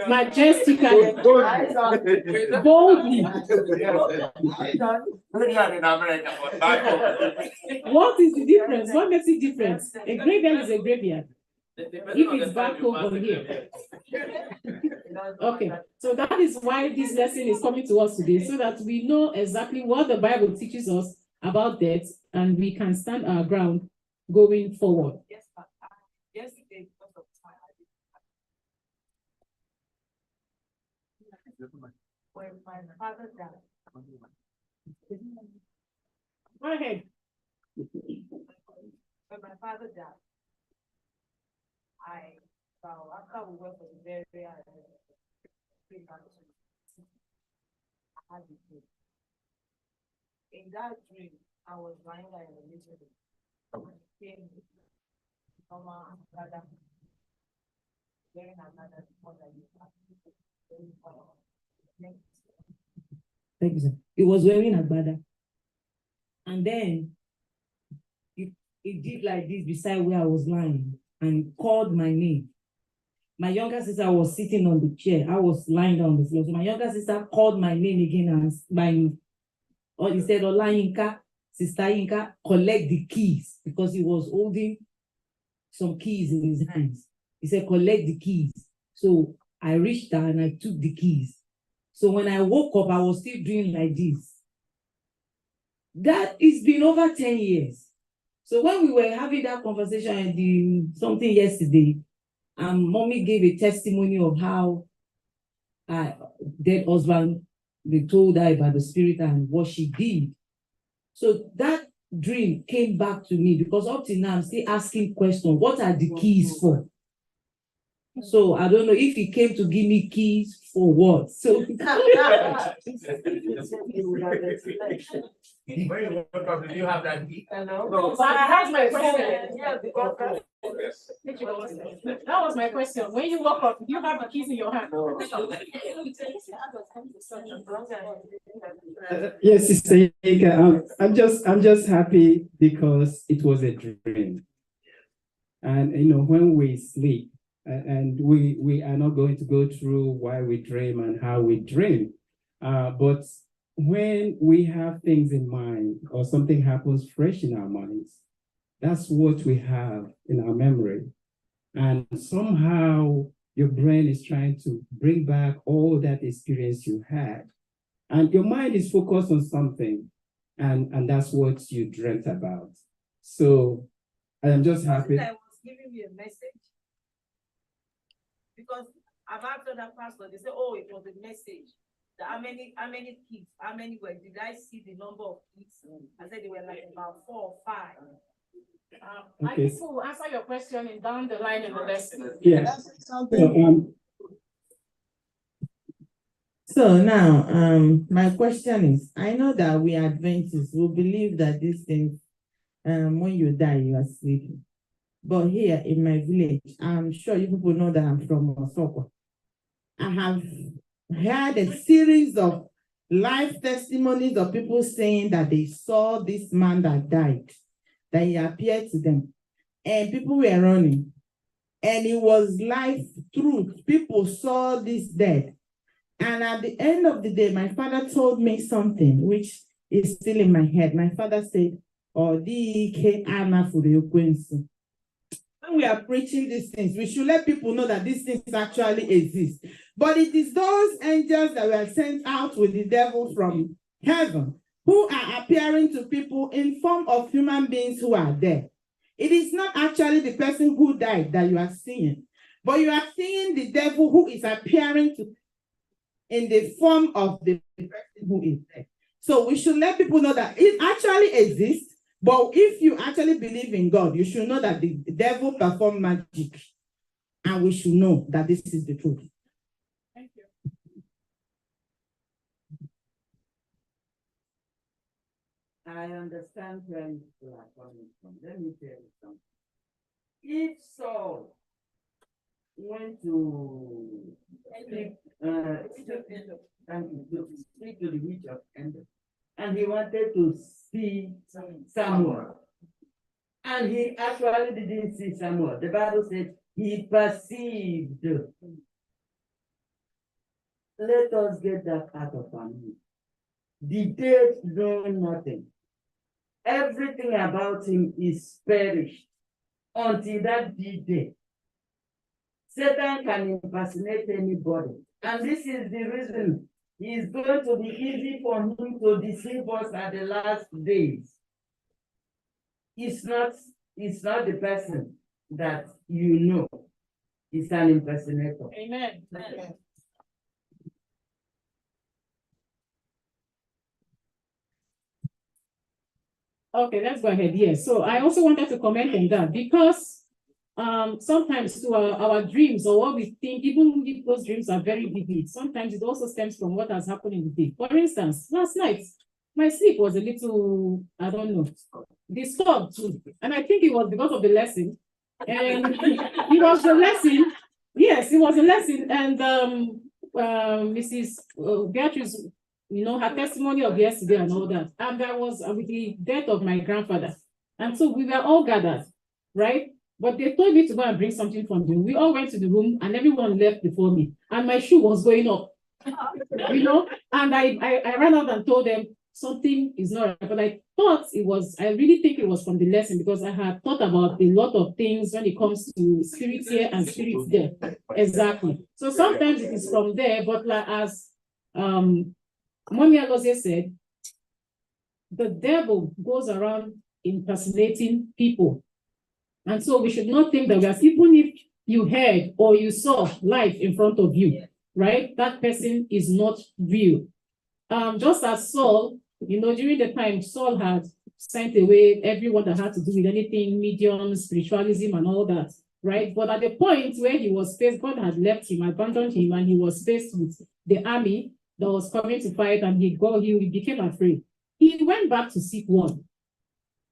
majestically, boldly. What is the difference? What makes it different? A graveyard is a graveyard. If it's back home or here. Okay, so that is why this lesson is coming to us today, so that we know exactly what the Bible teaches us about death and we can stand our ground going forward. Yes, but yesterday, because of time, when my father died. Go ahead. When my father died, after we went for the burial, I had a dream. In that dream, I was lying there in the living room. Came Mama, brother, wearing another one that you have. Thank you, sir. He was wearing a brother. And then he did like this beside where I was lying and called my name. My younger sister was sitting on the chair. I was lying down on the floor. So my younger sister called my name again and he said, Olayinka, Sister Yinka, collect the keys, because he was holding some keys in his hands. He said, collect the keys. So I reached down and I took the keys. So when I woke up, I was still doing like this. That it's been over 10 years. So when we were having that conversation something yesterday, Mommy gave a testimony of how dead husband, they told her about the spirit and what she did. So that dream came back to me, because up till now I'm still asking questions. What are the keys for? So I don't know if he came to give me keys for what. So When you woke up, did you have that key? Hello? No, but I have my question. Yeah, because That was my question. When you woke up, you have the keys in your hand. Yes, Sister Yinka, I'm just happy because it was a dream. And when we sleep, and we are not going to go through why we dream and how we dream, but when we have things in mind or something happens fresh in our minds, that's what we have in our memory. And somehow your brain is trying to bring back all that experience you had. And your mind is focused on something, and that's what you dreamt about. So I am just happy. I was giving you a message. Because I've asked other pastors, they say, oh, it was a message. How many kids, how many were, did I see the number of kids? I said they were like about 4 or 5. I think we'll answer your question in down the line in the lesson. Yes. So now, my question is, I know that we Adventists will believe that these things, when you die, you are sleeping. But here in my village, I'm sure you people know that I'm from Osoko. I have heard a series of life testimonies of people saying that they saw this man that died, that he appeared to them, and people were running. And it was life truth. People saw this dead. And at the end of the day, my father told me something which is still in my head. My father said, "Oh, when we are preaching these things, we should let people know that these things actually exist. But it is those angels that were sent out with the devil from heaven who are appearing to people in form of human beings who are dead. It is not actually the person who died that you are seeing, but you are seeing the devil who is appearing to in the form of the person who is dead. So we should let people know that it actually exists. But if you actually believe in God, you should know that the devil performs magic. And we should know that this is the truth. Thank you. I understand where you are coming from. Let me tell you something. If Saul went to speak to the witch of Endor, and he wanted to see Samuel, and he actually didn't see Samuel. The Bible said he perceived let us get that out of our mind. The dead know nothing. Everything about him is perished until that day. Satan can impersonate anybody. And this is the reason it's going to be easy for him to deceive us at the last days. It's not the person that you know. It's an impersonator. Amen. Okay, let's go ahead. Yes. So I also wanted to comment on that because sometimes to our dreams or what we think, even if those dreams are very vivid, sometimes it also stems from what has happened in the day. For instance, last night, my sleep was a little, I don't know, disturbed too. And I think it was because of the lesson. And it was the lesson. Yes, it was a lesson. And Mrs. Beatrice, her testimony of yesterday and all that. And that was with the death of my grandfather. And so we were all gathered, right? But they told me to go and bring something from the room. We all went to the room and everyone left before me. And my shoe was going up, and I ran out and told them something is not right. But I really think it was from the lesson because I had thought about a lot of things when it comes to spirits here and spirits there. Exactly. So sometimes it is from there, but like as Mommy Alozie said, the devil goes around impersonating people. And so we should not think that even if you heard or you saw life in front of you, right? That person is not real. Just as Saul, during the time Saul had sent away everyone that had to do with anything, medium, spiritualism and all that, right? But at the point where he was faced, God had left him, abandoned him, and he was faced with the army that was coming to fight, and he became afraid. He went back to seek one.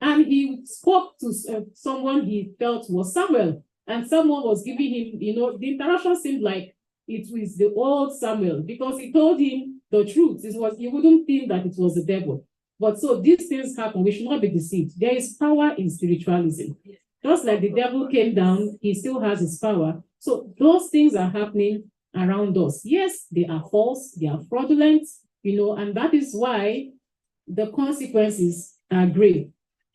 And he spoke to someone he felt was Samuel. And someone was giving him, the interaction seemed like it was the old Samuel because he told him the truth. You wouldn't think that it was the devil. But so these things happen. We should not be deceived. There is power in spiritualism. Just like the devil came down, he still has his power. So those things are happening around us. Yes, they are false, they are fraudulent, and that is why the consequences are grave.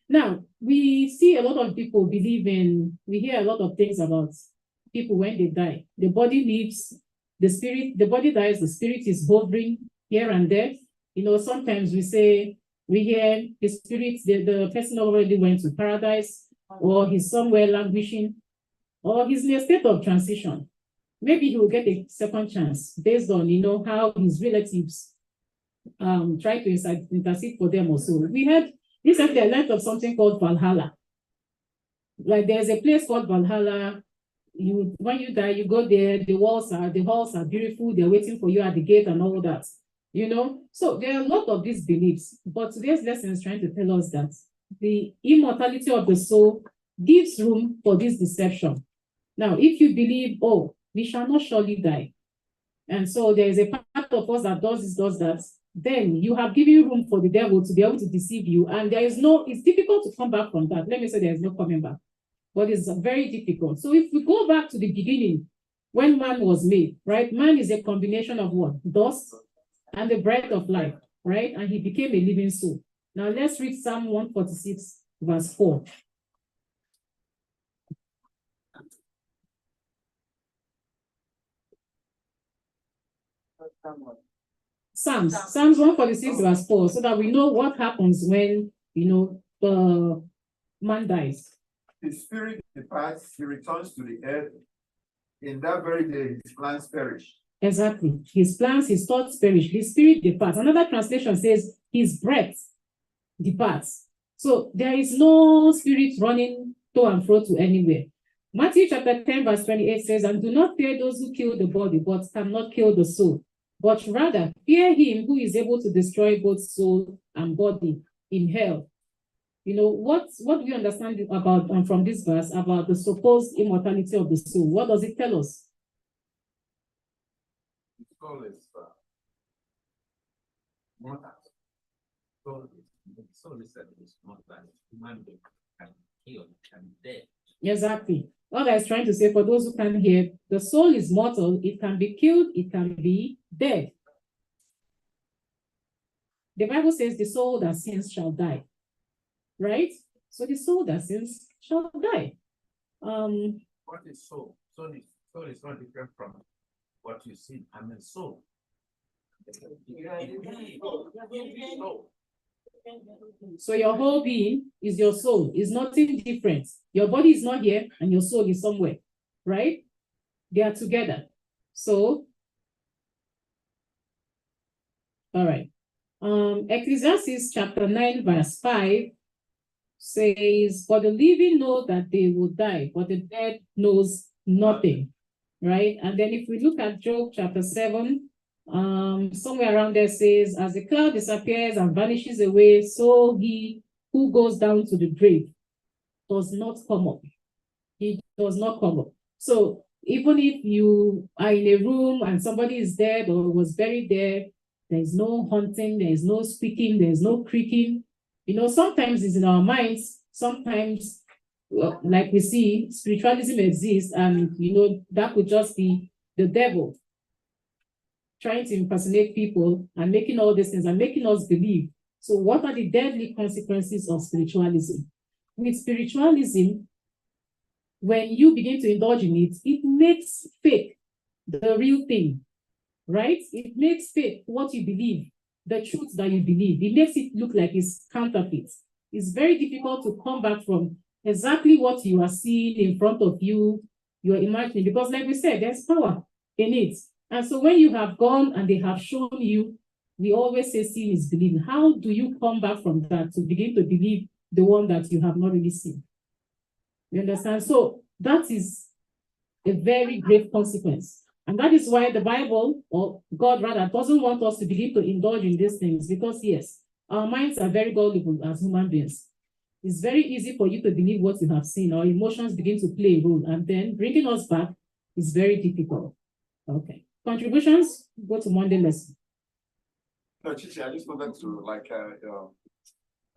Now, we see a lot of people we hear a lot of things about people when they die. The body leaves, the body dies, the spirit is hovering here and there. Sometimes we hear the spirit, the person already went to paradise, or he's somewhere languishing, or he's in a state of transition. Maybe he will get a second chance based on, how his relatives try to intercede for them also. We had recently I learned of something called Valhalla. Like there's a place called Valhalla. When you die, you go there, the halls are beautiful, they're waiting for you at the gate and all that. So there are a lot of these beliefs, but today's lesson is trying to tell us that the immortality of the soul gives room for this deception. Now, if you believe, oh, we shall not surely die, and so there is a part of us that does this, does that, then you have given room for the devil to be able to deceive you, and it's difficult to come back from that. Let me say there is no coming back, but it's very difficult. So if we go back to the beginning, when man was made, right? Man is a combination of what? Dust and the breath of life, right? And he became a living soul. Now let's read Psalm 146, verse 4. Psalms 146, verse 4, so that we know what happens when, the man dies. His spirit departs, he returns to the earth. In that very day, his plans perish. Exactly. His plans, his thoughts perish. His spirit departs. Another translation says his breath departs. So there is no spirit running to and fro to anywhere. Matthew chapter 10, verse 28 says, and do not fear those who kill the body, but cannot kill the soul. But rather fear him who is able to destroy both soul and body in hell. What do we understand about from this verse about the supposed immortality of the soul? What does it tell us? The soul is mortal. So the soul is not that human being can Exactly. What I was trying to say for those who can't hear, the soul is mortal. It can be killed. It can be dead. The Bible says the soul that sins shall die. Right? So the soul that sins shall die. What is soul? Soul is not different from what you see. I mean, soul. So your whole being is your soul. Is nothing different. Your body is not here and your soul is somewhere. Right? They are together. So, all right. Ecclesiastes chapter 9, verse 5 says, for the living know that they will die, but the dead knows nothing. Right? And then if we look at Job chapter 7, somewhere around there says, as the cloud disappears and vanishes away, so he who goes down to the grave does not come up. He does not come up. So even if you are in a room and somebody is dead or was buried there, there is no haunting, there is no squeaking, there is no creaking. You know, sometimes it's in our minds, sometimes, well, like we see, spiritualism exists, and you know, that could just be the devil trying to impersonate people and making all these things and making us believe. So what are the deadly consequences of spiritualism? With spiritualism, when you begin to indulge in it, it makes fake the real thing, right? It makes fake what you believe, the truth that you believe. It makes it look like it's counterfeit. It's very difficult to come back from exactly what you are seeing in front of you, you're imagining, because like we said, there's power in it. And so when you have gone and they have shown you, we always say seeing is believing. How do you come back from that to begin to believe the one that you have not really seen? You understand? So that is a very grave consequence. And that is why the Bible, or God rather, doesn't want us to begin to indulge in these things, because yes, our minds are very gullible as human beings. It's very easy for you to believe what you have seen. Our emotions begin to play a role, and then bringing us back is very difficult. Okay. Contributions, go to Monday lesson. No, Chichi, I just wanted to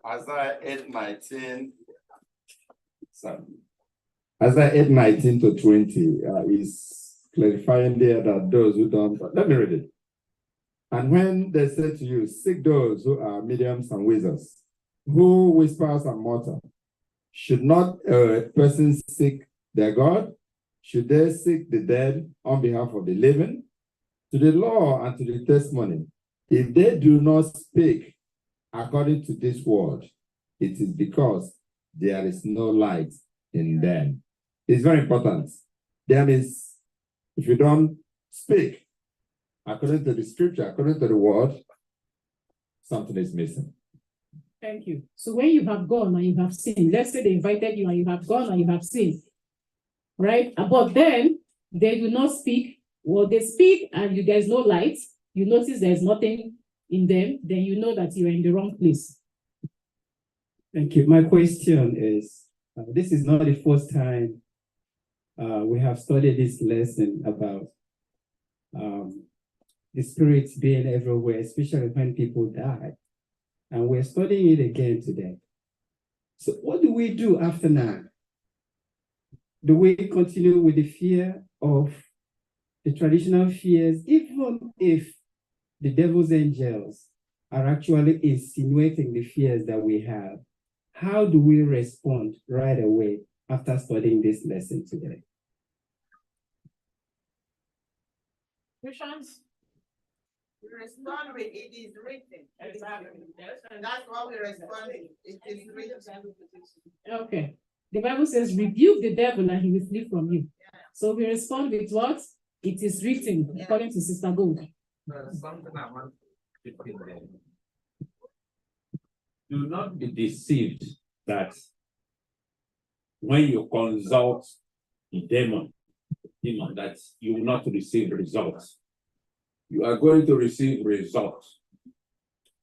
Isaiah 8:19. Sorry. Isaiah 8:19 to 20 is clarifying there that those who don't, let me read it. And when they say to you, seek those who are mediums and wizards, who whispers and mutter, should not a person seek their God? Should they seek the dead on behalf of the living? To the law and to the testimony, if they do not speak according to this word, it is because there is no light in them. It's very important. That means if you don't speak according to the scripture, according to the word, something is missing. Thank you. So when you have gone and you have seen, let's say they invited you and you have gone and you have seen, right? But then they do not speak, or they speak and there's no light, you notice there's nothing in them, then you know that you're in the wrong place. Thank you. My question is, this is not the first time we have studied this lesson about the spirits being everywhere, especially when people die. And we're studying it again today. So what do we do after now? Do we continue with the fear of the traditional fears, even if the devil's angels are actually insinuating the fears that we have? How do we respond right away after studying this lesson today? Questions? We respond with it is written. Exactly. That's what we respond with. It is written. Okay. The Bible says, rebuke the devil and he will flee from you. Yeah. So we respond with what? It is written, according to Sister Gold. Something I want to put in there. Do not be deceived that when you consult the demon, that you will not receive results. You are going to receive results,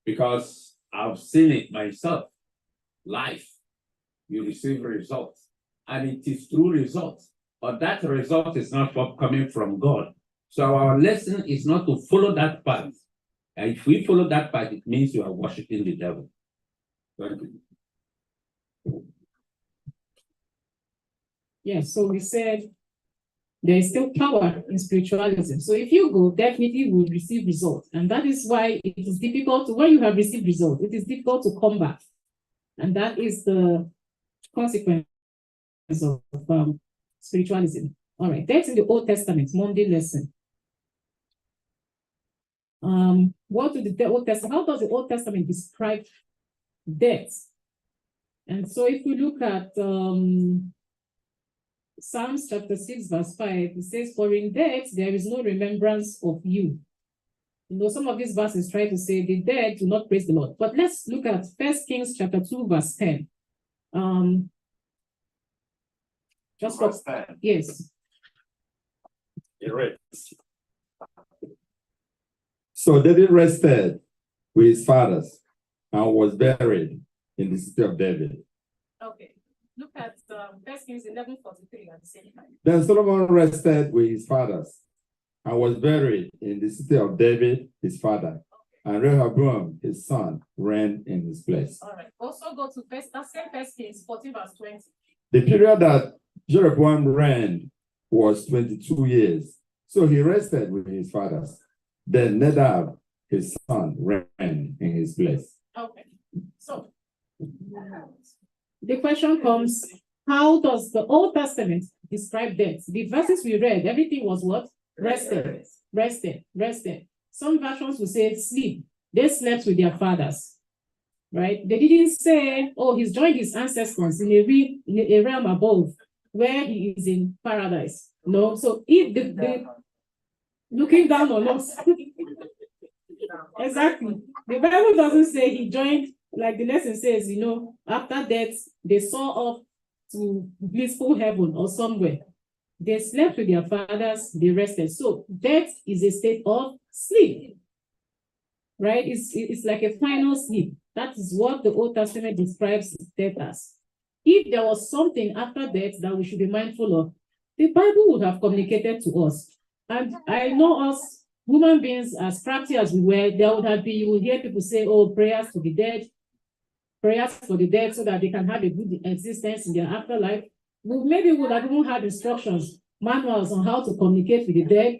because I've seen it myself. Life, you receive results, and it is true results, but that result is not coming from God. So our lesson is not to follow that path. And if we follow that path, it means you are worshiping the devil. Thank you. Yes, so we said there is still power in spiritualism. So if you go, definitely you will receive results. And that is why it is difficult to, when you have received results, it is difficult to come back. And that is the consequence of spiritualism. All right, that's in the Old Testament, Monday lesson. What do the Old Testament, how does the Old Testament describe death? And so if we look at Psalms chapter 6, verse 5, it says, for in death there is no remembrance of you. You know, some of these verses try to say the dead do not praise the Lord. But let's look at 1 Kings chapter 2, verse 10. Just Verse 10. Yes. It reads. So David rested with his fathers and was buried in the city of David. Okay. Look at 1 Kings 11:43 at the same time. Then Solomon rested with his fathers and was buried in the city of David, his father. And Rehoboam, his son, reigned in his place. All right. Also go to same 1 Kings 14, verse 20. The period that Jeroboam reigned was 22 years. So he rested with his fathers. Then Nadab, his son, reigned in his place. Okay. So the question comes, how does the Old Testament describe death? The verses we read, everything was what? Rested, rested, rested. Some versions will say sleep. They slept with their fathers, right? They didn't say, oh, he's joined his ancestors in a realm above where he is in paradise. No, so if the looking down on us. Exactly. The Bible doesn't say he joined, like the lesson says, you know, after death, they saw up to blissful heaven or somewhere. They slept with their fathers, they rested. So death is a state of sleep, right? It's like a final sleep. That is what the Old Testament describes death as. If there was something after death that we should be mindful of, the Bible would have communicated to us. And I know us, human beings, as crafty as we were, there would have been, you will hear people say, oh, prayers to the dead, prayers for the dead so that they can have a good existence in their afterlife. Maybe we would have even had instructions, manuals on how to communicate with the dead.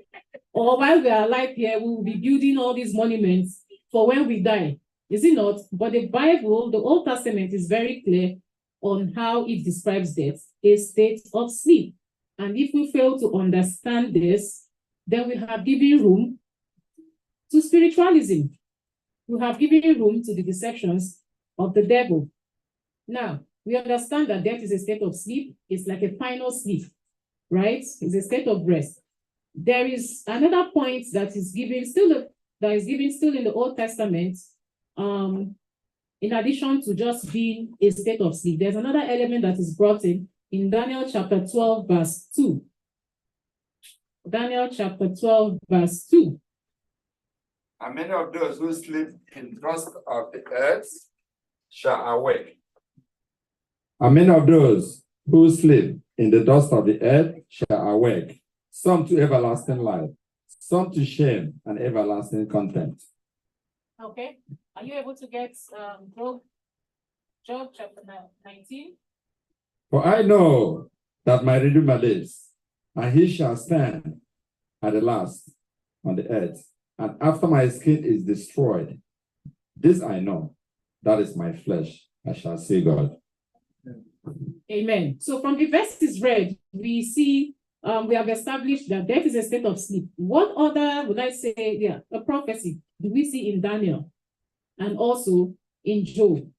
Or while we are alive here, we will be building all these monuments for when we die. Is it not? But the Bible, the Old Testament, is very clear on how it describes death, a state of sleep. And if we fail to understand this, then we have given room to spiritualism. We have given room to the deceptions of the devil. Now, we understand that death is a state of sleep. It's like a final sleep, right? It's a state of rest. There is another point that is given still in the Old Testament, in addition to just being a state of sleep. There's another element that is brought in Daniel chapter 12, verse 2. Daniel chapter 12, verse 2. And many of those who sleep in dust of the earth shall awake. And many of those who sleep in the dust of the earth shall awake, some to everlasting life, some to shame and everlasting contempt. Okay. Are you able to get Job chapter 19? For I know that my Redeemer lives, and he shall stand at the last on the earth, and after my skin is destroyed. This I know, that is my flesh, I shall see God. Amen. So from the verses read, we see we have established that death is a state of sleep. What other would I say? Yeah, a prophecy do we see in Daniel and also in Job?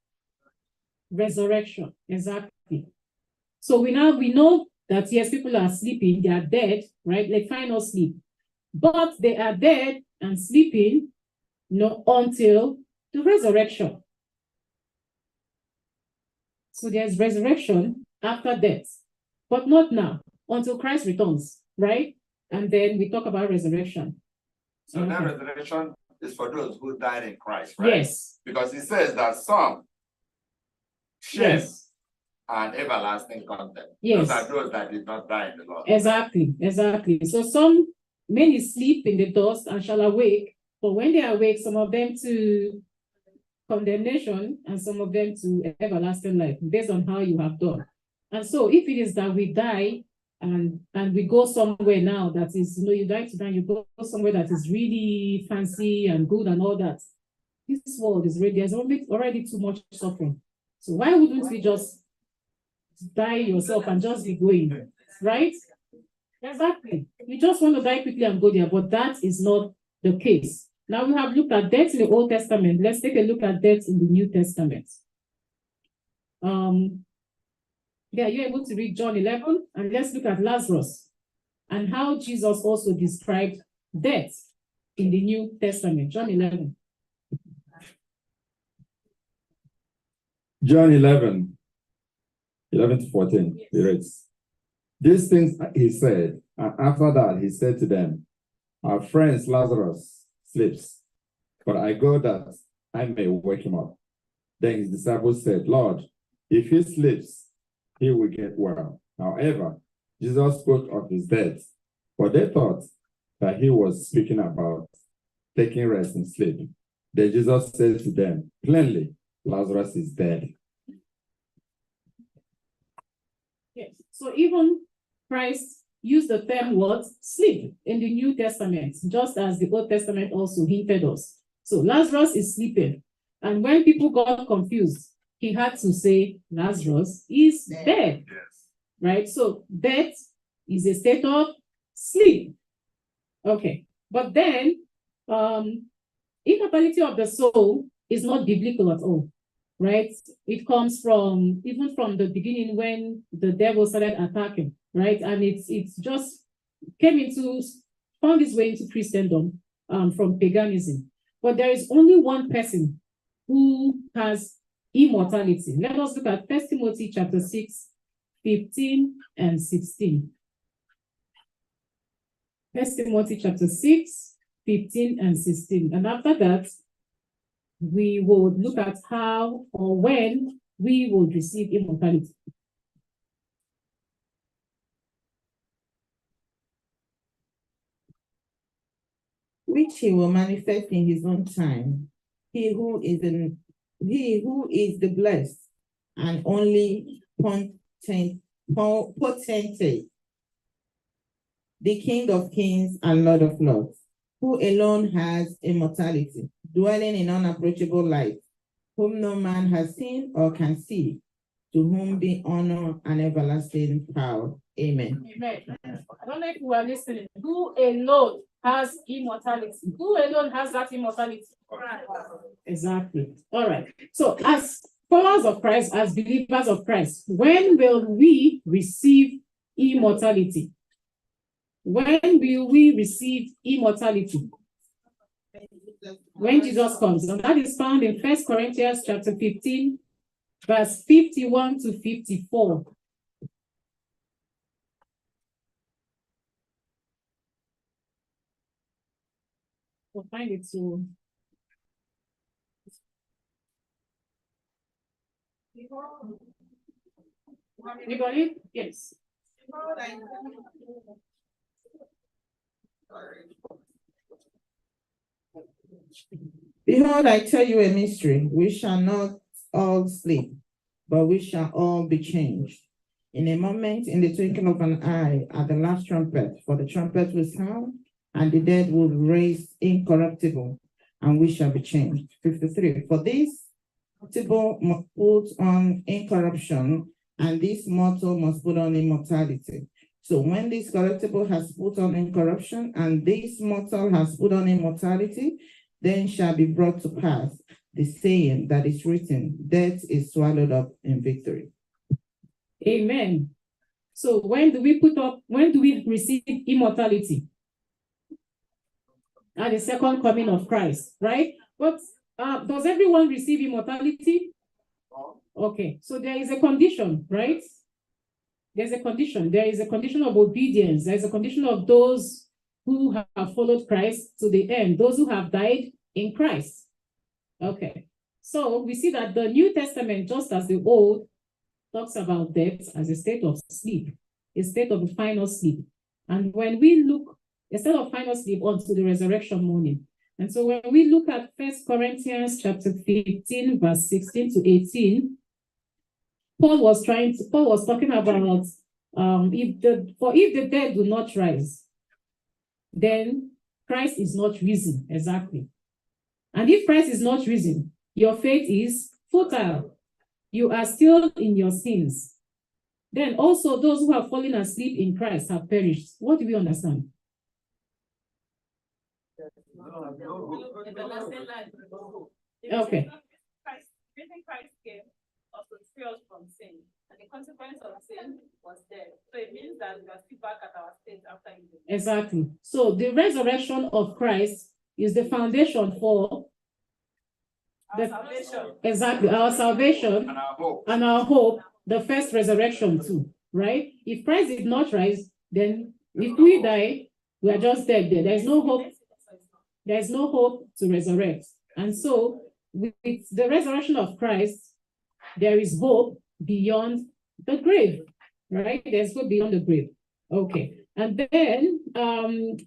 Resurrection, exactly. So we know that yes, people are sleeping, they are dead, right? Like final sleep. But they are dead and sleeping, until the resurrection. So there's resurrection after death, but not now, until Christ returns, right? And then we talk about resurrection. So that resurrection is for those who died in Christ, right? Yes. Because it says that some shame and everlasting contempt. Yes. Those are those that did not die in the Lord. Exactly. So many sleep in the dust and shall awake, but when they awake, some of them to condemnation and some of them to everlasting life, based on how you have done. And so if it is that we die and we go somewhere now that is, you die today, you go somewhere that is really fancy and good and all that. This world is ready, there's already too much suffering. So why wouldn't we just die yourself and just be going, right? Exactly. You just want to die quickly and go there, but that is not the case. Now we have looked at death in the Old Testament. Let's take a look at death in the New Testament. Yeah, you're able to read John 11, and let's look at Lazarus and how Jesus also described death in the New Testament. John 11. John 11, 11 to 14, he reads, "These things he said, and after that he said to them, our friend Lazarus sleeps, but I go that I may wake him up. Then his disciples said, Lord, if he sleeps, he will get well. However, Jesus spoke of his death, for they thought that he was speaking about taking rest and sleep. Then Jesus said to them, plainly, Lazarus is dead." Yes. So even Christ used the term what? Sleep in the New Testament, just as the Old Testament also hinted us. So Lazarus is sleeping. And when people got confused, he had to say Lazarus is dead. Yes. Right? So death is a state of sleep. Okay. But then immortality of the soul is not biblical at all. Right? It comes from even from the beginning when the devil started attacking, right? And it's just found its way into Christendom from paganism. But there is only one person who has immortality. Let us look at 1 Timothy chapter 6, 15 and 16. 1 Timothy chapter 6, 15 and 16. And after that, we will look at how or when we will receive immortality. Which he will manifest in his own time. He who is the blessed and only potentate, the King of kings and Lord of lords, who alone has immortality, dwelling in unapproachable light, whom no man has seen or can see, to whom be honor and everlasting power. Amen. Amen. I don't know if you are listening. Who alone has immortality? Who alone has that immortality? Right. Exactly. All right. So as followers of Christ, as believers of Christ, when will we receive immortality? When will we receive immortality? When Jesus comes. And that is found in 1 Corinthians chapter 15, verse 51 to 54. We'll find it soon. You got it? Yes. Behold, I tell you a mystery. We shall not all sleep, but we shall all be changed. In a moment, in the twinkling of an eye, at the last trumpet, for the trumpet will sound, and the dead will be raised incorruptible, and we shall be changed. 53. For this corruptible must put on incorruption, and this mortal must put on immortality. So when this corruptible has put on incorruption, and this mortal has put on immortality, then shall be brought to pass the saying that is written, death is swallowed up in victory. Amen. So when do we receive immortality? At the second coming of Christ, right? But does everyone receive immortality? Okay, so there is a condition, right? There's a condition. There is a condition of obedience. There's a condition of those who have followed Christ to the end, those who have died in Christ. Okay, so we see that the New Testament, just as the Old, talks about death as a state of sleep, a state of final sleep. And when we look, a state of final sleep unto the resurrection morning. And so when we look at 1 Corinthians chapter 15, verse 16 to 18, Paul was talking about if the dead do not rise, then Christ is not risen. Exactly. And if Christ is not risen, your faith is futile. You are still in your sins. Then also those who have fallen asleep in Christ have perished. What do we understand? Okay. Christ came also to free us from sin, and the consequence of sin was death. So it means that we are still back at our state after Him. Exactly. So the resurrection of Christ is the foundation for our salvation. Exactly, our salvation And our hope. the first resurrection too, right? If Christ did not rise, then if we die, we are just dead there. There's no hope. There's no hope to resurrect. And so with the resurrection of Christ, there is hope beyond the grave, right? There's hope beyond the grave. Okay. And then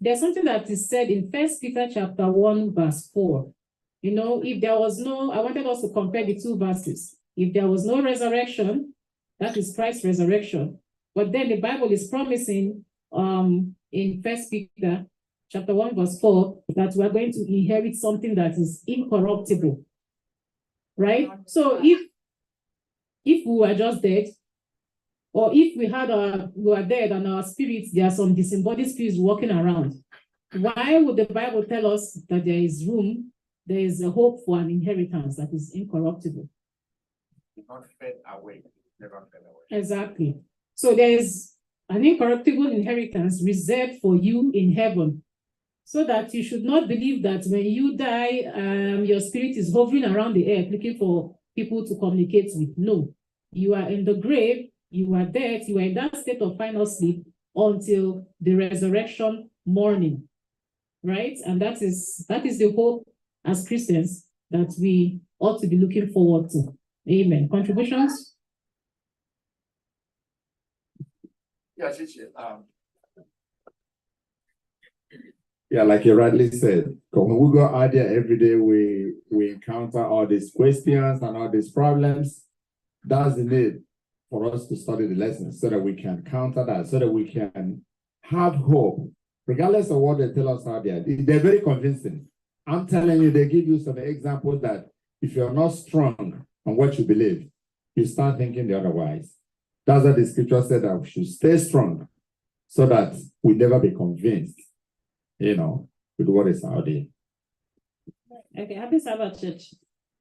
there's something that is said in 1 Peter chapter 1, verse 4. You know, if there was no, I wanted us to compare the two verses. If there was no resurrection, that is Christ's resurrection. But then the Bible is promising in 1 Peter chapter 1, verse 4, that we are going to inherit something that is incorruptible. Right? So if we were just dead, or if we were dead and our spirits, there are some disembodied spirits walking around, why would the Bible tell us that there is a hope for an inheritance that is incorruptible? Not fed away. Never fed away. Exactly. So there is an incorruptible inheritance reserved for you in heaven, so that you should not believe that when you die, your spirit is hovering around the earth looking for people to communicate with. No, you are in the grave, you are dead, you are in that state of final sleep until the resurrection morning, right? And that is the hope as Christians that we ought to be looking forward to. Amen. Contributions? Yeah, Yeah, like you rightly said, when we go out there every day, we encounter all these questions and all these problems. That's the need for us to study the lessons so that we can counter that, so that we can have hope, regardless of what they tell us out there. They're very convincing. I'm telling you, they give you some examples that if you're not strong on what you believe, you start thinking the otherwise. That's what the scripture said, that we should stay strong so that we never be convinced, with what is out there. Okay, happy Sabbath, church.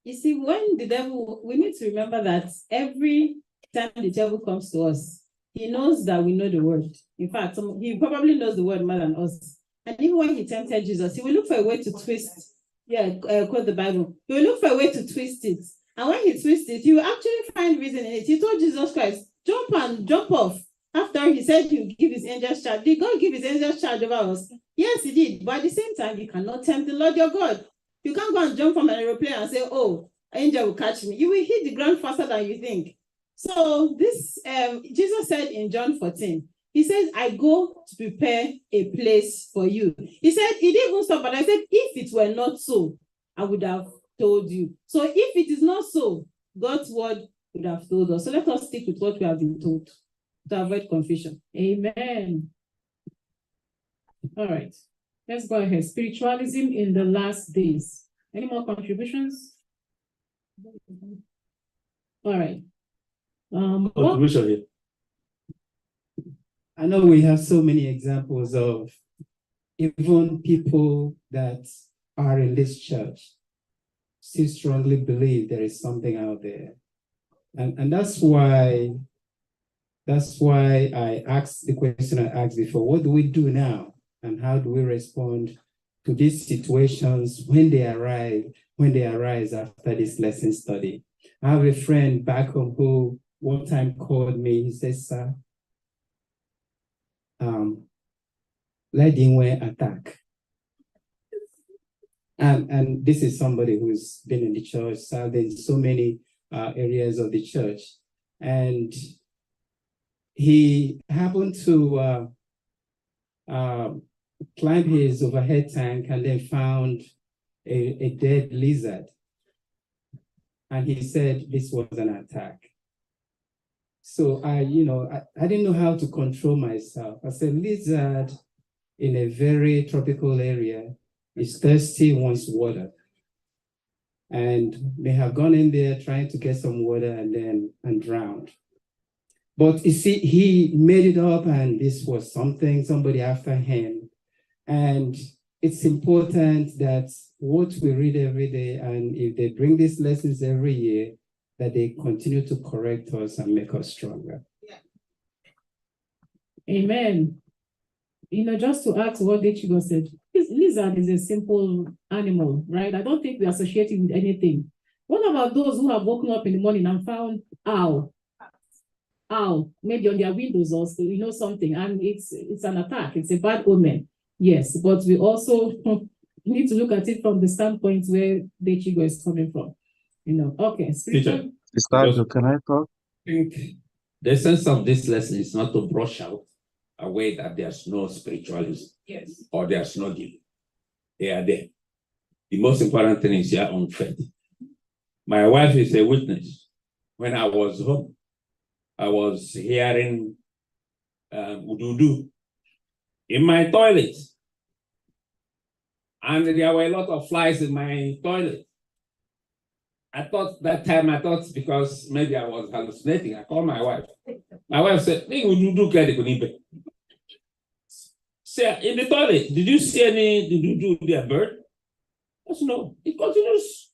You see, when the devil, we need to remember that every time the devil comes to us, he knows that we know the word. In fact, he probably knows the word more than us. And even when he tempted Jesus, he will look for a way to twist, quote the Bible. He will look for a way to twist it. And when he twists it, he will actually find reason in it. He told Jesus Christ, jump off. After he said he would give his angels charge. Did God give his angels charge over us? Yes, he did. But at the same time, you cannot tempt the Lord your God. You can't go and jump from an aeroplane and say, oh, angel will catch me. You will hit the ground faster than you think. So this, Jesus said in John 14, he says, I go to prepare a place for you. He said, he didn't even stop, but I said, if it were not so, I would have told you. So if it is not so, God's word would have told us. So let us stick with what we have been told to avoid confusion. Amen. All right. Let's go ahead. Spiritualism in the last days. Any more contributions? All right. Contribution here. I know we have so many examples of even people that are in this church still strongly believe there is something out there. And that's why I asked the question I asked before, what do we do now? And how do we respond to these situations when they arise after this lesson study? I have a friend back home who one time called me. He says, sir, let him attack. And this is somebody who's been in the church, served in so many areas of the church. And he happened to climb his overhead tank and then found a dead lizard. And he said this was an attack. So I didn't know how to control myself. I said, lizard in a very tropical area is thirsty, wants water. And they have gone in there trying to get some water and drowned. But you see, he made it up, and this was somebody after him. And it's important that what we read every day, and if they bring these lessons every year, that they continue to correct us and make us stronger. Amen. Just to ask what Dechigo said, lizard is a simple animal, right? I don't think we associate it with anything. What about those who have woken up in the morning and found owl, maybe on their windows or something, and it's an attack, it's a bad omen. Yes, but we also need to look at it from the standpoint where Dechigo is coming from. Okay. Teacher, can I talk? I think the essence of this lesson is not to brush out away that there's no spiritualism. Yes. Or there's no giving. They are there. The most important thing is your own faith. My wife is a witness. When I was home, I was hearing ududu in my toilet. And there were a lot of flies in my toilet. That time I thought because maybe I was hallucinating, I called my wife. My wife said, say, in the toilet, did you see any bird? I said, no. It continues.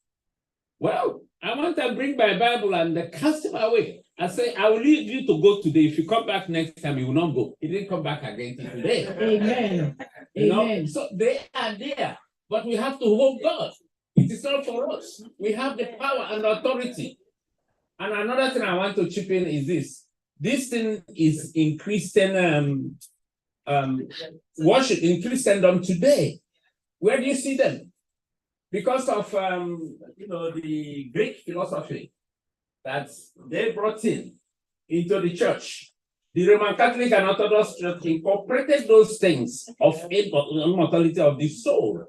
Well, I want to bring my Bible and cast him away. I say, I will leave you to go today. If you come back next time, you will not go. He didn't come back again today. Amen. Amen. So they are there, but we have to hold God. It is not for us. We have the power and authority. And another thing I want to chip in is this. This thing is in Christian worship, in Christendom today. Where do you see them? Because of the Greek philosophy that they brought into the church. The Roman Catholic and Orthodox Church incorporated those things of immortality of the soul.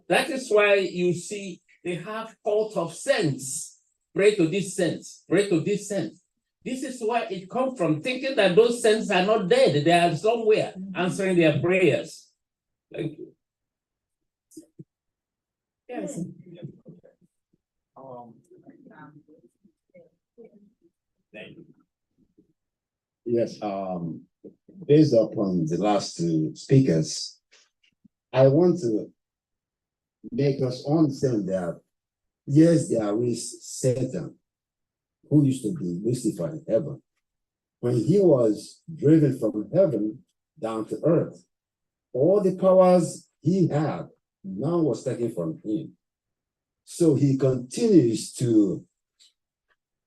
That is why you see they have cult of saints. Pray to this saint, pray to this saint. This is why it comes from thinking that those saints are not dead. They are somewhere answering their prayers. Thank you. Yes. Yes, based upon the last two speakers, I want to make us understand that, yes, there is Satan, who used to be Lucifer in heaven. When he was driven from heaven down to earth, all the powers he had now was taken from him. So he continues to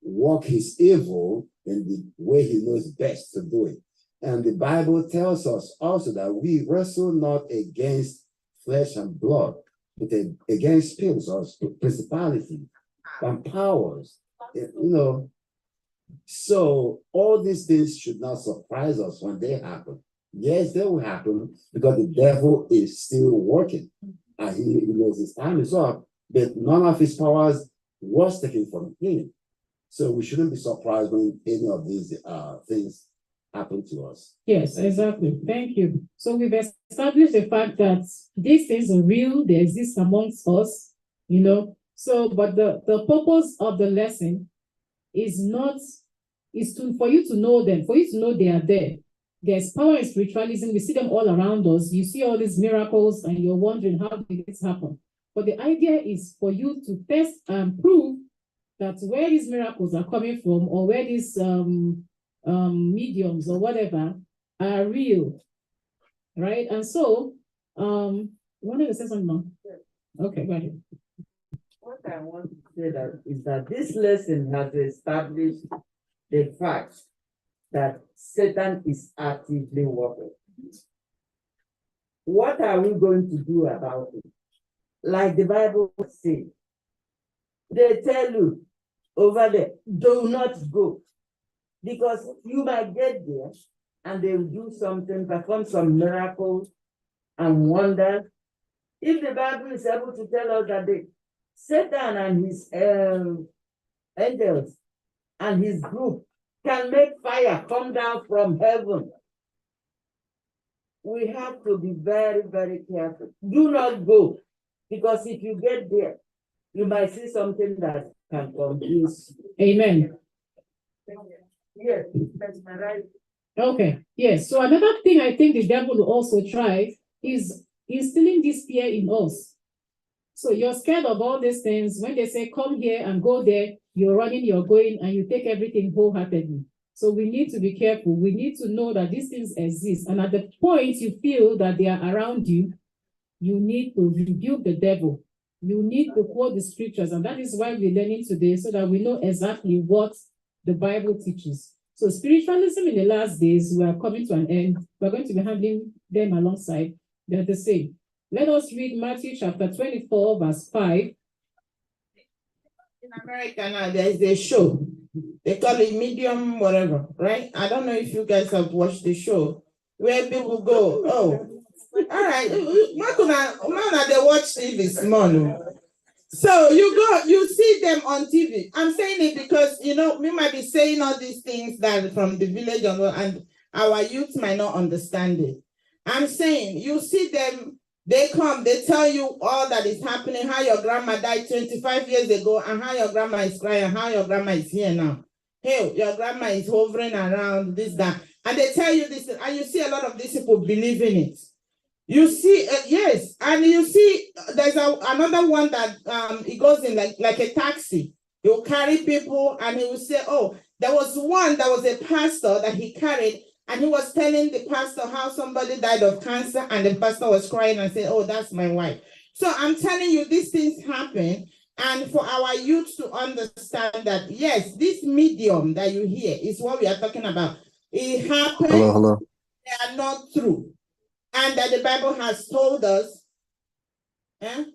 walk his evil in the way he knows best to do it. And the Bible tells us also that we wrestle not against flesh and blood, but against spirits or principalities and powers. So all these things should not surprise us when they happen. Yes, they will happen because the devil is still working and he knows his time is up, but none of his powers was taken from him. So we shouldn't be surprised when any of these things happen to us. Yes, exactly. Thank you. So we've established the fact that these things are real, they exist amongst us, So, but the purpose of the lesson is for you to know them, for you to know they are there. There's power in spiritualism. We see them all around us. You see all these miracles and you're wondering how did this happen? But the idea is for you to test and prove that where these miracles are coming from or where these mediums or whatever are real, right? And so, wanted to say something more? Okay, go ahead. What I want to say is that this lesson has established the fact that Satan is actively working. What are we going to do about it? Like the Bible says, they tell you over there, do not go. Because you might get there and they will do something, perform some miracles and wonders. If the Bible is able to tell us that Satan and his angels and his group can make fire come down from heaven. We have to be very, very careful. Do not go, because if you get there, you might see something that can confuse you. Amen. Yes, that's my right. Okay, yes. So another thing I think the devil will also try is instilling this fear in us. So you're scared of all these things. When they say, come here and go there, you're running, you're going, and you take everything wholeheartedly. So we need to be careful. We need to know that these things exist. And at the point you feel that they are around you, you need to rebuke the devil. You need to quote the scriptures. And that is why we're learning today, so that we know exactly what the Bible teaches. So spiritualism in the last days, we are coming to an end. We're going to be handling them alongside. They're the same. Let us read Matthew chapter 24, verse 5. In America now, there is a show. They call it Medium whatever, right? I don't know if you guys have watched the show where people go, oh, all right, they watch TV small. So you see them on TV. I'm saying it because, we might be saying all these things that from the village and our youth might not understand it. I'm saying you see them, they come, they tell you all that is happening, how your grandma died 25 years ago, and how your grandma is crying, how your grandma is here now. Hey, your grandma is hovering around this, that. And they tell you this, and you see a lot of these people believe in it. You see, yes, and you see, there's another one that it goes in like a taxi. He'll carry people, and he will say, oh, there was one that was a pastor that he carried, and he was telling the pastor how somebody died of cancer, and the pastor was crying and said, oh, that's my wife. So I'm telling you, these things happen, and for our youth to understand that, yes, this medium that you hear is what we are talking about. It happens. Hello. They are not true. And that the Bible has told us, and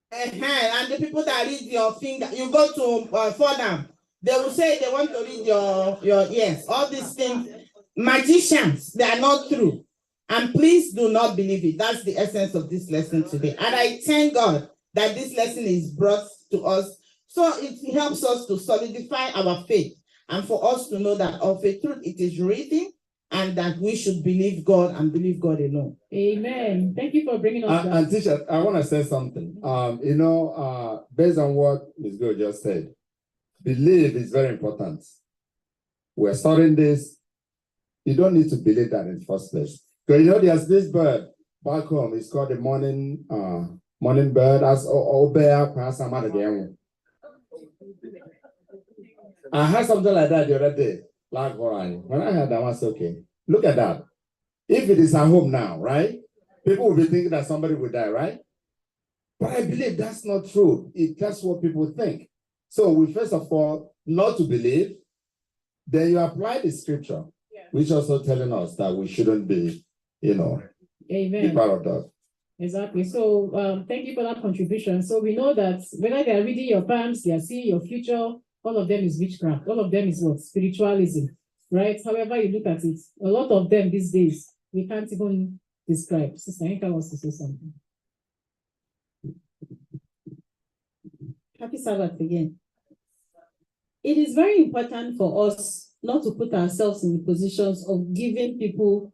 the people that read your finger, you go to Fordham, they will say they want to read your yes, all these things. Magicians, they are not true. And please do not believe it. That's the essence of this lesson today. And I thank God that this lesson is brought to us. So it helps us to solidify our faith and for us to know that of a truth it is written, and that we should believe God and believe God alone. Amen. Thank you for bringing us back. And teacher, I want to say something. Based on what Ms. Go just said, belief is very important. We're studying this. You don't need to believe that in the first place. Because there's this bird back home. It's called the morning bird. As I heard something like that the other day. Like, when I heard that, I was okay. Look at that. If it is at home now, right? People will be thinking that somebody will die, right? But I believe that's not true. That's what people think. So we first of all, not to believe, then you apply the scripture, which also telling us that we shouldn't be, Amen. be part of that. Exactly. So thank you for that contribution. So we know that whether they are reading your palms, they are seeing your future, all of them is witchcraft. All of them is what? Spiritualism, right? However you look at it, a lot of them these days, we can't even describe. Sister Inka wants to say something. Happy Sabbath again. It is very important for us not to put ourselves in the positions of giving people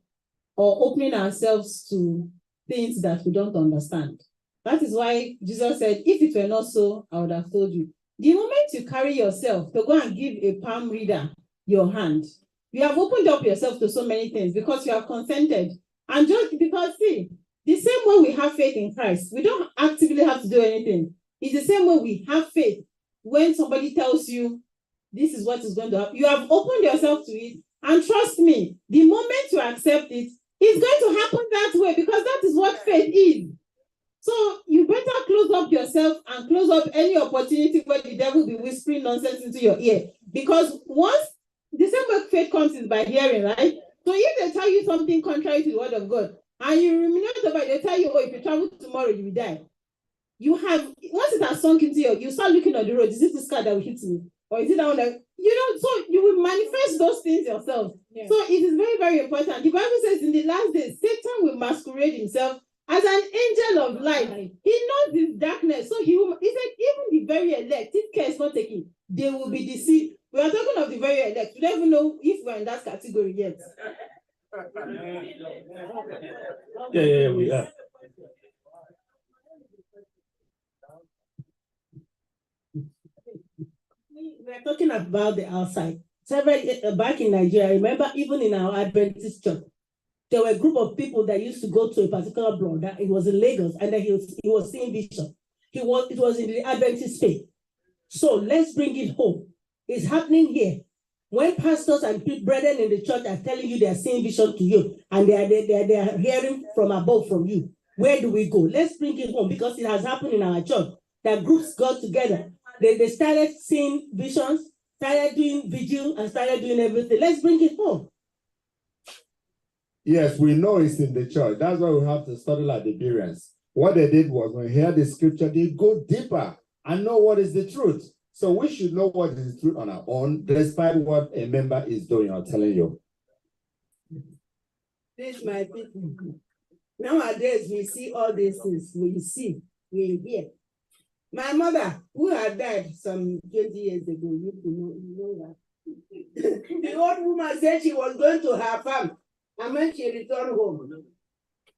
or opening ourselves to things that we don't understand. That is why Jesus said, if it were not so, I would have told you. The moment you carry yourself to go and give a palm reader your hand, you have opened up yourself to so many things because you have consented. And just because, see, the same way we have faith in Christ, we don't actively have to do anything. It's the same way we have faith. When somebody tells you, this is what is going to happen, you have opened yourself to it. And trust me, the moment you accept it, it's going to happen that way because that is what faith is. So you better close up yourself and close up any opportunity where the devil will be whispering nonsense into your ear. Because once the same way faith comes is by hearing, right? So if they tell you something contrary to the word of God, and you ruminate over it, they tell you, oh, if you travel tomorrow, you will die. You have, once it has sunk into you start looking on the road, is it this car that will hit me? Or is it that one that, so you will manifest those things yourself. Yeah. So it is very, very important. The Bible says in the last days, Satan will masquerade himself as an angel of light. He knows this darkness. So he said, even the very elect, if care is not taken, they will be deceived. We are talking of the very elect. We don't even know if we're in that category yet. Yeah, we are. We're talking about the outside. Several back in Nigeria, I remember even in our Adventist church, there were a group of people that used to go to a particular brother. It was in Lagos, and then he was seeing vision. It was in the Adventist faith. So let's bring it home. It's happening here. When pastors and brethren in the church are telling you they are seeing vision to you, and they are hearing from above from you, where do we go? Let's bring it home, because it has happened in our church that groups got together. They started seeing visions, started doing vigil, and started doing everything. Let's bring it home. Yes, we know it's in the church. That's why we have to study like the Bereans. What they did was, when they hear the scripture, they go deeper and know what is the truth. So we should know what is the truth on our own, despite what a member is doing or telling you. This my people. Nowadays, we see all these things. We see, we hear. My mother, who had died some 20 years ago, you know that. The old woman said she was going to her farm, and when she returned home,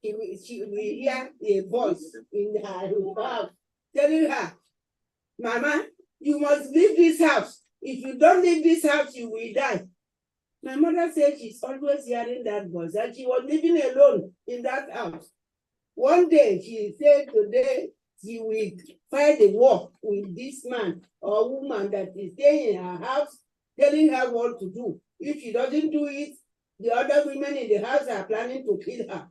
she will hear a voice in her house telling her, Mama, you must leave this house. If you don't leave this house, you will die. My mother said she's always hearing that voice, and she was living alone in that house. One day, she said today she will find a work with this man or woman that is staying in her house, telling her what to do. If she doesn't do it, the other women in the house are planning to kill her.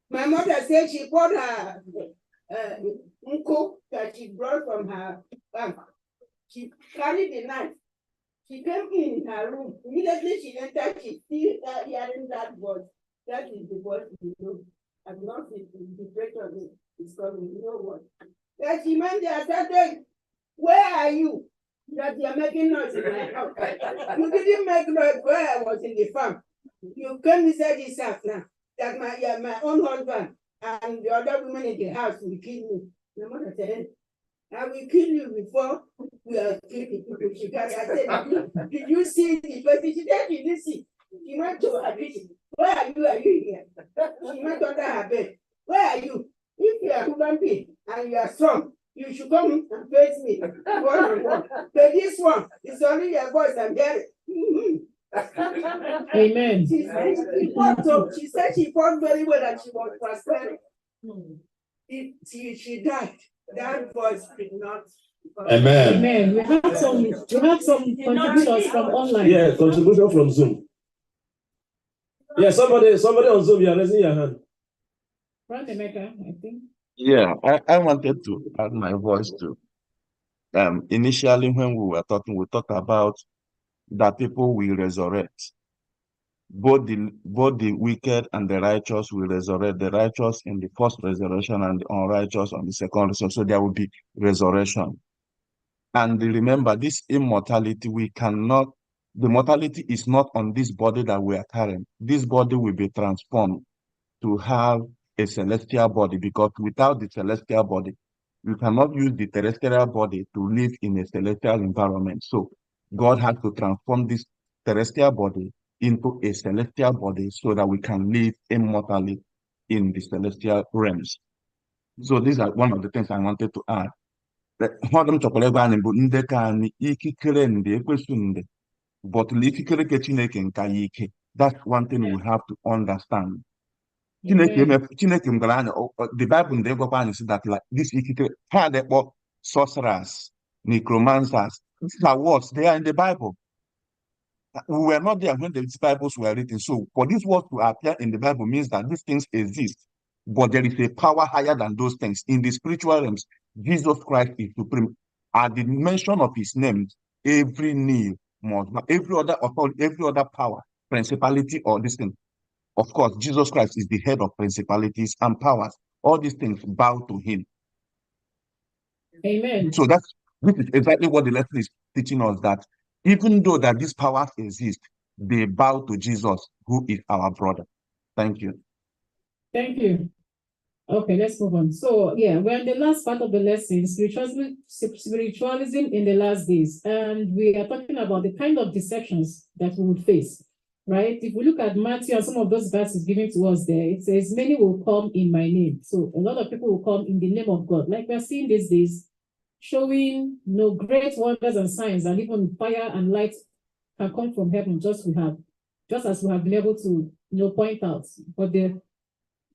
My mother said she bought her unko that she brought from her bank. She carried the knife. She came in her room. Immediately she entered, she still hearing that voice. That is the voice you know. I'm not the pressure is coming. You know what? That she meant they said, where are you? That you're making noise in my house. You didn't make noise where I was in the farm. You came inside this house now. That my own husband and the other women in the house will kill me. My mother said, I will kill you before we are killing people. I said, did you see the person? She said, she didn't see. She went to her kitchen. Where are you? Are you here? She went under her bed. Where are you? If you are human being and you are strong, you should come and face me one-on-one. But this one is only your voice I'm hearing. Amen. She said she fought very well and she was prospering. She died. That voice did not. Amen. Amen. We have some contributions from online. Yeah, contribution from Zoom. Yeah, somebody on Zoom, you're raising your hand. Brother Emeka, I think. Yeah, I wanted to add my voice to initially when we were talking, we talked about that people will resurrect. Both the wicked and the righteous will resurrect. The righteous in the first resurrection and the unrighteous on the second resurrection. So there will be resurrection. And remember, this immortality, the mortality is not on this body that we are carrying. This body will be transformed to have a celestial body, because without the celestial body, you cannot use the terrestrial body to live in a celestial environment. So God has to transform this terrestrial body into a celestial body so that we can live immortally in the celestial realms. So these are one of the things I wanted to add. Họdụ m chọkwara ebe anyị bụ ndị ka anyị ikikere ndị ekwesu ndị but ikikere ke Chineke nka ya ike. That's one thing we have to understand. Chineke m gwara anyị, the Bible ndị gwakwa anyị si that like this ikikere ha na-ekpọ sorcerers, necromancers. These are words, they are in the Bible. We were not there when the Bibles were written. So for this word to appear in the Bible means that these things exist. But there is a power higher than those things. In the spiritual realms, Jesus Christ is supreme. At the mention of his name, every knee must bow, every other authority, every other power, principality, or this thing. Of course, Jesus Christ is the head of principalities and powers. All these things bow to him. Amen. So this is exactly what the lesson is teaching us, that even though that these powers exist, they bow to Jesus, who is our brother. Thank you. Thank you. Okay, let's move on. So yeah, we're in the last part of the lesson, spiritualism in the last days. And we are talking about the kind of deceptions that we would face, right? If we look at Matthew and some of those verses given to us there, it says, many will come in my name. So a lot of people will come in the name of God, like we're seeing these days, showing great wonders and signs, and even fire and light can come from heaven, just as we have been able to point out. But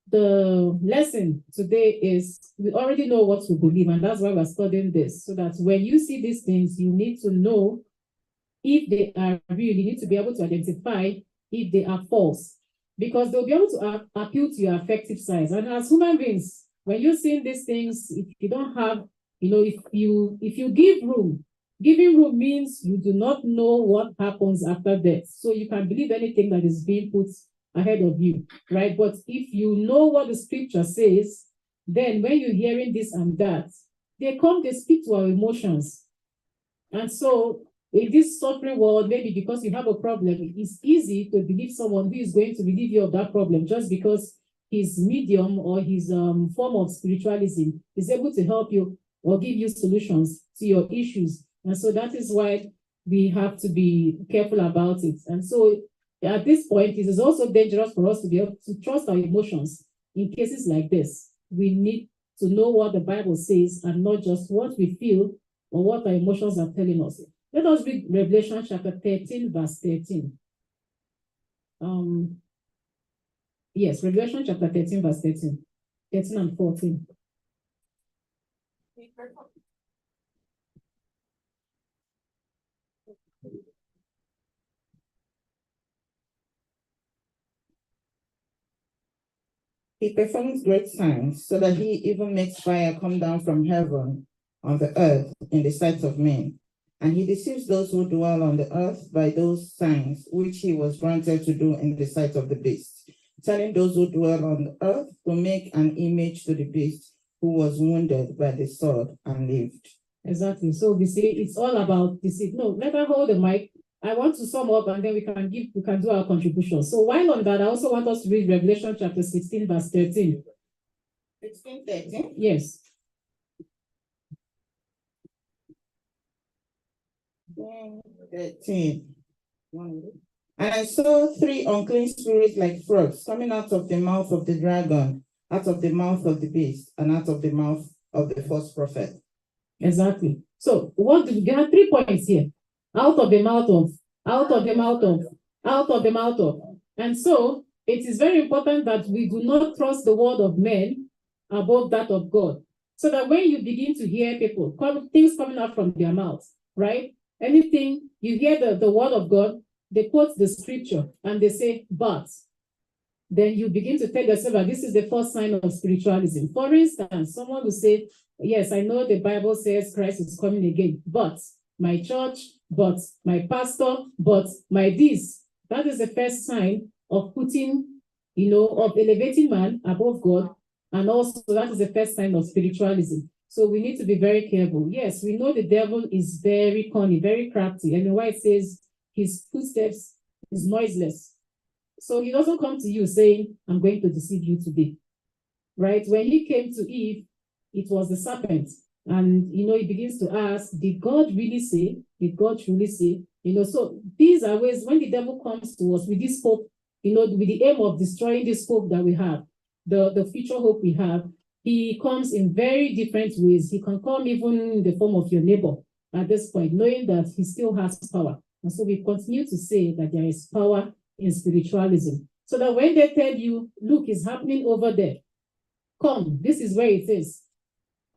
the lesson today is we already know what we believe, and that's why we're studying this, so that when you see these things, you need to know if they are real. You need to be able to identify if they are false, because they'll be able to appeal to your affective side. And as human beings, when you're seeing these things, if you don't have, if you give room, giving room means you do not know what happens after death. So you can believe anything that is being put ahead of you, right? But if you know what the scripture says, then when you're hearing this and that, they speak to our emotions. And so in this suffering world, maybe because you have a problem, it's easy to believe someone who is going to relieve you of that problem just because his medium or his form of spiritualism is able to help you or give you solutions to your issues. And so that is why we have to be careful about it. And so at this point, it is also dangerous for us to be able to trust our emotions in cases like this. We need to know what the Bible says and not just what we feel or what our emotions are telling us. Let us read Revelation chapter 13, verse 13. Yes, Revelation chapter 13, verse 13. 13 and 14. He performs great signs, so that he even makes fire come down from heaven on the earth in the sight of men. And he deceives those who dwell on the earth by those signs which he was granted to do in the sight of the beast, telling those who dwell on the earth to make an image to the beast who was wounded by the sword and lived. Exactly. So we see it's all about deceit. No, let her hold the mic. I want to sum up and then we can do our contribution. So while on that, I also want us to read Revelation chapter 16, verse 13. 16, 13? Yes. 13. And I saw 3 unclean spirits like frogs coming out of the mouth of the dragon, out of the mouth of the beast, and out of the mouth of the false prophet. Exactly. So there are 3 points here. Out of the mouth of, out of the mouth of, out of the mouth of. And so it is very important that we do not trust the word of men above that of God. So that when you begin to hear people, things coming out from their mouths, right? Anything, you hear the word of God, they quote the scripture and they say, but. Then you begin to tell yourself that this is the first sign of spiritualism. For instance, someone will say, yes, I know the Bible says Christ is coming again, but my church, but my pastor, but my this. That is the first sign of putting, of elevating man above God. And also that is the first sign of spiritualism. So we need to be very careful. Yes, we know the devil is very cunning, very crafty. And why it says his footsteps is noiseless. So he doesn't come to you saying, I'm going to deceive you today. Right? When he came to Eve, it was the serpent. And, he begins to ask, did God really say? Did God truly say? So these are ways when the devil comes to us with this hope, with the aim of destroying this hope that we have, the future hope we have, he comes in very different ways. He can come even in the form of your neighbor at this point, knowing that he still has power. And so we continue to say that there is power in spiritualism. So that when they tell you, look, it's happening over there, come, this is where it is.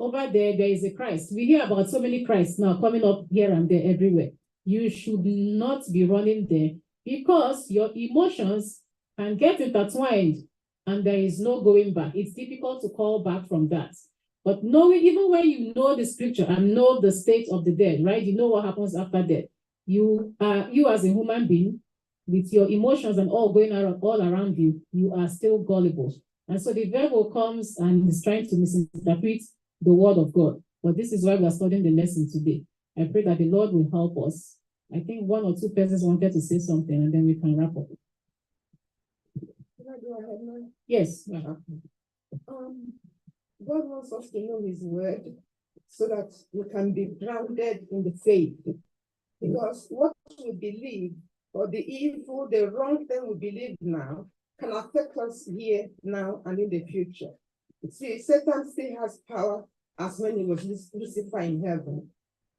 Over there is a Christ. We hear about so many Christs now coming up here and there everywhere. You should not be running there because your emotions can get intertwined and there is no going back. It's difficult to call back from that. But knowing, even when you know the scripture and know the state of the dead, right? You know what happens after death. You as a human being, with your emotions and all going all around you, you are still gullible. And so the devil comes and is trying to misinterpret the word of God. But this is why we are studying the lesson today. I pray that the Lord will help us. I think 1 or 2 persons wanted to say something and then we can wrap up. Can I go ahead now? Yes. God wants us to know his word so that we can be grounded in the faith. Because what we believe, or the evil, the wrong thing we believe now, can affect us here, now, and in the future. See, Satan still has power as when he was Lucifer in heaven.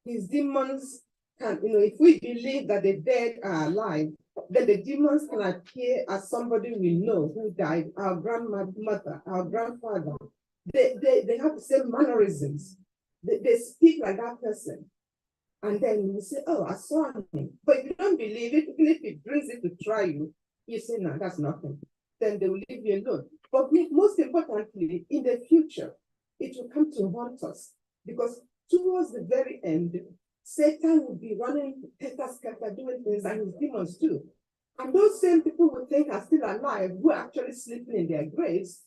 His demons can, if we believe that the dead are alive, then the demons can appear as somebody we know who died, our grandmother, our grandfather. They have the same mannerisms. They speak like that person. And then you say, oh, I saw him. But if you don't believe it, even if it brings it to try you, you say, no, that's nothing. Then they will leave you alone. But most importantly, in the future, it will come to haunt us. Because towards the very end, Satan will be running scatter, doing things, and his demons too. And those same people we think are still alive, who are actually sleeping in their graves,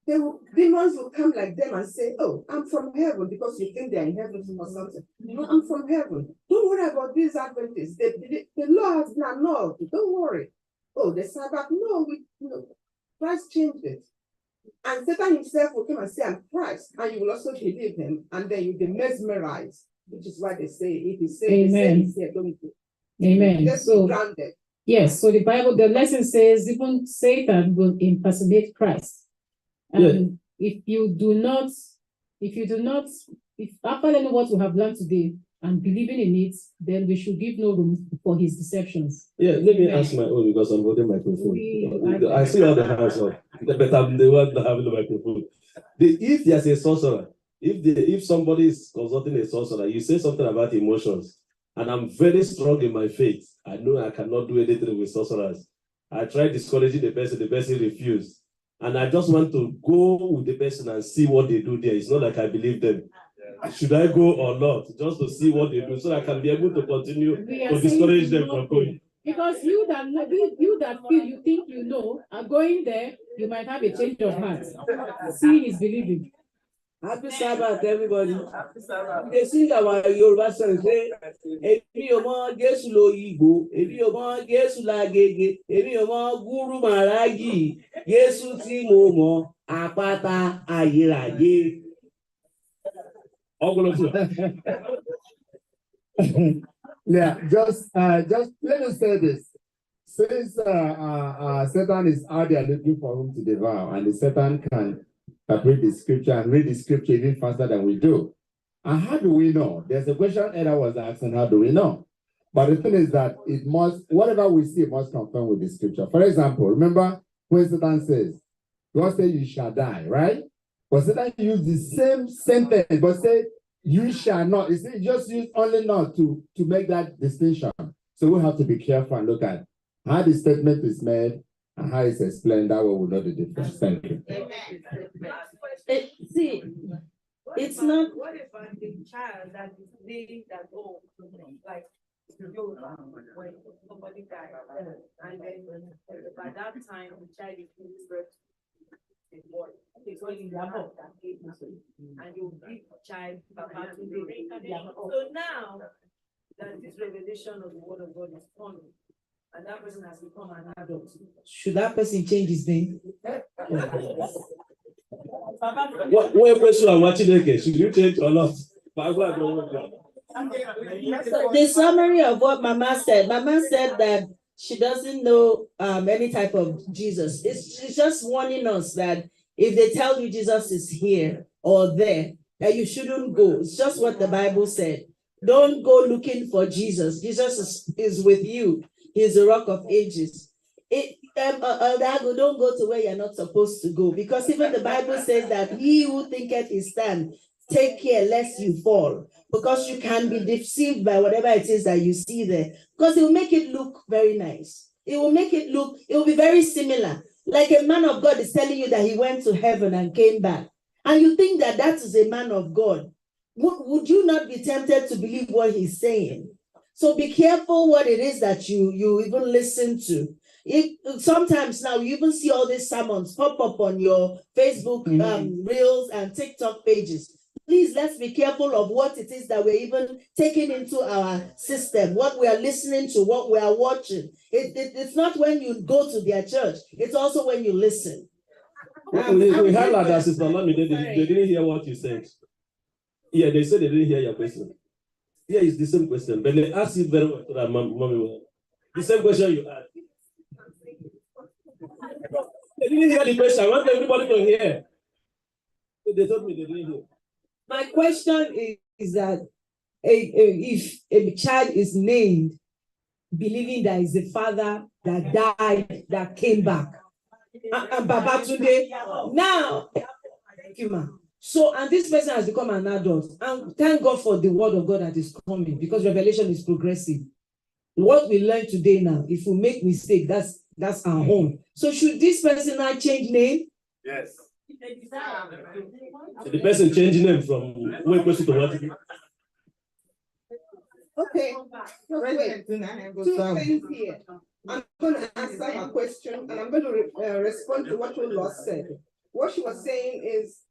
demons will come like them and say, oh, I'm from heaven, because you think they're in heaven or something. No, I'm from heaven. Don't worry about these Adventists. The law has been annulled. Don't worry. Oh, the Sabbath, no, Christ changed it. And Satan himself will come and say, I'm Christ, and you will also believe him, and then you'll be mesmerized, which is why they say, if he says, Amen. Amen. Just so, be grounded. Yes, so the lesson says even Satan will impersonate Christ. And if after learning what we have learned today and believing in it, then we should give no room for his deceptions. Yeah, let me ask my own because I'm holding microphone. I see all the hands up, but I'm the one that having the microphone. If there's a sorcerer, if somebody is consulting a sorcerer, you say something about emotions, and I'm very strong in my faith. I know I cannot do anything with sorcerers. I tried discouraging the person refused. And I just want to go with the person and see what they do there. It's not like I believe them. Should I go or not? Just to see what they do so I can be able to continue to discourage them from going. Because you that feel you think you know are going there, you might have a change of heart. Seeing is believing. Happy Sabbath, everybody. They sing our Yoruba song say, "Èmi ò mọ Jésù lóyìnbó, èmi ò mọ Jésù lágége, èmi ò mọ Gúrú Màrájì, Jésù tí mo mọ, àpáta ayérayé." Yeah, just let me say this. Since Satan is out there looking for whom to devour, and the Satan can read the scripture and read the scripture even faster than we do. And how do we know? There's a question Eda was asking, how do we know? But the thing is that whatever we see must confirm with the scripture. For example, remember when Satan says, God said you shall die, right? But Satan used the same sentence, but said you shall not. It's just used only not to make that distinction. So we have to be careful and look at how the statement is made and how it's explained. That way we'll know the difference. Thank you. See, it's not. What if the child that is living that old, like when somebody died, and then by that time the child is giving birth to a boy, it's when you have that age, and you give child about to the reincarnation. So now that this revelation of the word of God is coming, and that person has become an adult, should that person change his name? What question I'm watching again? Should you change or not? The summary of what Mama said that she doesn't know any type of Jesus. She's just warning us that if they tell you Jesus is here or there, that you shouldn't go. It's just what the Bible said. Don't go looking for Jesus. Jesus is with you. He's the rock of ages. Don't go to where you're not supposed to go, because even the Bible says that he who thinketh he stand, take care lest you fall, because you can be deceived by whatever it is that you see there, because it will make it look very nice. It will be very similar. Like a man of God is telling you that he went to heaven and came back, and you think that is a man of God. Would you not be tempted to believe what he's saying? So be careful what it is that you even listen to. Sometimes now you even see all these sermons pop up on your Facebook reels and TikTok pages. Please, let's be careful of what it is that we're even taking into our system, what we are listening to, what we are watching. It's not when you go to their church, it's also when you listen. We had like that, Sister Lami, they didn't hear what you said. Yeah, they said they didn't hear your question. Yeah, it's the same question, but they asked it very well. Mommy, the same question you asked. They didn't hear the question. I want everybody to hear. They told me they didn't hear. My question is that if a child is named believing there is a father that died, that came back, and Babatunde, now, thank you, ma. So, and this person has become an adult, and thank God for the word of God that is coming, because revelation is progressive. What we learn today now, if we make mistake, that's our own. So should this person now change name? Yes. So the person changing name from one question to what? Okay. Wait. Two things here. I'm going to answer her question, and I'm going to respond to what Olo said. What she was saying is,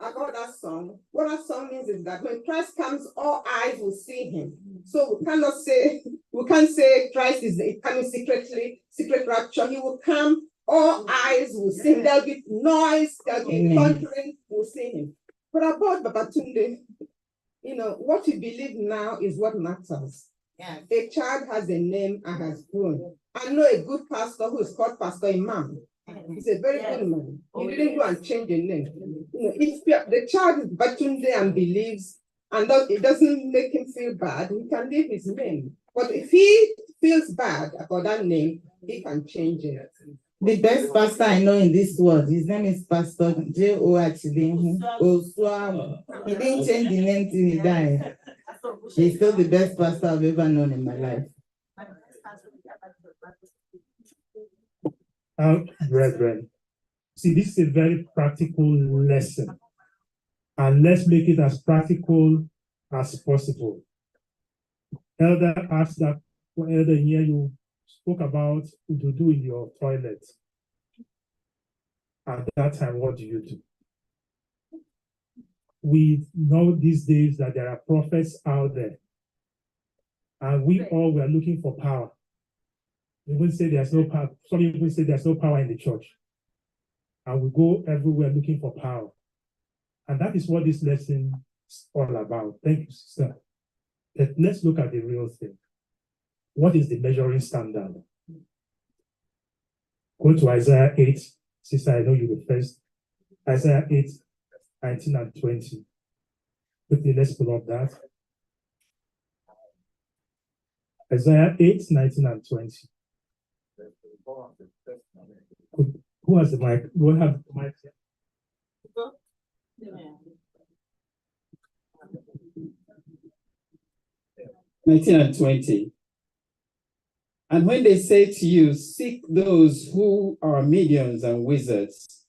about that song, what that song means is that when Christ comes, all eyes will see him. So we can't say Christ is coming secret rapture. He will come, all eyes will see him. There'll be noise, there'll be thundering, we'll see him. But about Babatunde, what you believe now is what matters. Yes. A child has a name and has grown. I know a good pastor who is called Pastor Imam. He's a very good man. He didn't go and change the name. If the child is Batunde and believes, and it doesn't make him feel bad, he can leave his name. But if he feels bad about that name, he can change it. The best pastor I know in this world, his name is Pastor J.O.H.D. Oswam. He didn't change the name till he died. He's still the best pastor I've ever known in my life. Brethren, see, this is a very practical lesson, and let's make it as practical as possible. Elder asked that, Elder, here you spoke about to do in your toilet. At that time, what do you do? We know these days that there are prophets out there, and we all were looking for power. We will say there's no power. Some people say there's no power in the church. And we go everywhere looking for power. And that is what this lesson is all about. Thank you, sister. But let's look at the real thing. What is the measuring standard? Go to Isaiah 8. Sister, I know you were first. Isaiah 8, 19 and 20. Quickly, let's pull up that. Isaiah 8, 19 and 20. Who has the mic? Who have the mic? 19 and 20. And when they say to you, seek those who are mediums and wizards,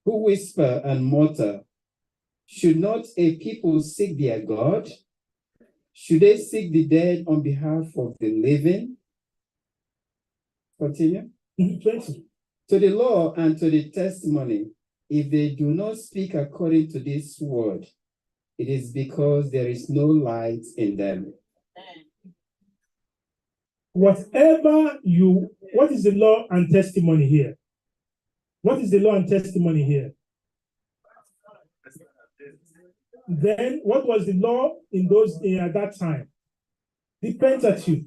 who whisper and mutter, should not a people seek their God? Should they seek the dead on behalf of the living? Continue. 20. To the law and to the testimony, if they do not speak according to this word, it is because there is no light in them. What is the law and testimony here? What is the law and testimony here? Then what was the law at that time? The Pentateuch,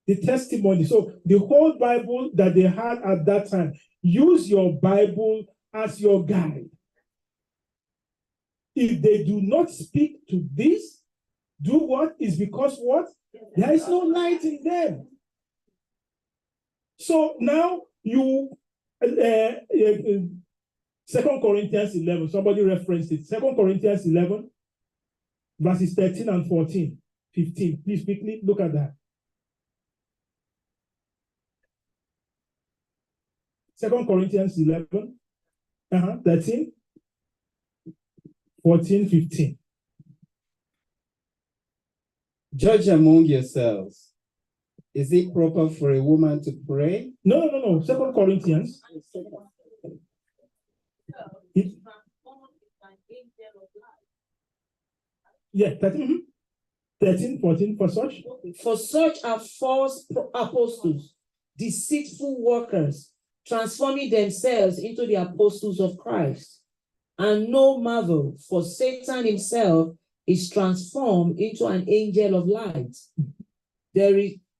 the testimony. So the whole Bible that they had at that time, use your Bible as your guide. If they do not speak to this, do what? Is because what? There is no light in them. So now you 2 Corinthians 11, somebody referenced it. 2 Corinthians 11, verses 13 and 14, 15. Please quickly look at that. 2 Corinthians 11, 13, 14, 15. Judge among yourselves. Is it proper for a woman to pray? No. 2 Corinthians. Yeah, 13, 14, for such. For such are false apostles, deceitful workers, transforming themselves into the apostles of Christ. And no marvel, for Satan himself is transformed into an angel of light.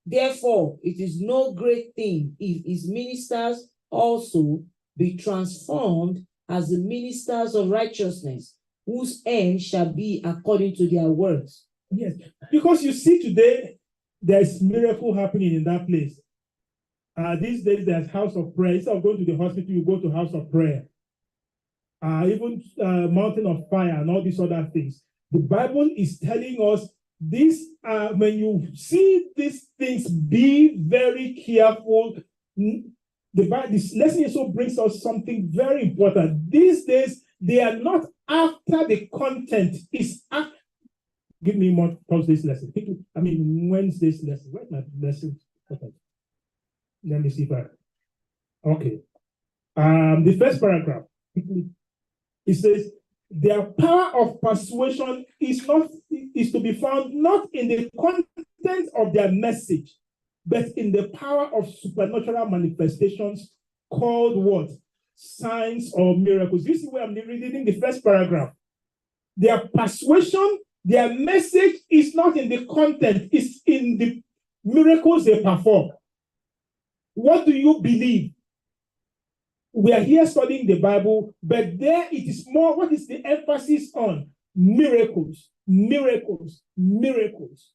Therefore, it is no great thing if his ministers also be transformed as the ministers of righteousness, whose end shall be according to their works. Yes, because you see today, there's miracle happening in that place. These days, there's house of prayer. Instead of going to the hospital, you go to house of prayer. Even mountain of fire and all these other things. The Bible is telling us this, when you see these things, be very careful. This lesson also brings us something very important. These days, they are not after the content. It's after. Give me more Thursday's lesson. Wednesday's lesson. Where's my lesson? Okay. Let me see if okay. The first paragraph. It says, their power of persuasion is to be found not in the content of their message, but in the power of supernatural manifestations called what? Signs or miracles. You see where I'm reading the first paragraph. Their persuasion, their message is not in the content, it's in the miracles they perform. What do you believe? We are here studying the Bible, but there it is more, what is the emphasis on? Miracles, miracles, miracles.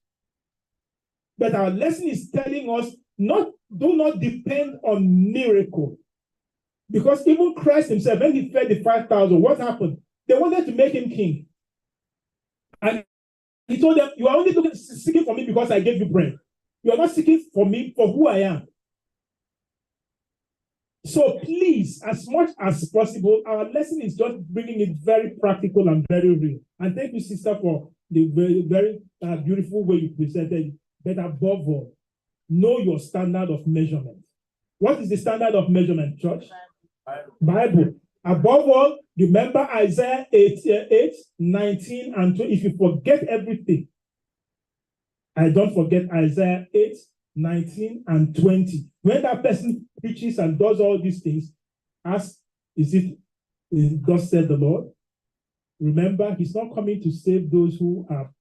But our lesson is telling us, do not depend on miracle. Because even Christ himself, when he fed the 5,000, what happened? They wanted to make him king. And he told them, you are only seeking for me because I gave you bread. You are not seeking for me for who I am. So please, as much as possible, our lesson is just bringing it very practical and very real. And thank you, sister, for the very, very beautiful way you presented it. But above all, know your standard of measurement. What is the standard of measurement, church? Bible. Above all, remember Isaiah 8, 19 and 20. If you forget everything, I don't forget Isaiah 8, 19 and 20. When that person preaches and does all these things, ask, is it thus said the Lord? Remember, he's not coming to save those who are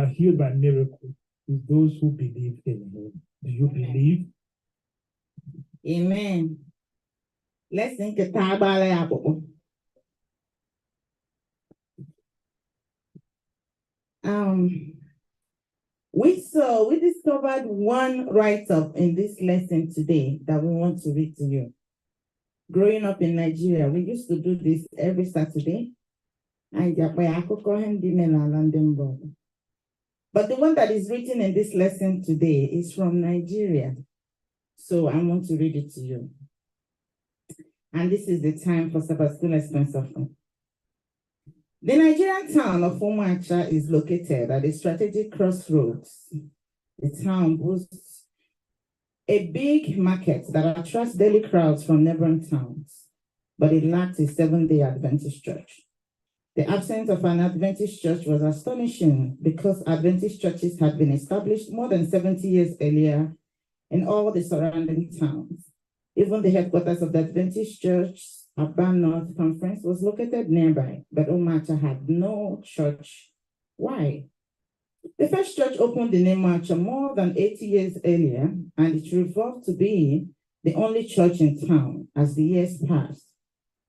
healed by miracle. It's those who believe in him. Do you believe? Amen. Let's think about it. We discovered one write-up in this lesson today that we want to read to you. Growing up in Nigeria, we used to do this every Saturday. But the one that is written in this lesson today is from Nigeria. So I want to read it to you. And this is the time for Sabbath school expense offering. The Nigerian town of Umuacha is located at a strategic crossroads. The town boasts a big market that attracts daily crowds from neighboring towns, but it lacks a Seventh-day Adventist church. The absence of an Adventist church was astonishing because Adventist churches had been established more than 70 years earlier in all the surrounding towns. Even the headquarters of the Adventist Church, Aba North Conference, was located nearby, but Umuacha had no church. Why? The first church opened in Umuacha more than 80 years earlier, and it evolved to be the only church in town as the years passed.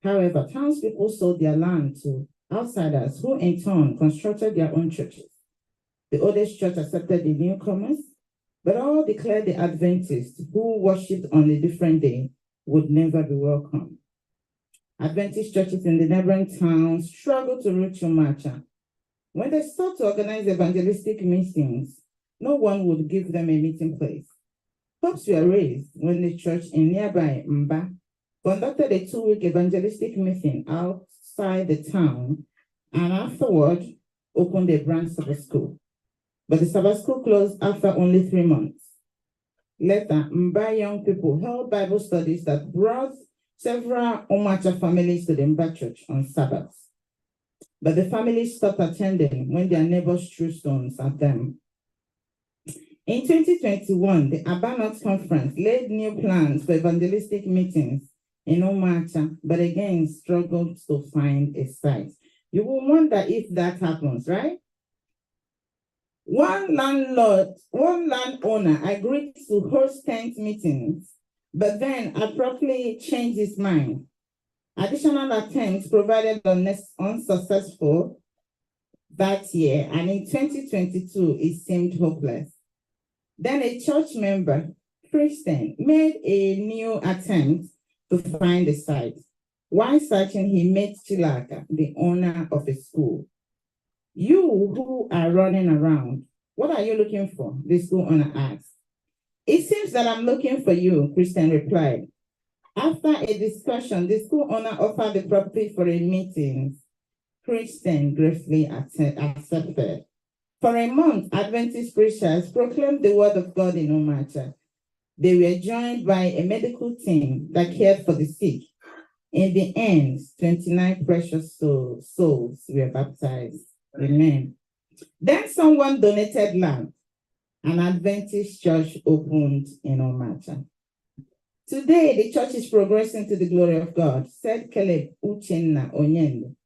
However, townspeople sold their land to outsiders who in turn constructed their own churches. The oldest church accepted the newcomers, but all declared the Adventists who worshipped on a different day would never be welcome. Adventist churches in the neighboring towns struggled to reach Umuacha. When they sought to organize evangelistic meetings, no one would give them a meeting place. Hopes were raised when the church in nearby Mba conducted a 2-week evangelistic meeting outside the town and afterward opened a branch Sabbath school. But the Sabbath school closed after only 3 months. Later, Mba young people held Bible studies that brought several Umuacha families to the Mba church on Sabbaths. But the families stopped attending when their neighbors threw stones at them. In 2021, the Abanot Conference laid new plans for evangelistic meetings in Omacha, but again struggled to find a site. You will wonder if that happens, right? One landowner agreed to host tent meetings, but then abruptly changed his mind. Additional attempts provided unsuccessful that year, and in 2022, it seemed hopeless. Then a church member, Christian, made a new attempt to find a site. While searching, he met Chilaka, the owner of a school. You who are running around, what are you looking for? The school owner asked. It seems that I'm looking for you, Christian replied. After a discussion, the school owner offered the property for a meeting. Christian gratefully accepted. For a month, Adventist preachers proclaimed the word of God in Omacha. They were joined by a medical team that cared for the sick. In the end, 29 precious souls were baptized. Amen. Then someone donated land. An Adventist church opened in Omacha. Today, the church is progressing to the glory of God, said Caleb Uchenna Onyende,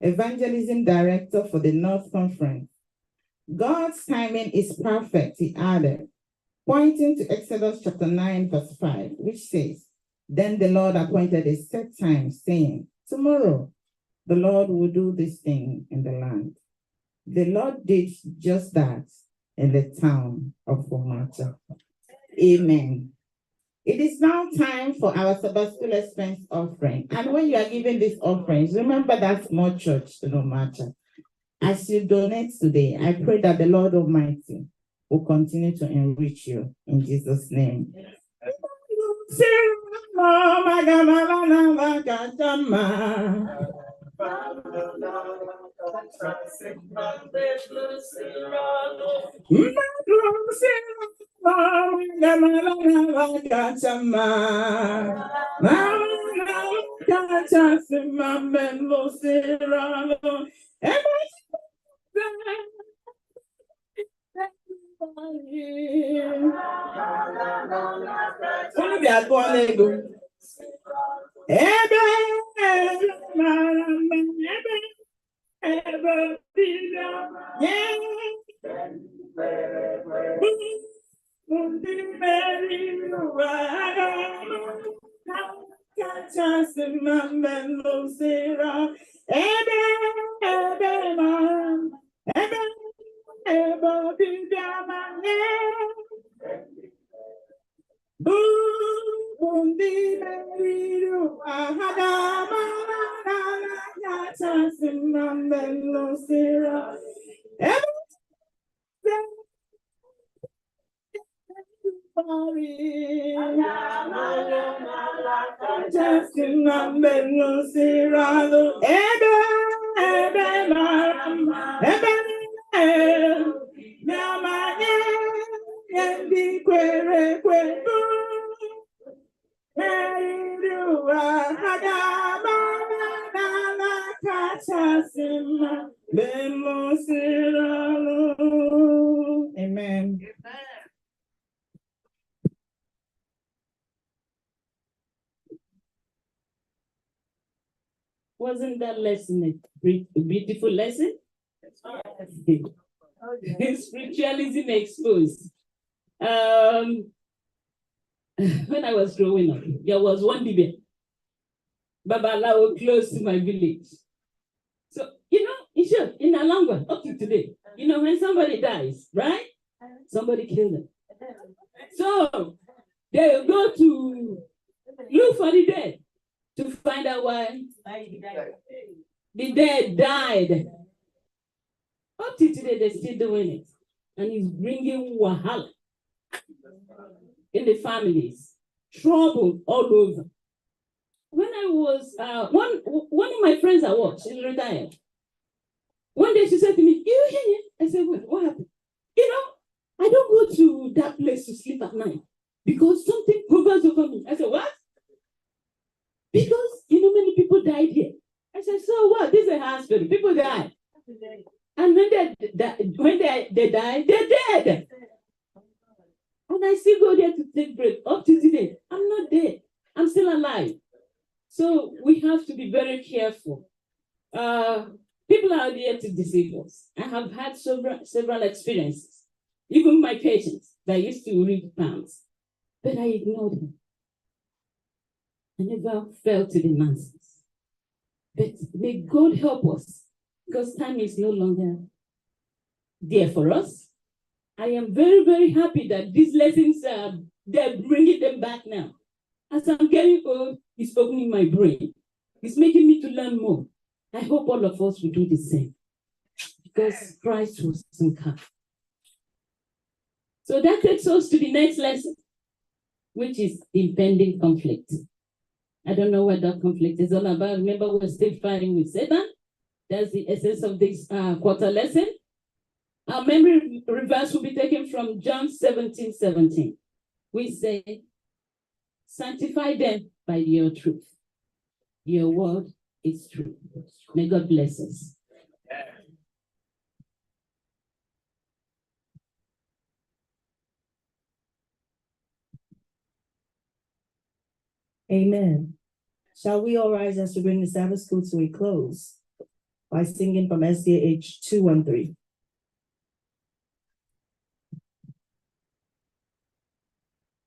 evangelism director for the North Conference. God's timing is perfect, he added, pointing to Exodus chapter 9, verse 5, which says, Then the Lord appointed a set time, saying, Tomorrow the Lord will do this thing in the land. The Lord did just that in the town of Omacha. Amen. It is now time for our Sabbath school expense offering. And when you are giving these offerings, remember that small church in Omacha. As you donate today, I pray that the Lord Almighty will continue to enrich you in Jesus' name. Amen. Wasn't that lesson a beautiful lesson? Spiritualism exposed. When I was growing up, there was one debate, Babalawo, close to my village. So, in Alangwa, up to today, when somebody dies, right? Somebody killed them. So, they will go to look for the dead to find out why the dead died. Up to today, they're still doing it. And it's bringing wahala in the families, trouble all over. When I was, one of my friends at work, she's retired. One day she said to me, "You hear?" I said, what happened? I don't go to that place to sleep at night because something hovers over me. I said, what? Because, many people died here. I said, so what? This is a hospital. People die. And when they die, they're dead. But I still go there to take break. Up to today, I'm not there. I'm still alive. So we have to be very careful. People are there to deceive us. I have had several experiences. Even my patients that used to read palms, but I ignored them. I never fell to the nonsense. But may God help us, because time is no longer there for us. I am very, very happy that these lessons they're bringing them back now. As I'm getting old, it's opening my brain. It's making me to learn more. I hope all of us will do the same, because Christ will soon come. So that takes us to the next lesson, which is impending conflict. I don't know what that conflict is all about. Remember, we're still fighting with Satan. That's the essence of this quarter lesson. Our memory reverse will be taken from John 17:17. We say, sanctify them by your truth. Your word is true. May God bless us. Amen. Shall we all rise as we bring the Sabbath school to a close by singing from SDA 213.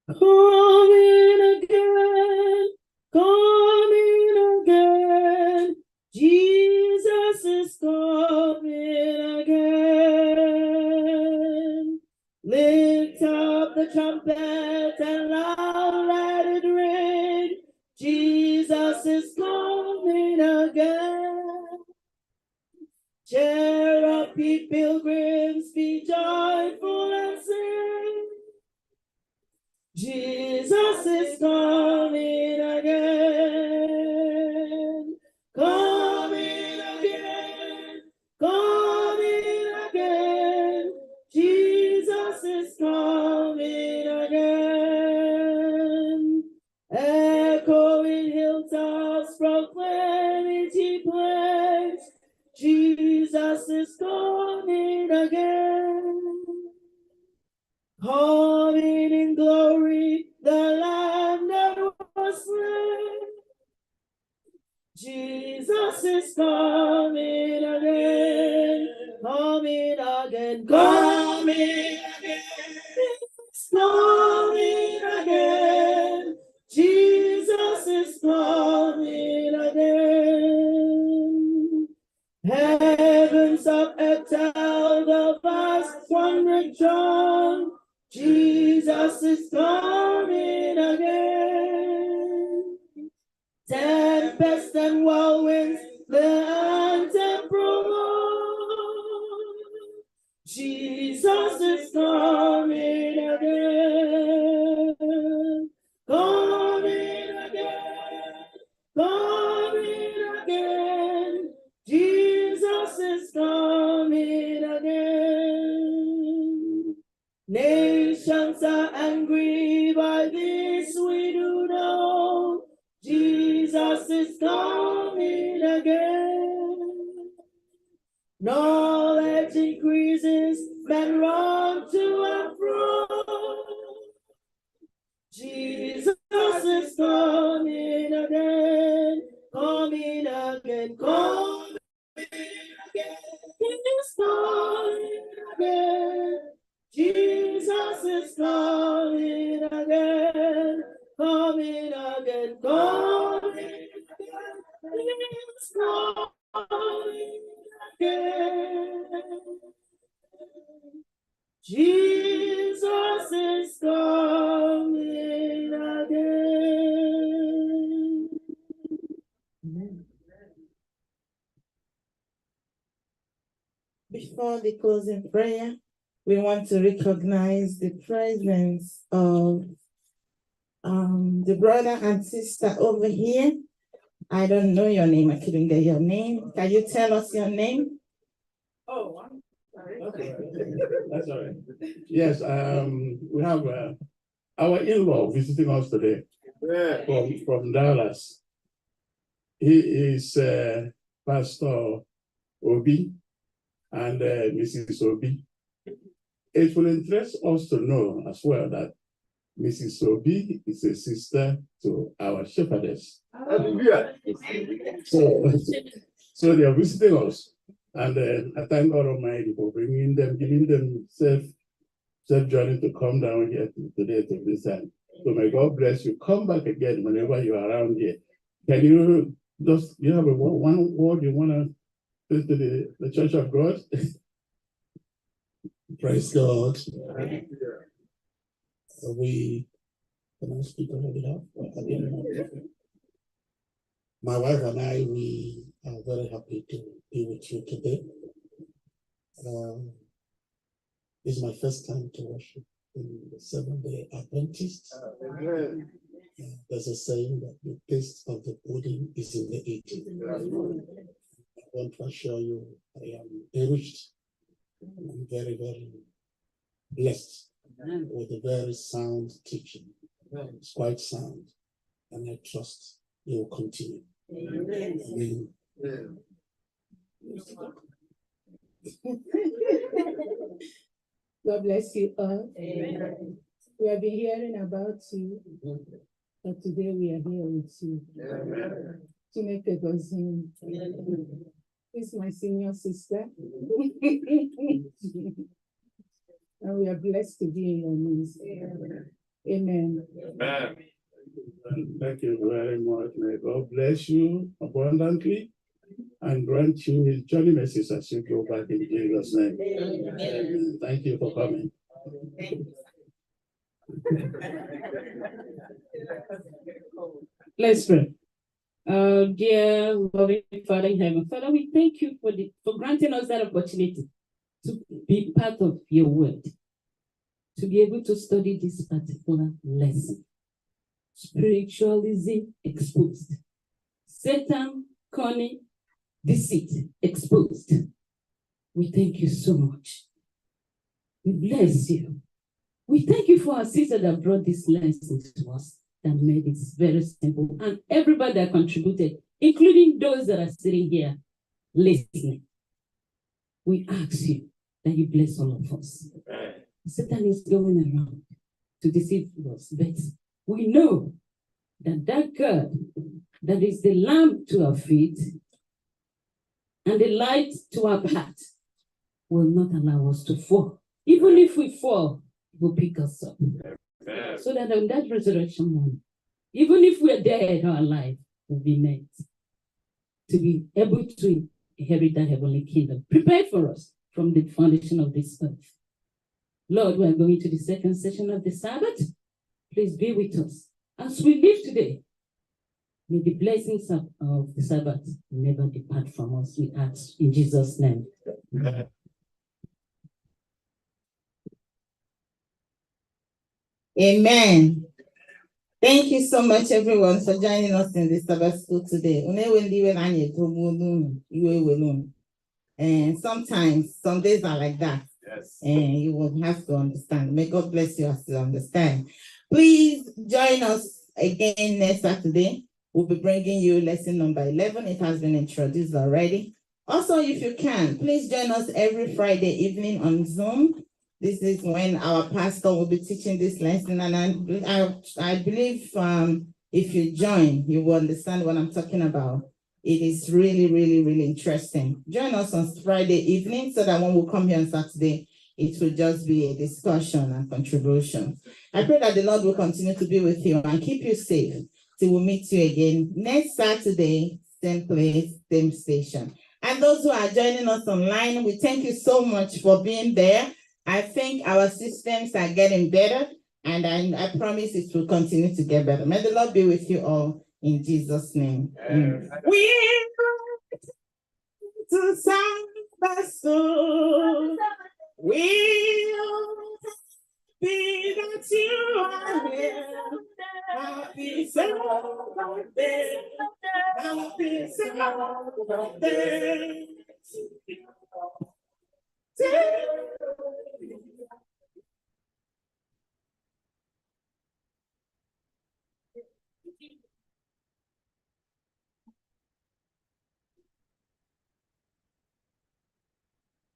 Coming again, coming again, Jesus is coming again. Lift up the trumpet and loud let it ring, Jesus is coming again. Cheer up, ye pilgrims, be joyful and sing. Jesus is coming again, coming again, coming again. Jesus is coming again. Echoing hilltops, proclaiming ye plains, Jesus is coming again. Coming in glory, the Lamb that was slain. Jesus is coming again, coming again, coming again, coming again. Jesus is coming again. Heavens up and tell the vast one rejoice. Jesus is coming again. Tempest and whirlwinds, the anthem prolong. Jesus is coming again, coming again, coming again. Jesus is coming again. Nations are angry, by this we do know. Jesus is coming again. Knowledge increases, men run to and fro. Jesus is coming again, coming again, coming again. He's coming again. Jesus is coming again, coming again, coming again. He's coming again. Jesus is coming again. Amen. Before the closing prayer, we want to recognize the presence of the brother and sister over here. I don't know your name. I couldn't get your name. Can you tell us your name? Oh, I'm sorry. Okay. That's all right. Yes, we have our in-law visiting us today from Dallas. He is Pastor Obi and Mrs. Obi. It will interest us to know as well that Mrs. Obi is a sister to our shepherdess. So they are visiting us. And I thank God Almighty for bringing them, giving them safe journey to come down here today to this time. So may God bless you. Come back again whenever you are around here. Can you you have one word you want to say to the Church of God? Praise God. Can I speak on behalf? I didn't know. My wife and I, we are very happy to be with you today. This is my first time to worship in the Seventh-day Adventist. There's a saying that the taste of the pudding is in the eating. I want to assure you, I am enriched. I'm very, very blessed with a very sound teaching. It's quite sound, and I trust it will continue. Amen. God bless you all. Amen. We have been hearing about you, but today we are here with you. To make a dozen. This is my senior sister. And we are blessed to be in your midst. Amen. Amen. Thank you very much. May God bless you abundantly and grant you his journey mercies as you go back in Jesus' name. Amen. Thank you for coming. Let's pray. Dear loving Father in heaven, Father, we thank you for granting us that opportunity to be part of your word, to be able to study this particular lesson. Spiritualism exposed. Satan, cunning, deceit exposed. We thank you so much. We bless you. We thank you for our sister that brought this lesson to us, that made it very simple, and everybody that contributed, including those that are sitting here listening. We ask you that you bless all of us. Satan is going around to deceive us, but we know that God that is the lamp to our feet and the light to our path will not allow us to fall. Even if we fall, he will pick us up. Amen. So that on that resurrection morning, even if we're dead or alive, we'll be meant to be able to inherit that heavenly kingdom prepared for us from the foundation of this earth. Lord, we are going to the second session of the Sabbath. Please be with us. As we live today, may the blessings of the Sabbath never depart from us. We ask in Jesus' name. Amen. Amen. Thank you so much, everyone, for joining us in the Sabbath school today. And sometimes, some days are like that. Yes. And you will have to understand. May God bless you as you understand. Please join us again next Saturday. We'll be bringing you lesson number 11. It has been introduced already. Also, if you can, please join us every Friday evening on Zoom. This is when our pastor will be teaching this lesson. And I believe if you join, you will understand what I'm talking about. It is really, really, really interesting. Join us on Friday evening so that when we come here on Saturday, it will just be a discussion and contribution. I pray that the Lord will continue to be with you and keep you safe till we meet you again next Saturday, same place, same station. And those who are joining us online, we thank you so much for being there. I think our systems are getting better, and I promise it will continue to get better. May the Lord be with you all in Jesus' name. We to Sabbath school. We'll be that you are here. Happy Sabbath. Happy Sabbath.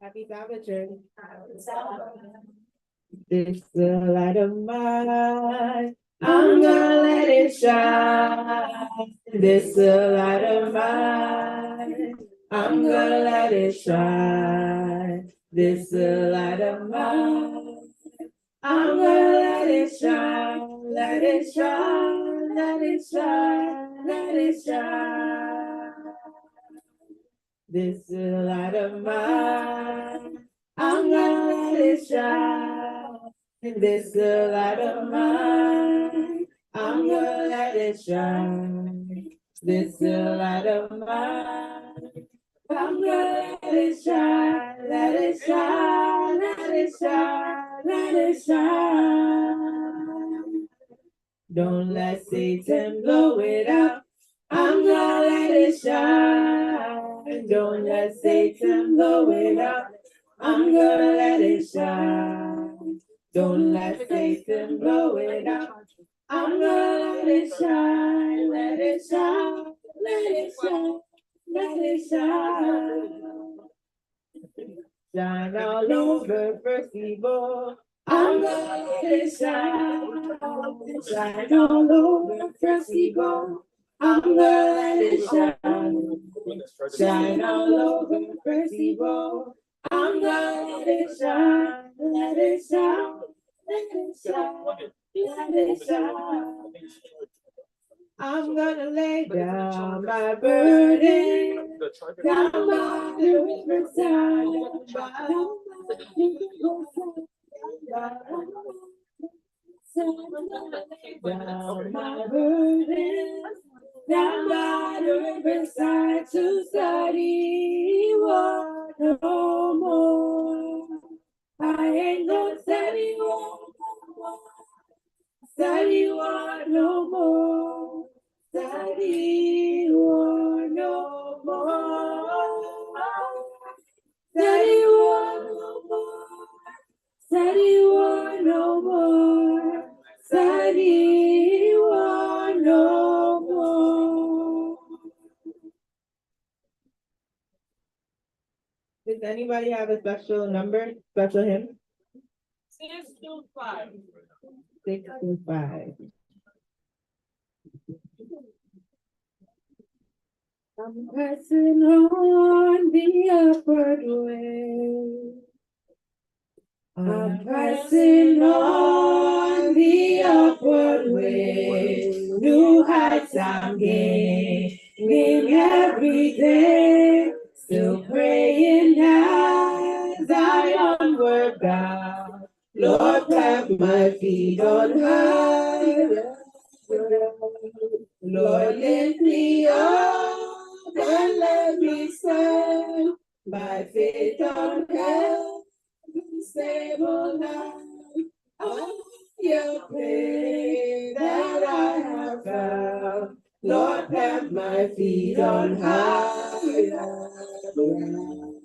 Happy Sabbath, Happy Sabbath. This is the light of mine. I'm gonna let it shine. This is the light of mine. I'm gonna let it shine. This is the light of mine. I'm gonna let it shine, let it shine, let it shine, let it shine. This is the light of mine. I'm gonna let it shine. This is the light of mine. I'm gonna let it shine. This is the light of mine. I'm gonna let it shine, let it shine, let it shine, let it shine. Don't let Satan blow it out. I'm gonna let it shine. Don't let Satan blow it out. I'm gonna let it shine. Don't let Satan blow it out. I'm gonna let it shine, let it shine, let it shine, let it shine. Shine all over First Evil. I'm gonna let it shine. Shine all over First Evil. I'm gonna let it shine. Shine all over First Evil. I'm gonna let it shine. Let it shine. Let it shine. Let it shine. I'm gonna lay down my burden down by the riverside. Down my burden down by the riverside to study war no more. I ain't gonna study war no more. Study war no more. Study war no more. Study war no more. Study war no more. Study war no more. Does anybody have a special number, special hymn? 625. 625. I'm pressing on the upward way. I'm pressing on the upward way. New heights I'm gaining every day. Still praying as I onward bound. Lord, plant my feet on higher. Lord, lift me up and let me stand by faith on heaven's stable land. I pray that I have found. Lord, plant my feet on higher ground.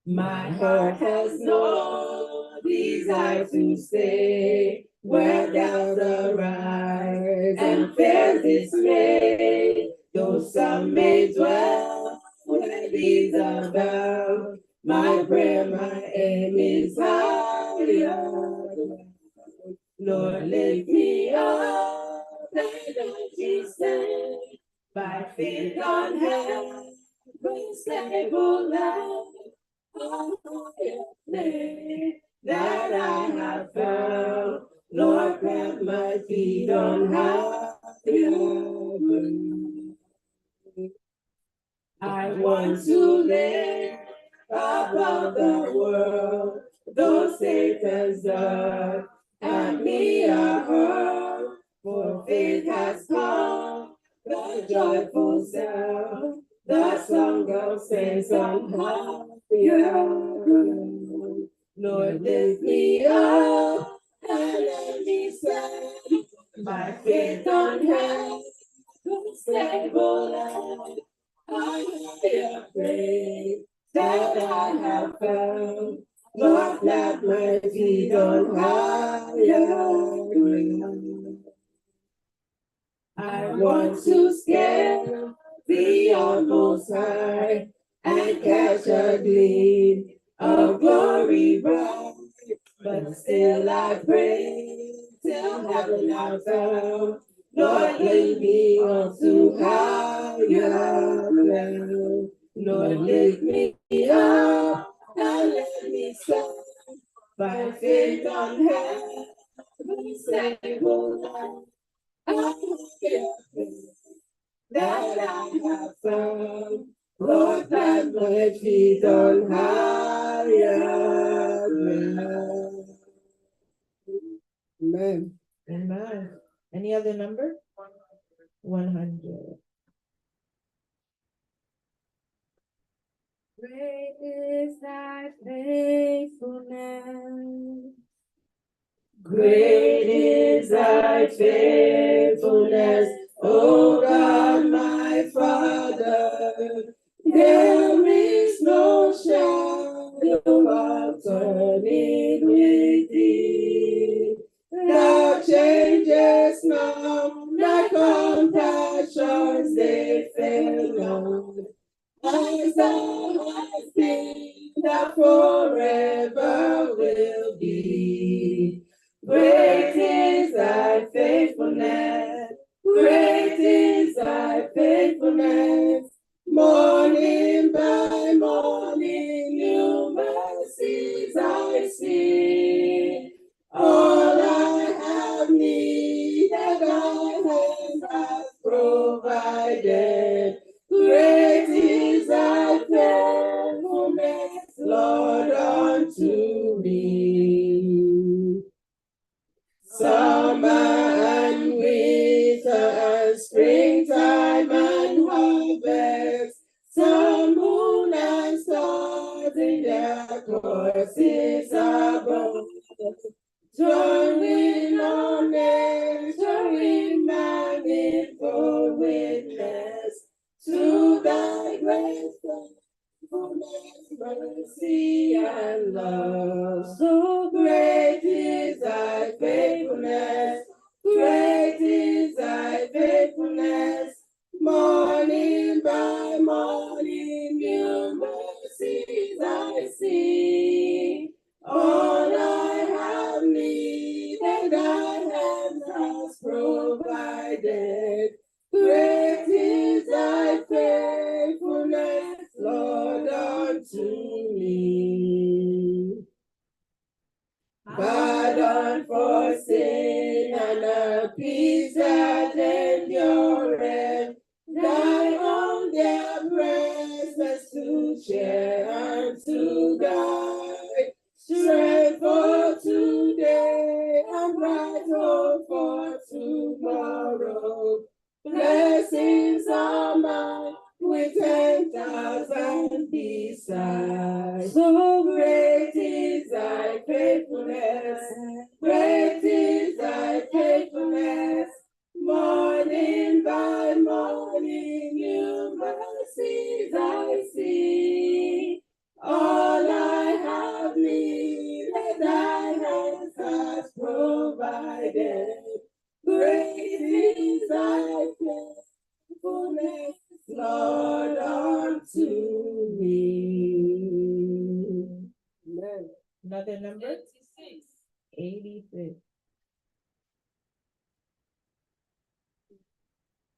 My heart has no desire to stay where doubts arise and fears dismay. Though some may dwell where these abound, my prayer, my aim is higher. Lord, lift me up and let me stand by faith on heaven's stable land. That I have found, Lord, plant my feet on higher ground. I want to live above the world, though Satan's done and me are hurt, for faith has come, the joyful sound, the song of saints on higher ground. Lord, lift me up and let me stand by faith on heaven's stable land. I pray that I have found. Lord, plant my feet on higher ground. I want to scale beyond most high and catch a gleam of glory bright. but still I pray till heaven I found. Lord, lead me on to higher ground. Lord, lift me up and let me stand. By faith on heaven's stable land, I have faith that I have found. Lord, plant my feet on higher ground. Amen. Amen. Any other number? 100. Great is thy faithfulness. Great is thy faithfulness, O God, my Father. There is no shadow of turning with thee. Thou changest not, thy compassions they fail not. As thou hast been, thou forever will be. Great is thy faithfulness, great is thy faithfulness. Morning by morning, new mercies I see. All I have needed, thy hand hath provided. Great is thy faithfulness, Lord, unto me. Summer and winter and springtime and harvest, sun, moon, and stars in their courses above. Join on nature in manifold witness to thy great faithfulness, mercy, and love. So great is thy faithfulness, great is thy faithfulness. Morning by morning, new mercies I see. All I have needed, thy hand has provided. Great is thy faithfulness, Lord, unto me. Pardon for sin and a peace that endureth, thy own dear presence to share and to guide. Strength for today and bright hope for tomorrow. Blessings are mine with 10,000 besides. So great is thy faithfulness, great is thy faithfulness. Morning by morning, new mercies I see. All I have needed, thy hands has provided. Great is thy faithfulness, Lord, unto me. Amen. Another number? 86.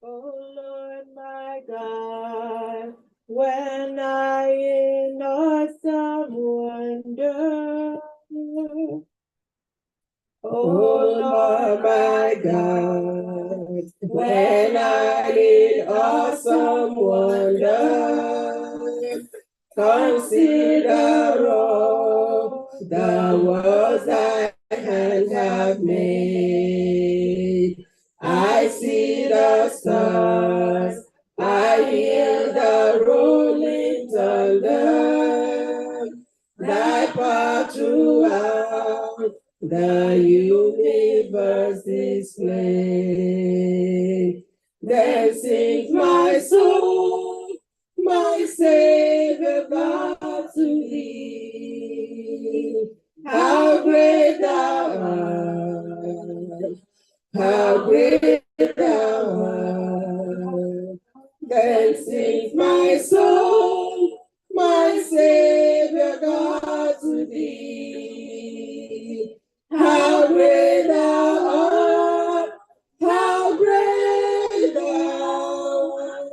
Oh Lord my God, when I in awesome wonder. Oh Lord my God, when I in awesome wonder consider all the worlds thy hand have made. I see the stars, I hear the rolling thunder, thy power throughout the universe display. Then sings my soul, my Savior God to thee. How great thou art, how great thou art. Then sings my soul, my Savior God to thee. how great thou art, how great thou art.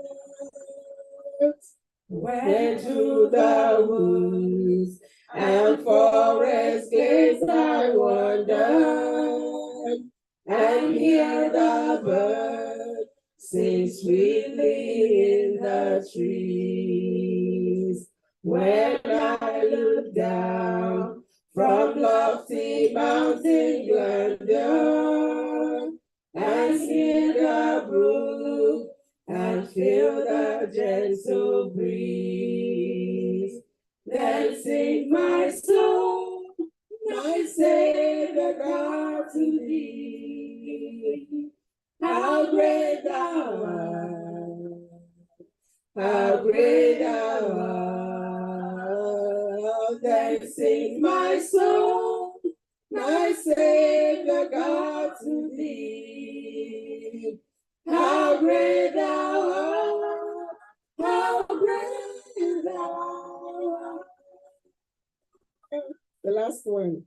Went to the woods and forest glades I wandered, and hear the bird sing sweetly in the trees. When I look down from lofty mountain grandeur, and hear the brook and feel the gentle breeze, then sing my soul, my Savior God, to thee. How great thou art, how great thou art. Then sing my soul, my Savior God, to thee. How great thou art, how great thou art. The last one.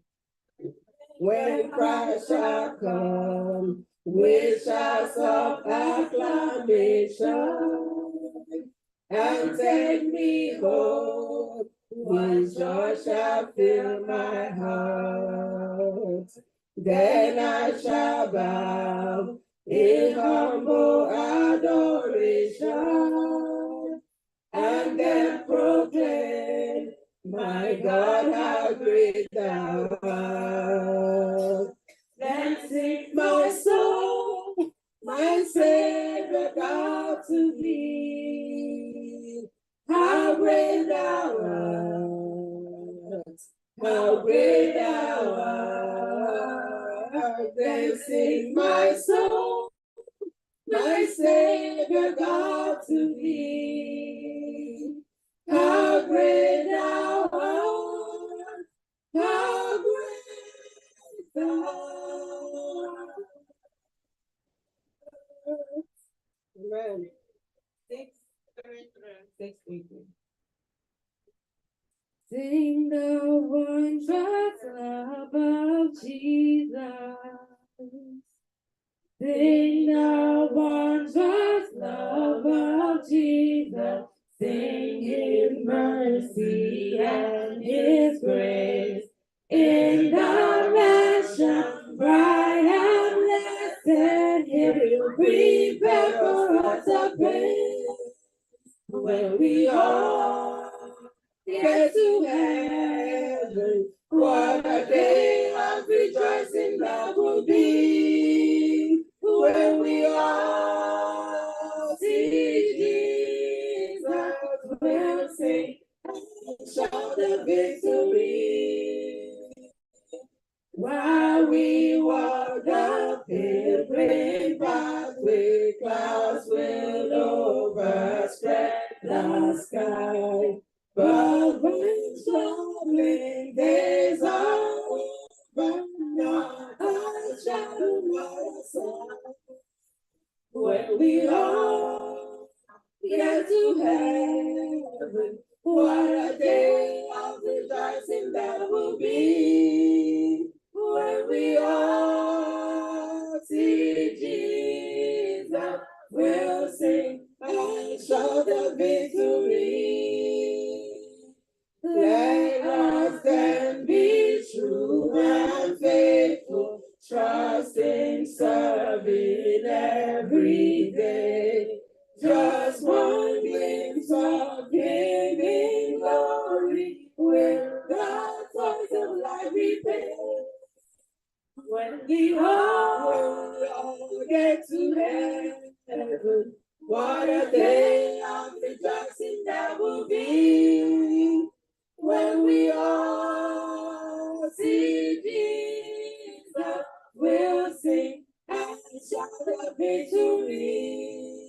When Christ shall come with shouts of acclamation, and take me home, when joy shall fill my heart, then I shall bow in humble adoration, and then proclaim, my God, how great thou art. Then sing my soul, my Savior God, to thee. How great thou art, how great thou art. Then sing my soul, my Savior God, to thee. How great thou art, how great thou art. Amen. 6:33. Sing the wondrous love of Jesus. Sing the wondrous love of Jesus. Sing his mercy and his grace in the mansion bright and blessed. He'll prepare for us a place when we all get to heaven. What a day of rejoicing that will be when we all see Jesus. We'll sing and shout the victory. While we walk the pilgrim pathway, clouds will overspread the sky. But when troubling days are over, not a shadow, not a sound. When we all get to heaven, what a day of rejoicing that will be. When we all see Jesus, we'll sing and shout the victory. Let us then be true and faithful, trusting, serving every day. Just one glimpse of Him in glory, will the toys of life repay. When we all get to heaven, what a day of rejoicing that will be. When we all see Jesus, we'll sing and shout the victory.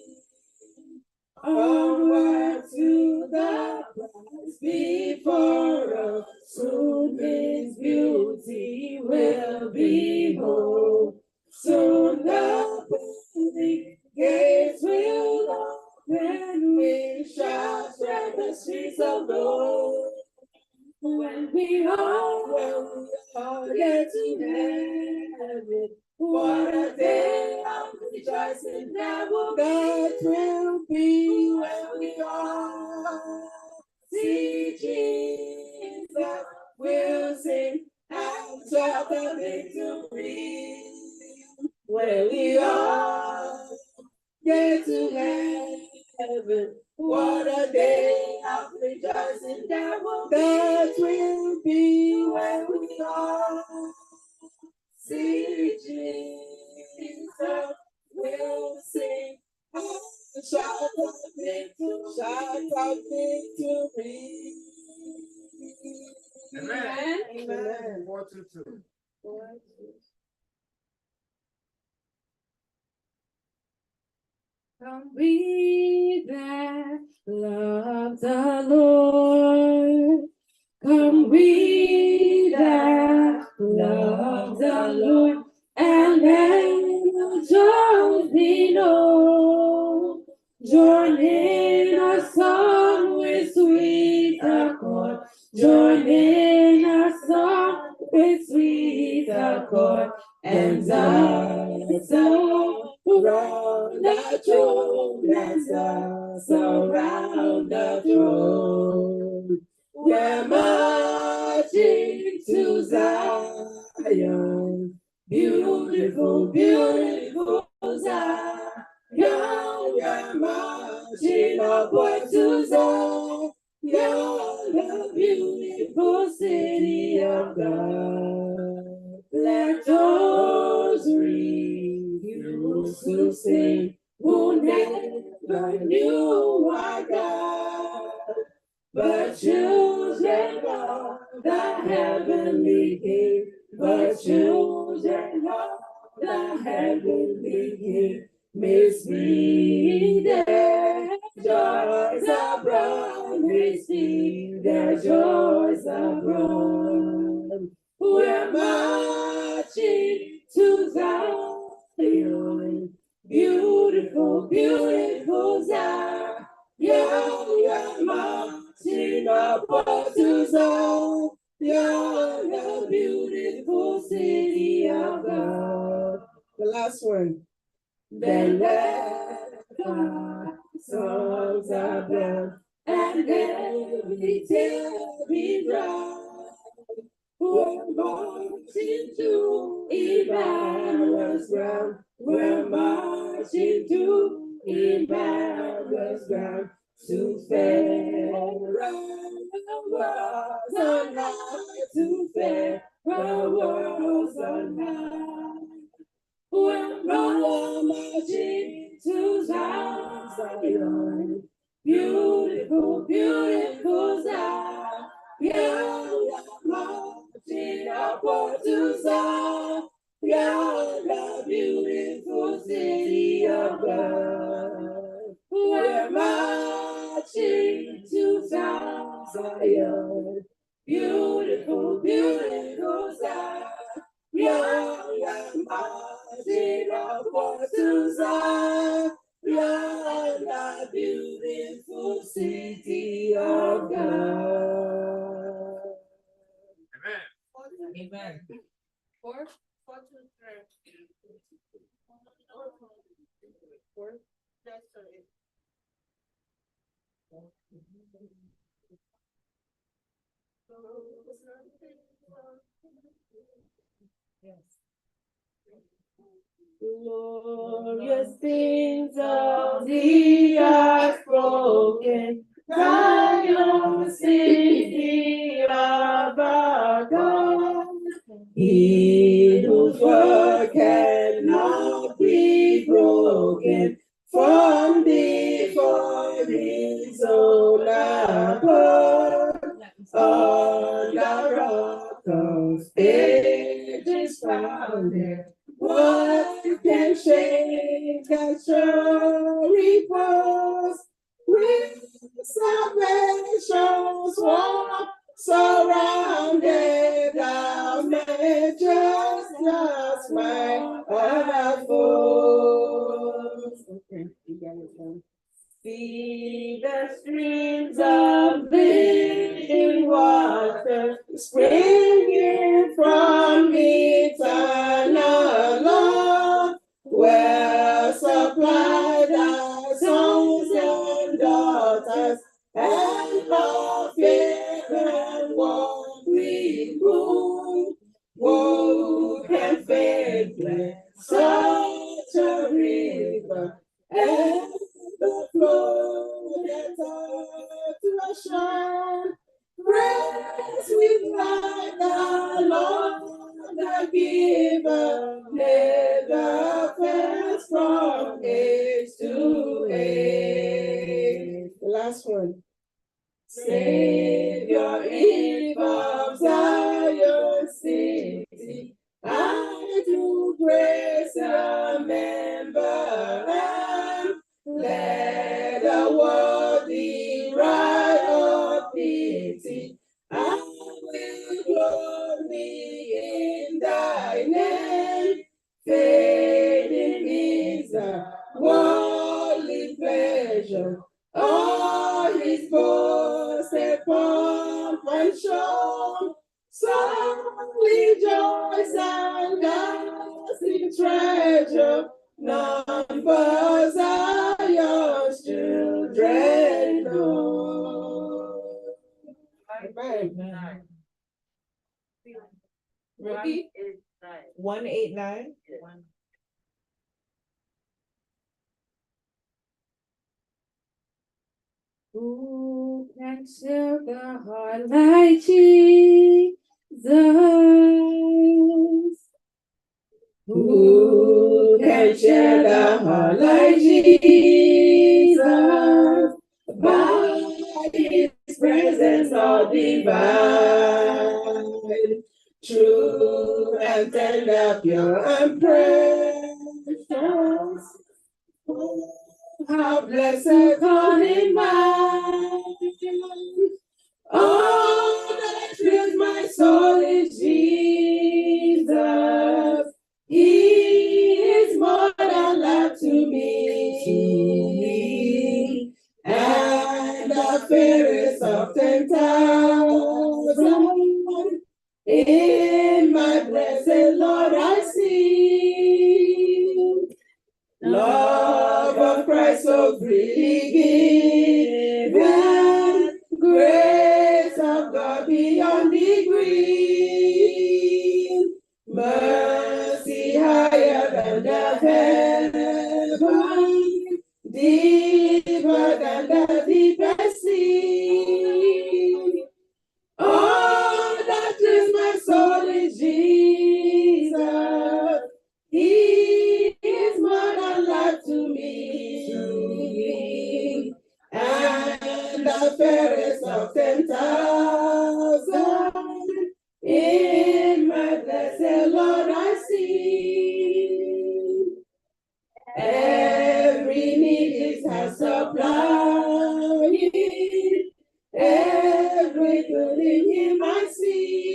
Onward to the prize before us, soon His beauty will behold. Soon the pearly gates will open, we shall tread the streets of gold. When we all get to heaven. What a day of rejoicing that will be when we all see Jesus. We'll sing and shout the victory when we all get to heaven. What a day of rejoicing that will be when we all see Jesus. We'll sing and shout the victory. Amen. Amen. 422. Come we that love the Lord. Come we that love the Lord, and then join in all. Join in a song with sweet accord. Join in a song with sweet accord. And dance around the throne. Dance around the throne. We're marching to Zion. Beautiful, beautiful Zion. We're marching upward to Zion. The beautiful city of God. Let those refuse to sing who never knew our God, but children of the heavenly King, but children of the heavenly King, may sing their joys abroad, may sing their joys abroad. We're marching to Zion, beautiful, beautiful Zion. We're marching upward to Zion, the beautiful city of God. The last one. Then let our songs are blown, and every tear be dry. We're marching to Emmanuel's ground. We're marching to Emmanuel's ground. To Pharaoh's worlds on high, to Pharaoh's worlds on high. We're marching to Zion, beautiful, beautiful Zion. We're marching upward to Zion, the beautiful city of God. We're marching to Zion, beautiful, beautiful Zion. We're marching upward to Zion, the beautiful city of God. Amen. Amen. 4, 4, 2, 3. 4. That's it. Yes. Glorious things of the earth broken, Zion city of our God. He whose word cannot be broken from before his own abode. On the rock of ages founded, what can shake that sure repose? With salvation's wall surrounded, thou mayest just my other foes. Okay, you got it down. See the streams of living water spring moon. Who can fail such a river? And the flow that to a shore. Praise with like the Lord, the giver, never fails from age to age. The last one. Savior, if of Zion city, I do praise a member, and let the worthy right of pity. I will glory in thy name. Fading is the worldly pleasure. All his boasted pomp and show, some rejoice and lasting treasure, none but Zion's children know. Amen. Ready? 189. Who can share the heart like Jesus? Who can share the heart like Jesus? By his presence all divine, true and tender, pure and precious. How blessed call him mine. All that fills my soul is Jesus. He is more than life to me. And the fairest of 10,000 in my blessed Lord I see. Love of Christ so freely given, grace of God beyond degree, mercy higher than the heaven, deeper than the deepest sea. All that is my soul is Jesus. He is more than life to me, and the fairest of 10,000 in my blessed Lord I see. Every need is has supplied, every good in him I see.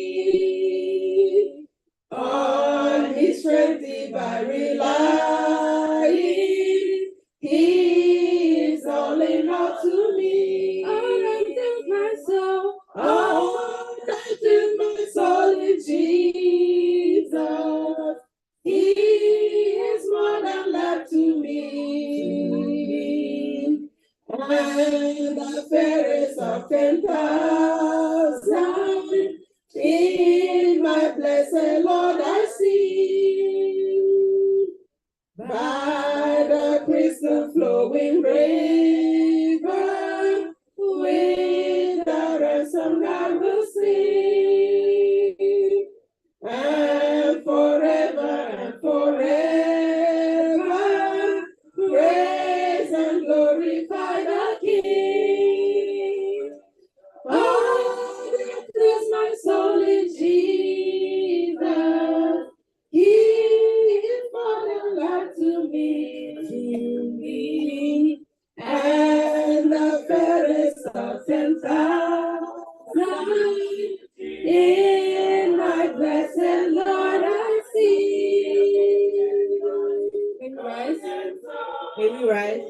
On his strength if I rely, he is all in all to me. All that is my soul, all that is my soul in Jesus. He is more than life to me. And the fairest of 10,000 in my blessed Lord I see. By the crystal flowing river, with the ransom I will sing. And forever, praise and glorify the King. Oh, that is my soul in Jesus. He is more than life to me, and the fairest of 10,000 in my blessed Lord I see. Can you rise? Can you rise?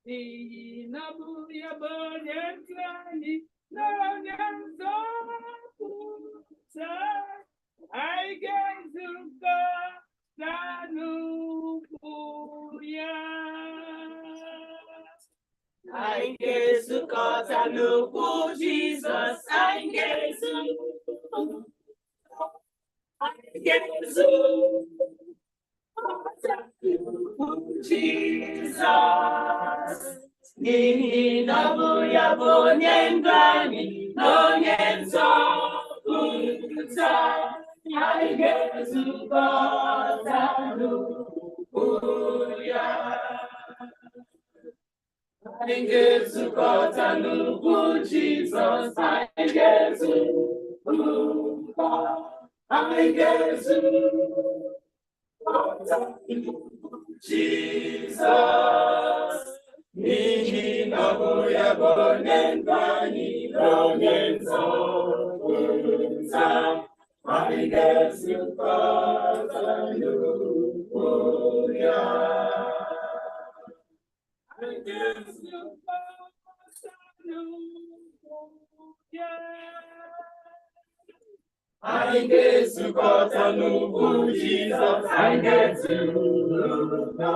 iyi na bụ ya bụ onye ntị anyị n'onye nzọpụta anyị ga-ezukọ na n'ukwu ya. Anyị ga-ezukọta n'ukwu Jizọs, anyị ga-ezukọta Jesus, n'ihi na ọ bụ ya bụ onye ndụ anyị na onye nzọpụta, anyị ga-ezukọta n'ukwu ya. Anyị ga-ezukọta n'ukwu Jizọs, anyị ga-ezukọta, anyị ga-ezukọta Jesus, n'ihi na ọ bụ ya bụ onye ndụ anyị na onye nzọpụta, anyị ga-ezukọta n'ukwu ya. Anyị ga-ezukọta n'ukwu ya. Anyị ga-ezukọta n'ugwu Jizọs, anyị ga-ezukọta,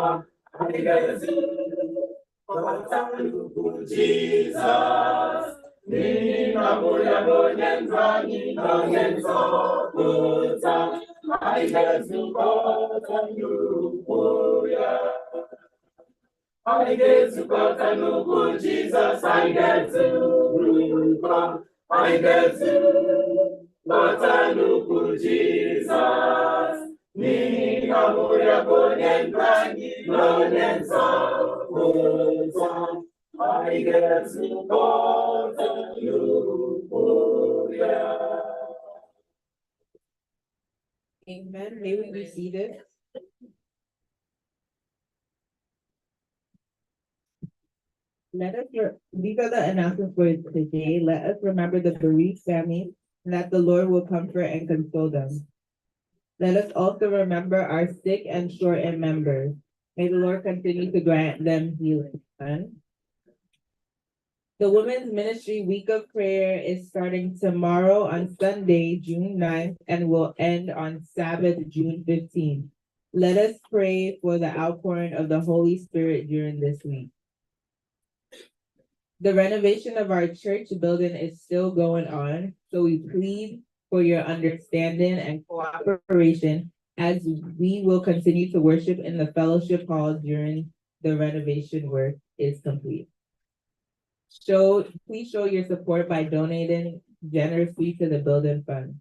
anyị ga-ezukọta n'ugwu Jizọs, n'ihi na ọ bụ ya bụ onye ndụ anyị na onye nzọpụta, anyị ga-ezukọta n'ugwu ya. Anyị ga-ezukọta n'ugwu Jizọs, anyị ga-ezukọta, anyị ga-ezukọta n'ukwu Jizọs, n'ihi na ọ bụ ya bụ onye ndụ anyị na onye nzọpụta, anyị ga-ezukọta n'ukwu ya. Amen. May we be seated. These are the announcements for today. Let us remember the bereaved families, and that the Lord will comfort and console them. Let us also remember our sick and shortened members. May the Lord continue to grant them healing. Amen. The Women's Ministry Week of Prayer is starting tomorrow on Sunday, June 9th, and will end on Sabbath, June 15th. Let us pray for the outpouring of the Holy Spirit during this week. The renovation of our church building is still going on, so we plead for your understanding and cooperation as we will continue to worship in the fellowship hall during the renovation work is complete. Please show your support by donating generously to the building fund.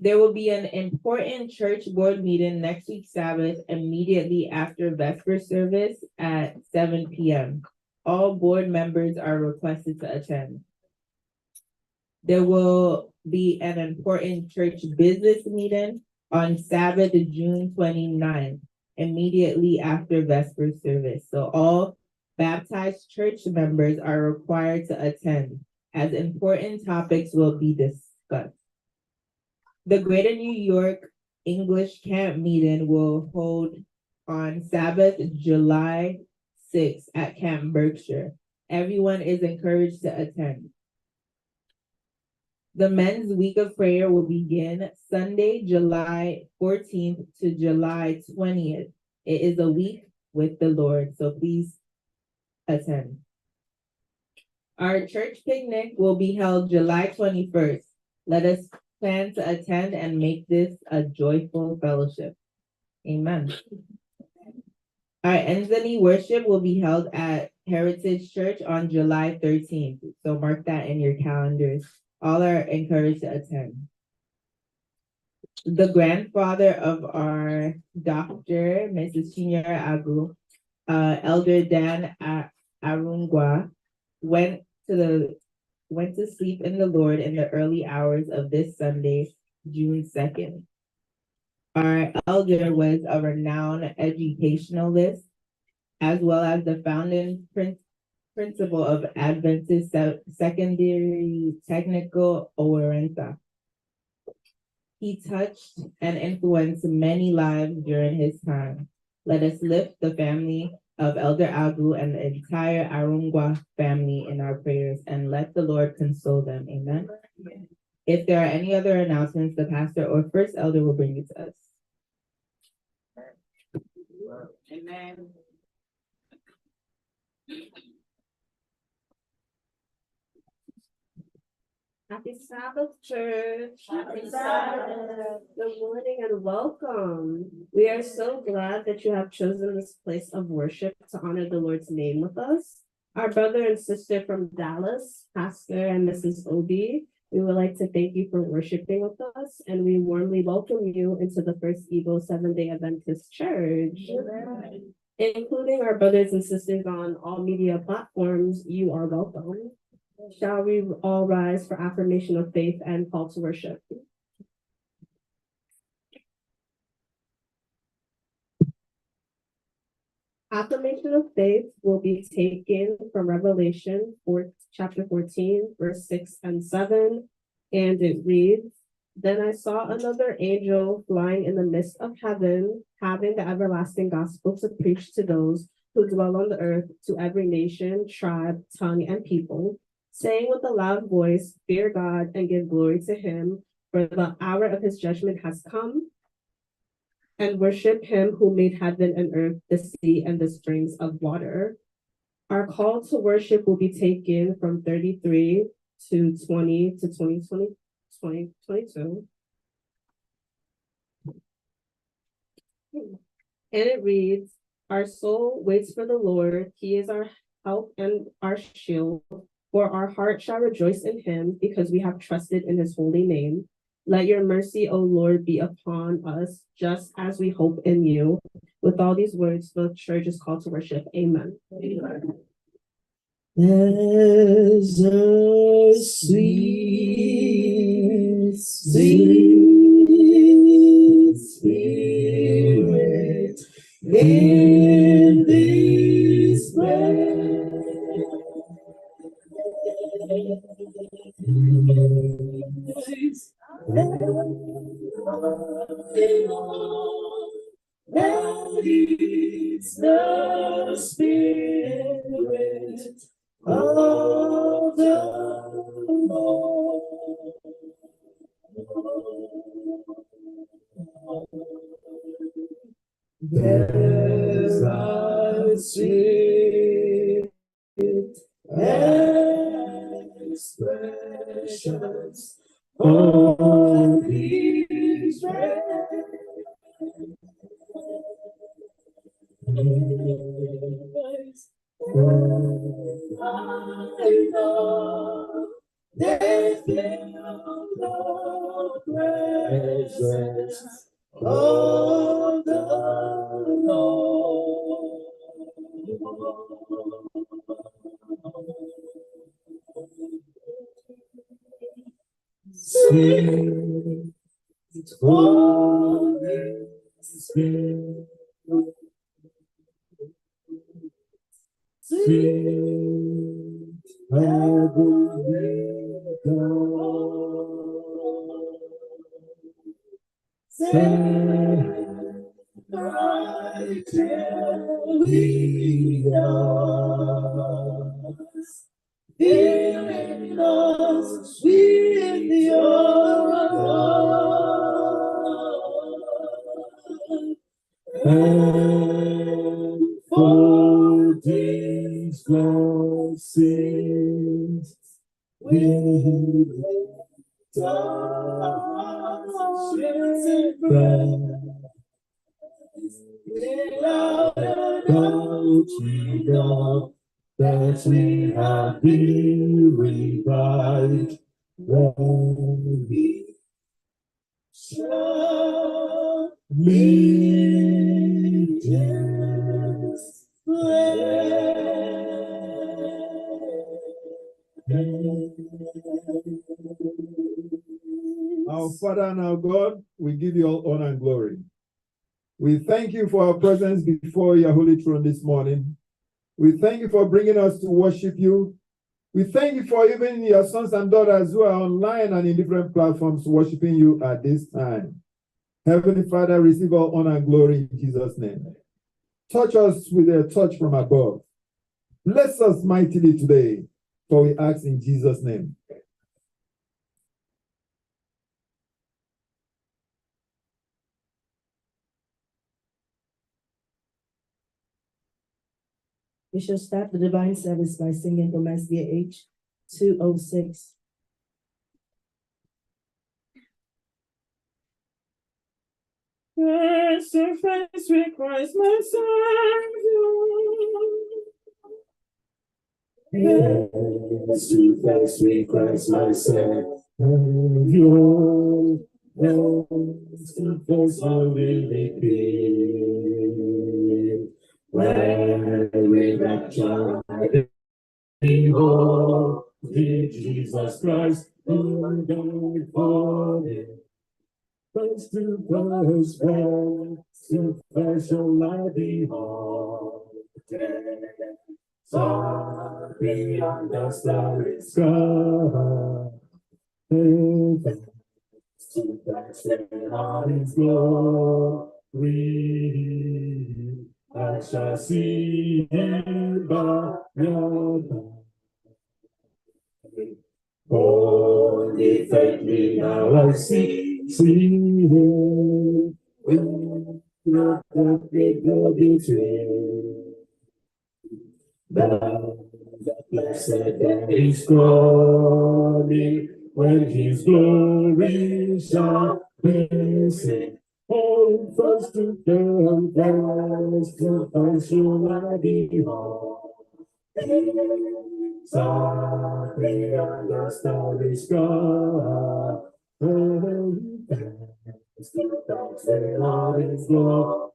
There will be an important church board meeting next week, Sabbath, immediately after Vesper service at 7 p.m. All board members are requested to attend. There will be an important church business meeting on Sabbath, June 29th, immediately after Vesper service. So all baptized church members are required to attend, as important topics will be discussed. The Greater New York English Camp meeting will hold on Sabbath, July 6th at Camp Berkshire. Everyone is encouraged to attend. The Men's Week of Prayer will begin Sunday, July 14th to July 20th. It is a week with the Lord, so please attend. Our church picnic will be held July 21st. Let us plan to attend and make this a joyful fellowship. Amen. Our Anthony worship will be held at Heritage Church on July 13th. So mark that in your calendars. All are encouraged to attend. The grandfather of our doctor, Mrs. Chinyere Agu, Elder Dan Arungwa, went to sleep in the Lord in the early hours of this Sunday, June 2nd. Our elder was a renowned educationalist, as well as the founding principal of Adventist Secondary Technical Owerenta. He touched and influenced many lives during his time. Let us lift the family of Elder Agu and the entire Arungwa family in our prayers, and let the Lord console them. Amen. If there are any other announcements, the pastor or first elder will bring it to us. Amen. Happy Sabbath, church. Happy Sabbath. Good morning and welcome. We are so glad that you have chosen this place of worship to honor the Lord's name with us. Our brother and sister from Dallas, Pastor and Mrs. Obi, we would like to thank you for worshiping with us, and we warmly welcome you into the First Igbo Seventh-day Adventist Church. Amen. Including our brothers and sisters on all media platforms, you are welcome. Shall we all rise for affirmation of faith and call to worship? Affirmation of faith will be taken from Revelation chapter 14, verse 6 and 7, and it reads, "Then I saw another angel flying in the midst of heaven, having the everlasting gospel to preach to those who dwell on the earth, to every nation, tribe, tongue, and people, saying with a loud voice, fear God and give glory to him, for the hour of his judgment has come, and worship him who made heaven and earth, the sea, and the springs of water." Our call to worship will be taken from 33 to 20 to 2022. And it reads, "Our soul waits for the Lord. He is our help and our shield. For our heart shall rejoice in him, because we have trusted in his holy name. Let your mercy, O Lord, be upon us, just as we hope in you." With all these words, the church is called to worship. Amen. There's a sweet, sweet spirit in this place. That is the spirit of the Lord. There's a sweet expressions of his praise. I know they feel the presence of the Lord. Sweet Holy Spirit, sweet Heavenly God, send right till we us, filling us with your love, and for these blessings we lift our hearts and praise. Without a doubt we know that we have been revived when we shall leave this Our Father and our God, we give you all honor and glory. We thank you for our presence before your holy throne this morning. We thank you for bringing us to worship you. We thank you for even your sons and daughters who are online and in different platforms worshiping you at this time. Heavenly Father, receive all honor and glory in Jesus' name. Touch us with a touch from above. Bless us mightily today, for we ask in Jesus' name. We shall start the divine service by singing Igbo SDA 206. Face to face with Christ, my Savior. Face to face with Christ, my Savior. Face to face with King. When we rapture, behold, Jesus Christ, who died for me. Face to face, shall I behold. Sorry, on the starry sky. Face to face in all His glory. I shall see Him by your side. Holy, faithfully now I see Him. With your perfect glory between. The blessed day is coming, when His glory shall be seen. Oh, first to come, first to come, shall I behold. Softly on the starry sky, Lord is glory.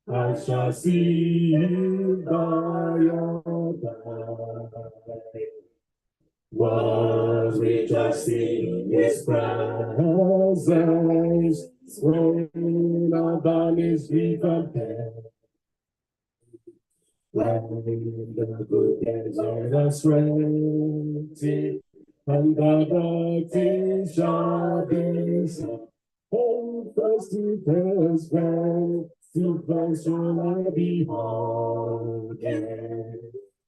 I shall see Him by your side. Was rejoicing in His presence, when our bodies we compare. When the good days are us rented, and the dark things shall be seen. Oh, first to first, to first shall I behold Him.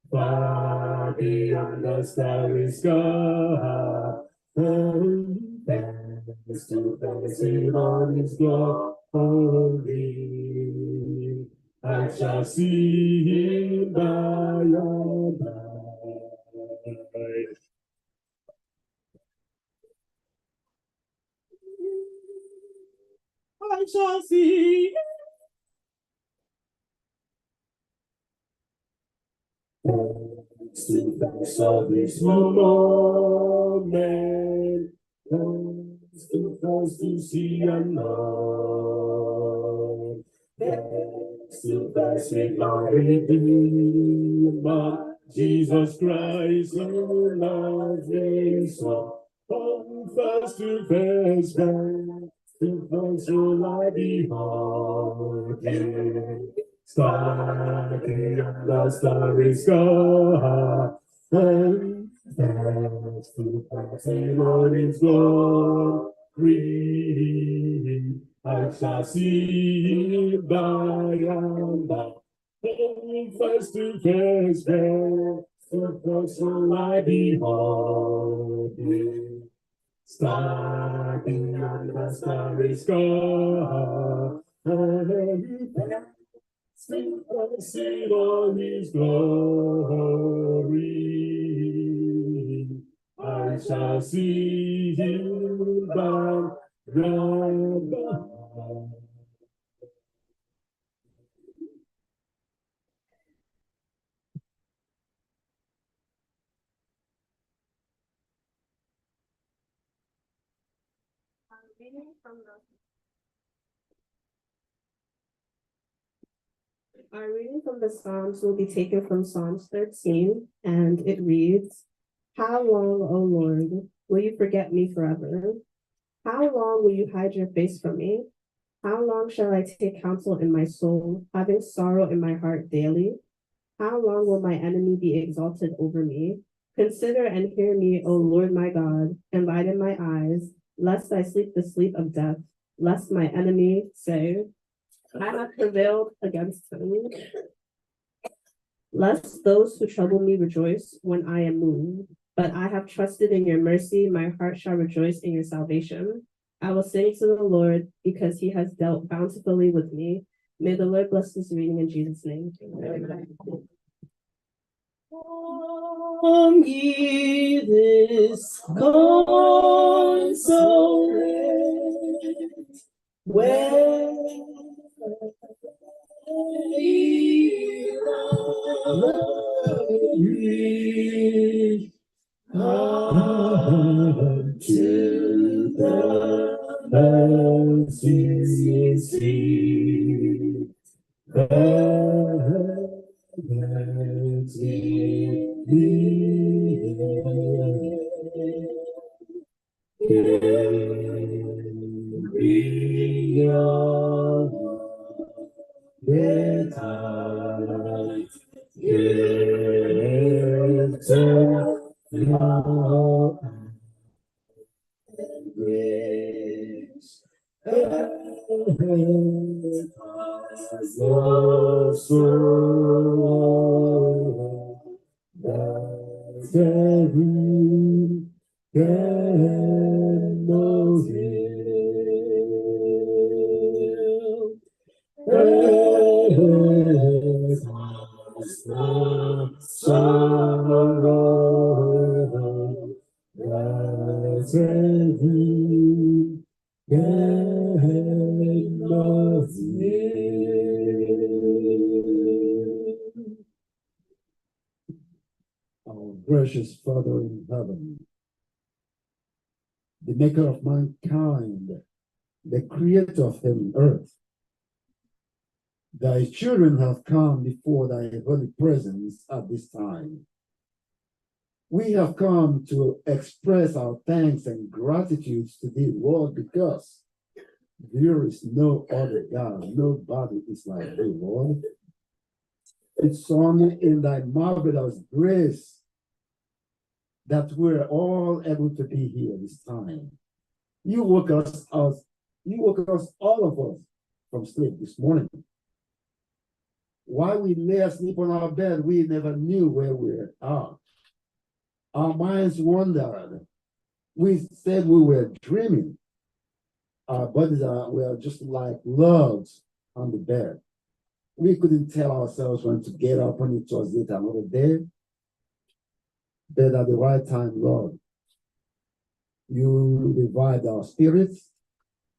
Far beyond the starry sky, face to face in all His glory. I shall see Him by your side. I shall see Him. To face of this moment, face to see and know. Face to face with our Redeemer, Jesus Christ, who loves me so. Oh, face to face shall I behold Him. Starry on the starry sky, face to face in all His glory. I shall see Him by and by. Face to face shall I behold Him. Starry on the starry sky, see all His glory. I shall see Him by and by. Our reading from the Psalms will be taken from Psalms 13, and it reads, How long, O Lord, will you forget me forever? How long will you hide your face from me? How long shall I take counsel in my soul, having sorrow in my heart daily? How long will my enemy be exalted over me? Consider and hear me, O Lord my God, enlighten my eyes, lest I sleep the sleep of death, lest my enemy say, I have prevailed against him. Lest those who trouble me rejoice when I am moved. But I have trusted in your mercy. My heart shall rejoice in your salvation. I will sing to the Lord because he has dealt bountifully with me. May the Lord bless this reading in Jesus' name. Come ye this consolate, where ye come to the mercy seat. Our gracious Father in heaven, the maker of mankind, the creator of heaven and earth, thy children have come before thy holy presence at this time. We have come to express our thanks and gratitude to thee, Lord, because there is no other God, nobody is like thee, Lord. It's only in thy marvelous grace that we're all able to be here this time. You woke us, all of us, from sleep this morning. While we lay asleep on our bed, we never knew where we are. Our minds wandered. We said we were dreaming. Our bodies were just like logs on the bed. We couldn't tell ourselves when to get up, when it was yet another day. But at the right time, Lord, you revived our spirits.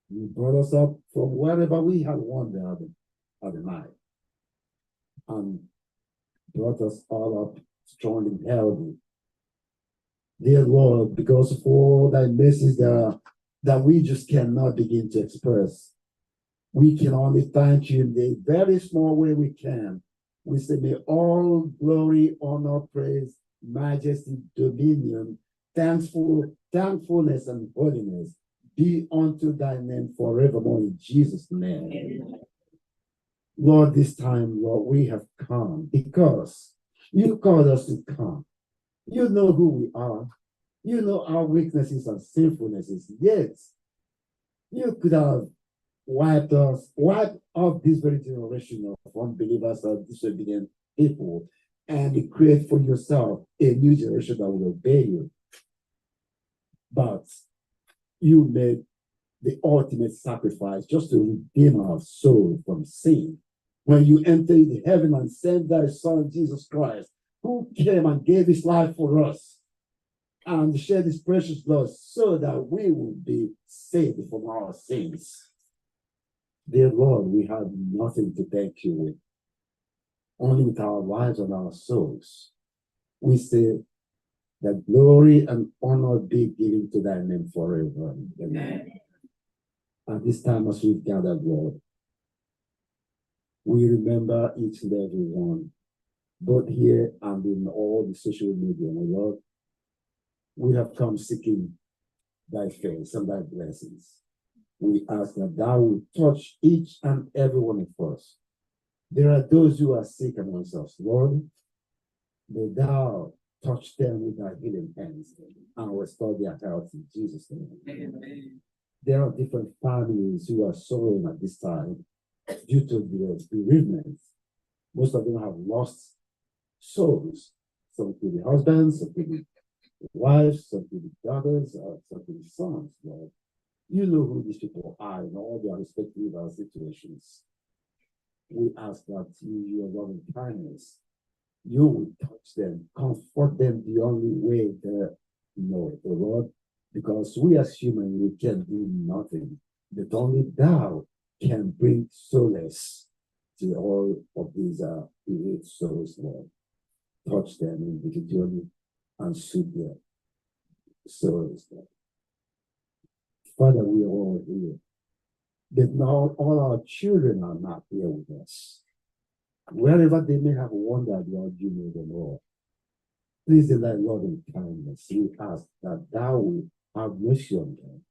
You brought us up from wherever we had wandered at the night and brought us all up strong and healthy. Dear Lord, because of all thy mercies that we just cannot begin to express, we can only thank you in the very small way we can. We say, may all glory, honor, praise, majesty, dominion, thankfulness, and holiness be unto thy name forevermore in Jesus' name. Amen. Lord, this time, Lord, we have come because you called us to come. You know who we are. You know our weaknesses and sinfulnesses. Yet, you could have wiped off this very generation of unbelievers and disobedient people and create for yourself a new generation that will obey you. But you made the ultimate sacrifice just to redeem our soul from sin. When you entered heaven and sent thy Son, Jesus Christ, who came and gave his life for us and shed his precious blood so that we would be saved from our sins. Dear Lord, we have nothing to thank you with, only with our lives and our souls. We say that glory and honor be given to thy name forever. Amen. At this time, as we've gathered, Lord, we remember each and every one, both here and in all the social media. My Lord, we have come seeking thy face and thy blessings. We ask that thou will touch each and every one of us. There are those who are sick amongst us, Lord. May thou touch them with thy healing hands and restore their health in Jesus' name. Amen. There are different families who are sorrowing at this time. due to the bereavement. Most of them have lost souls. Some to the husbands, some to the wives, some to the daughters, some to the sons, Lord. You know who these people are in all their respective situations. We ask that your loving kindness, you will touch them, comfort them the only way they know the Lord, because we as humans, we can do nothing, but only thou can bring solace to all of these bereaved souls, Lord. Touch them individually and soothe their souls, Lord. Father, we are all here. But now all our children are not here with us. Wherever they may have wandered, Lord, you know them all. Please, in thy loving kindness, we ask that thou will have mercy on them.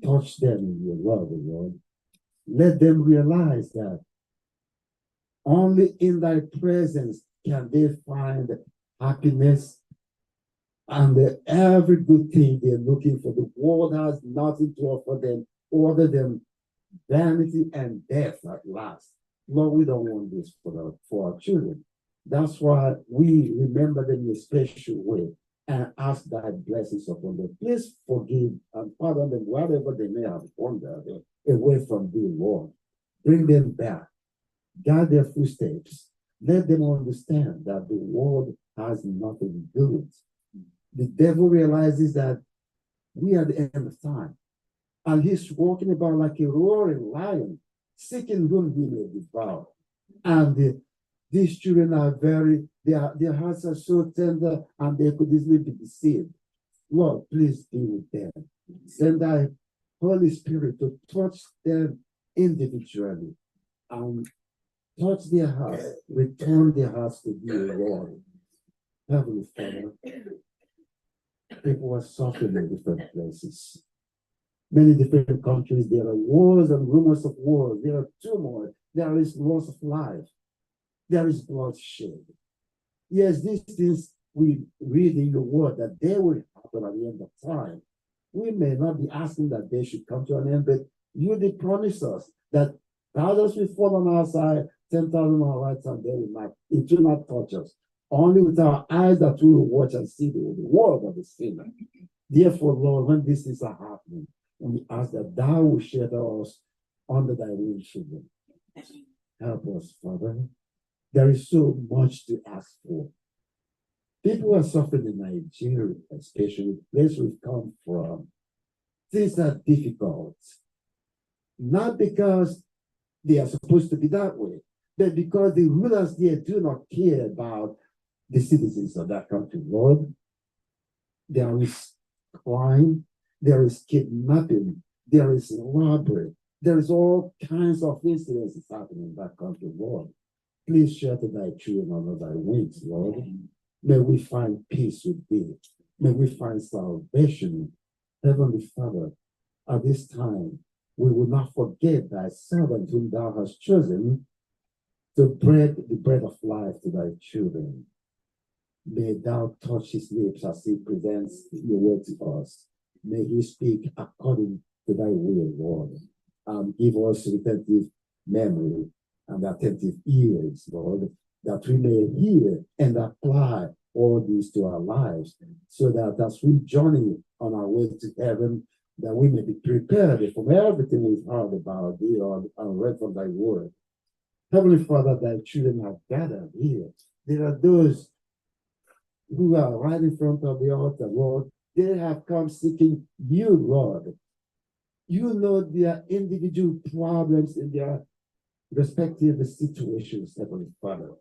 Touch them in your love, Lord. Let them realize that only in thy presence can they find happiness and every good thing they're looking for. The world has nothing to offer them other than vanity and death at last. Lord, we don't want this for our children. That's why we remember them in a special way and ask thy blessings upon them. Please forgive and pardon them wherever they may have wandered away from thee, Lord. Bring them back. Guide their footsteps. Let them understand that the world has nothing to do with it. The devil realizes that we are at the end of time. And he's walking about like a roaring lion, seeking whom he may devour. And these children are their hearts are so tender and they could easily be deceived. Lord, please be with them. Send thy Holy Spirit to touch them individually and touch their hearts, return their hearts to you, Lord. Heavenly Father, people are suffering in different places. Many different countries, there are wars and rumors of wars. There are turmoil. There is loss of life. There is bloodshed. Yes, these things we read in the word that they will happen at the end of time. We may not be asking that they should come to an end, but you did promise us that thousands will fall on our side, 10,000 on our right side, they will not. It will not touch us. Only with our eyes that we will watch and see the world of the sinner. Therefore, Lord, when these things are happening, we ask that thou will shelter us under thy wings, children. Help us, Father. There is so much to ask for. People are suffering in Nigeria, especially the place we've come from. Things are difficult. Not because they are supposed to be that way, but because the rulers there do not care about the citizens of that country, Lord. There is crime, there is kidnapping, there is robbery, there is all kinds of incidences happening in that country, Lord. Please shelter thy children under thy wings, Lord. May we find peace with thee. May we find salvation. Heavenly Father, at this time, we will not forget thy servant whom thou hast chosen to bread the bread of life to thy children. May thou touch his lips as he presents your word to us. May he speak according to thy will, Lord. And give us retentive memory and attentive ears, Lord, that we may hear and apply all these to our lives, so that as we journey on our way to heaven, that we may be prepared from everything we've heard about thee and read from thy word. Heavenly Father, thy children have gathered here. There are those who are right in front of the altar, Lord. They have come seeking you, Lord. You know their individual problems in their respective situations, Heavenly Father.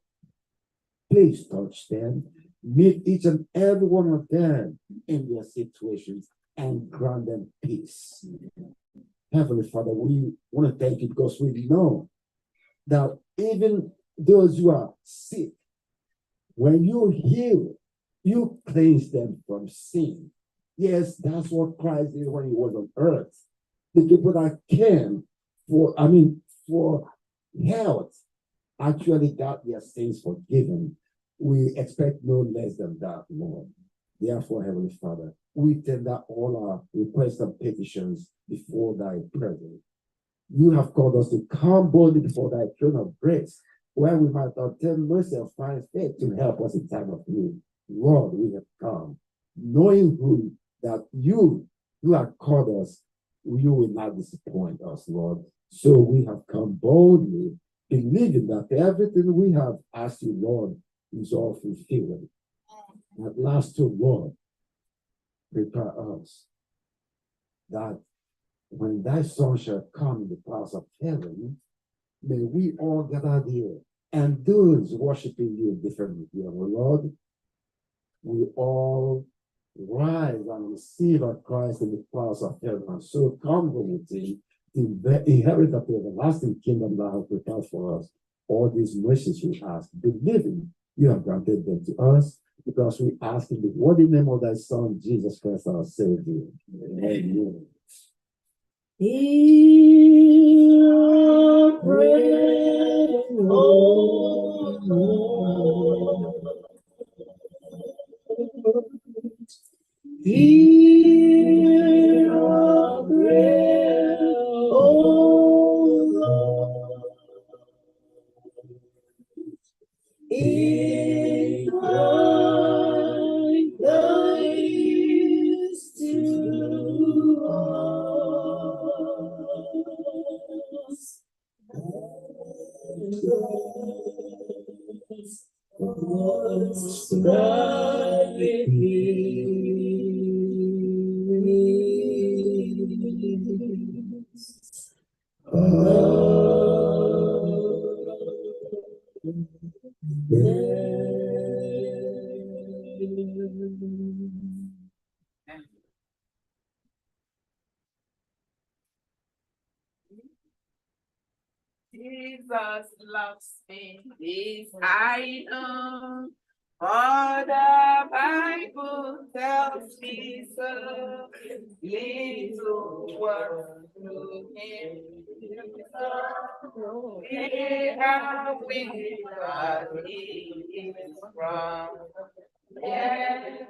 Please touch them. Meet each and every one of them in their situations and grant them peace. Heavenly Father, we want to thank you because we know that even those who are sick, when you heal, you cleanse them from sin. Yes, that's what Christ did when he was on earth. The people that came for health actually got their sins forgiven. We expect no less than that, Lord. Therefore, Heavenly Father, we tender all our requests and petitions before thy presence. You have called us to come boldly before thy throne of grace, where we might obtain mercy and find faith to help us in time of need. Lord, we have come, knowing that you have called us, you will not disappoint us, Lord. So we have come boldly, believing that everything we have asked you, Lord, is all fulfilled. At last, O Lord, prepare us that when thy son shall come in the clouds of heaven, may we all gather there, and those worshiping you differently, dear Lord, we all rise and receive our Christ in the clouds of heaven, and so come with him to inherit the everlasting kingdom that has prepared for us. All these mercies we ask, believing you have granted them to us, because we ask in the worthy name of thy Son, Jesus Christ, our Savior. Amen. Hear our prayer, O Lord. Hear our prayer, O Lord. Incline thy ears to us. Was thy peace. Jesus loves me, this I know. For the Bible tells me so. Little words to him. They are weak, but he is strong. Yes,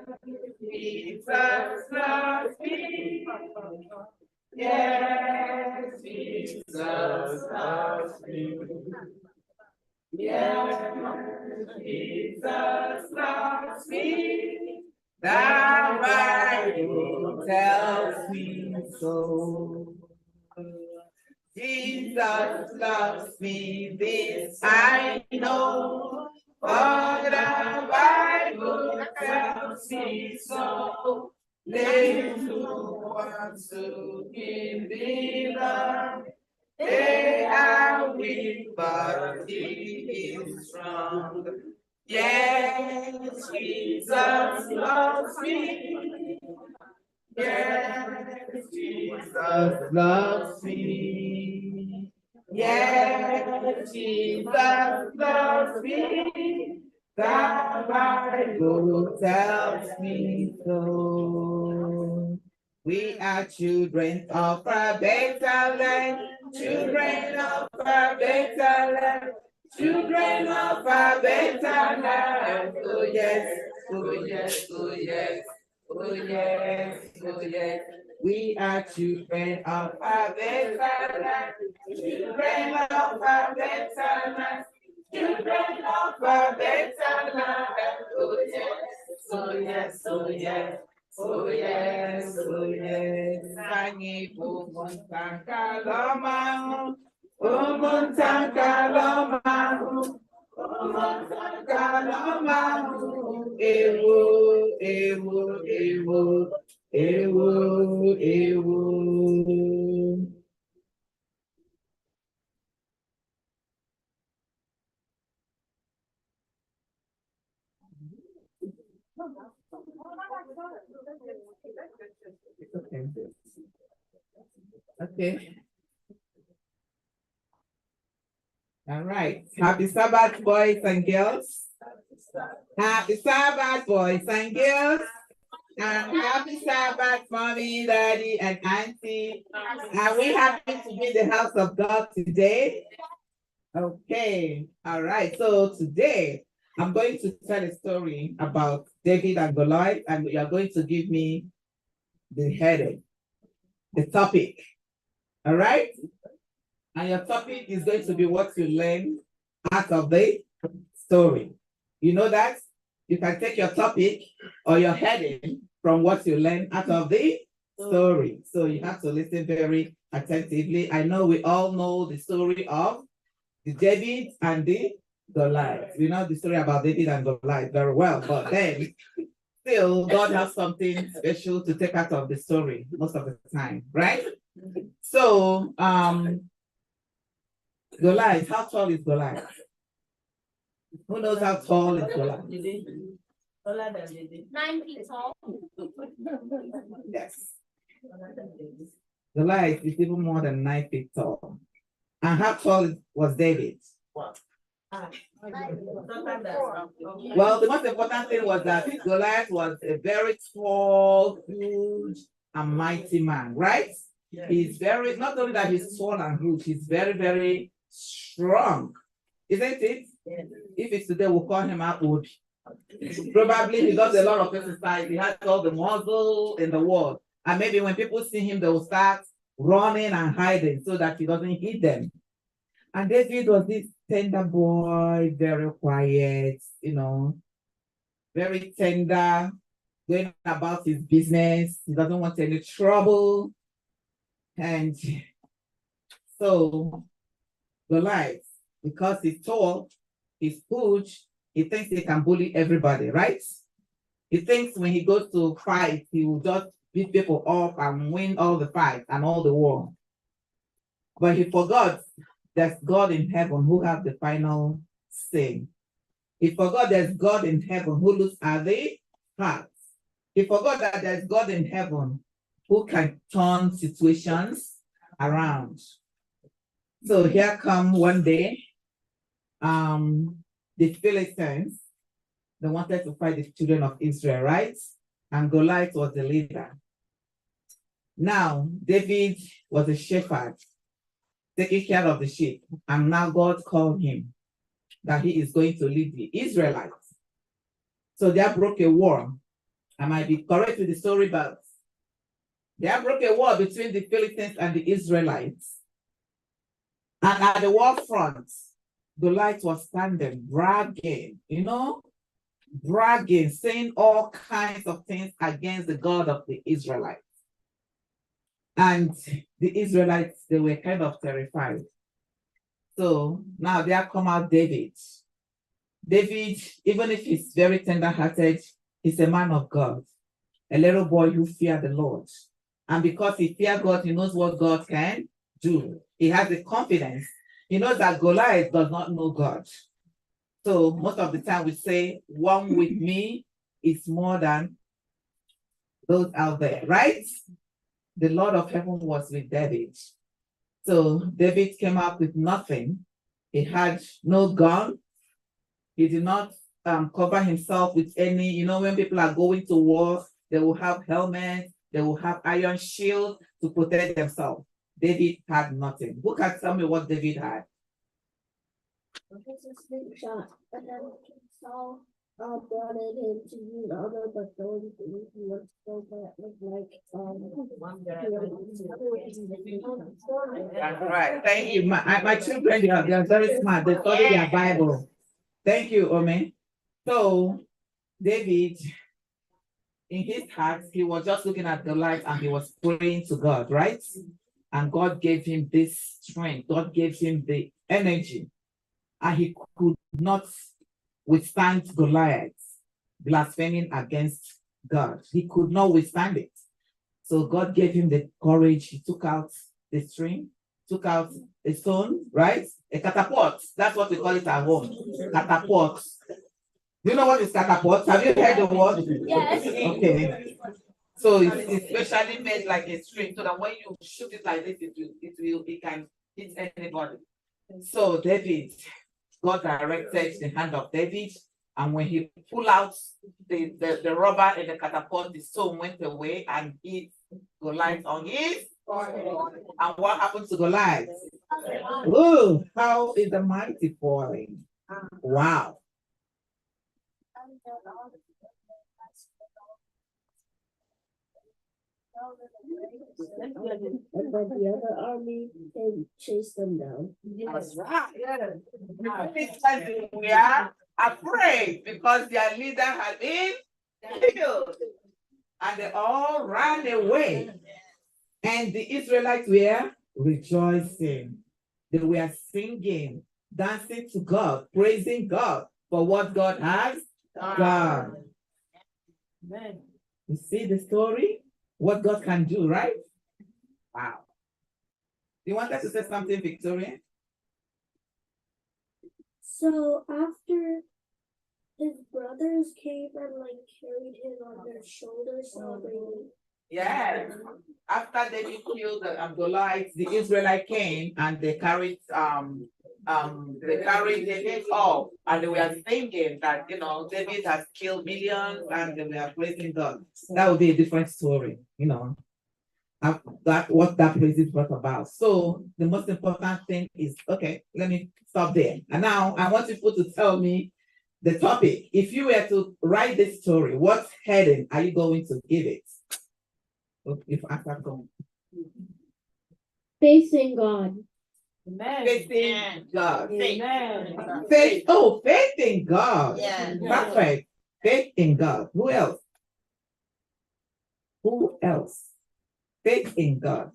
Jesus loves me. Yes, Jesus loves me. Yes, Jesus loves me. The Bible tells me so. Jesus loves me, this I know. For the Bible tells me so. Little ones to him belong. They are weak, but he is strong. Yes, Jesus loves me. Yes, Jesus loves me. Yes, Jesus loves me. The Bible tells me so. We are children of a better land, children of a better land, children of a better land. Oh yes, oh yes, oh yes. Oh yes, oh yes, we are children of a better land, children of a better land, children of a better land. Oh yes, oh yes, oh yes, oh yes, oh yes. Sangi umuntanka loma, umuntanka loma. Ewo, ewo, ewo, ewo, ewo. Okay. All right. Happy Sabbath, boys and girls. Happy Sabbath, boys and girls. And happy Sabbath, mommy, daddy, and auntie. Are we happy to be in the house of God today? Okay. All right. So today I'm going to tell a story about David and Goliath, and you are going to give me the heading, the topic. All right. And your topic is going to be what you learn out of the story. You know that? You can take your topic or your heading from what you learn out of the story. So you have to listen very attentively. I know we all know the story of the David and the Goliath. We know the story about David and Goliath very well, but then still God has something special to take out of the story most of the time, right? So Goliath, how tall is Goliath? Who knows how tall is Goliath? Taller than David. 9 feet tall. Yes. Goliath is even more than 9 feet tall. And how tall was David? What? Well, the most important thing was that Goliath was a very tall, huge, and mighty man, right? Yes. He's very, not only that he's tall and huge, he's very, very strong. Isn't it? Yes. If it's today, we'll call him Outwood. Probably he does a lot of exercise. He has all the muscle in the world. And maybe when people see him, they will start running and hiding so that he doesn't hit them. And David was this tender boy, very quiet, very tender, going about his business. He doesn't want any trouble. And so Goliath, because he's tall, he's huge, he thinks he can bully everybody, right? He thinks when he goes to fight, he will just beat people up and win all the fights and all the war. But he forgot there's God in heaven who has the final say. He forgot there's God in heaven who looks at the hearts. He forgot that there's God in heaven who can turn situations around. So here come one day, the Philistines, they wanted to fight the children of Israel, right? And Goliath was the leader. Now, David was a shepherd, taking care of the sheep. And now God called him that he is going to lead the Israelites. So they broke a war. I might be correct with the story, but they broke a war between the Philistines and the Israelites. And at the war front, Goliath was standing, bragging, bragging, saying all kinds of things against the God of the Israelites. And the Israelites, they were kind of terrified. So now there come out David. David, even if he's very tender-hearted, he's a man of God, a little boy who feared the Lord. And because he feared God, he knows what God can do. He has the confidence. He knows that Goliath does not know God. So most of the time we say, one with me is more than those out there, right? The Lord of heaven was with David. So David came up with nothing. He had no gun. He did not cover himself with any, when people are going to war, they will have helmets, they will have iron shields to protect themselves. David had nothing. Who can tell me what David had? It's a slingshot, and then Saul wanted him to use other, but the only thing he was so that was like That's right. Thank you. My children, they are very smart. They study their Bible. Thank you, Ome. So David, in his heart, he was just looking at the light and he was praying to God, right? And God gave him this strength. God gave him the energy. And he could not withstand Goliath blaspheming against God. He could not withstand it. So God gave him the courage. He took out the string, took out a stone, right? A catapult. That's what we call it at home. Catapult. Do you know what is catapult? Have you heard the word? Yes. Okay. So it's specially made like a string so that when you shoot it like this, it can hit anybody. So David, God directed the hand of David, and when he pulled out the rubber in the catapult, the stone went away and hit Goliath on his. And what happened to Goliath? Oh, how is the mighty falling? Wow. And then the other army can chase them down. That's right. Yeah. This time we are afraid because their leader had been killed. And they all ran away. And the Israelites were rejoicing. They were singing, dancing to God, praising God for what God has done. Amen. You see the story? What God can do, right? Wow. You wanted to say something, Victoria? So after his brothers came and like carried him on their shoulders, celebrating. Yes. After David killed the Amalekites, the Israelites came and they carried David off, and they were thinking that David has killed millions and they were praising God. That would be a different story, that what that praise is brought about. So the most important thing is, okay, let me stop there. And now I want people to tell me the topic. If you were to write this story, what heading are you going to give it? If I start going. Faith in God. Amen. Faith in God. Amen. Faith in God. Yeah. Perfect. Faith in God. Who else? Who else? Faith in God.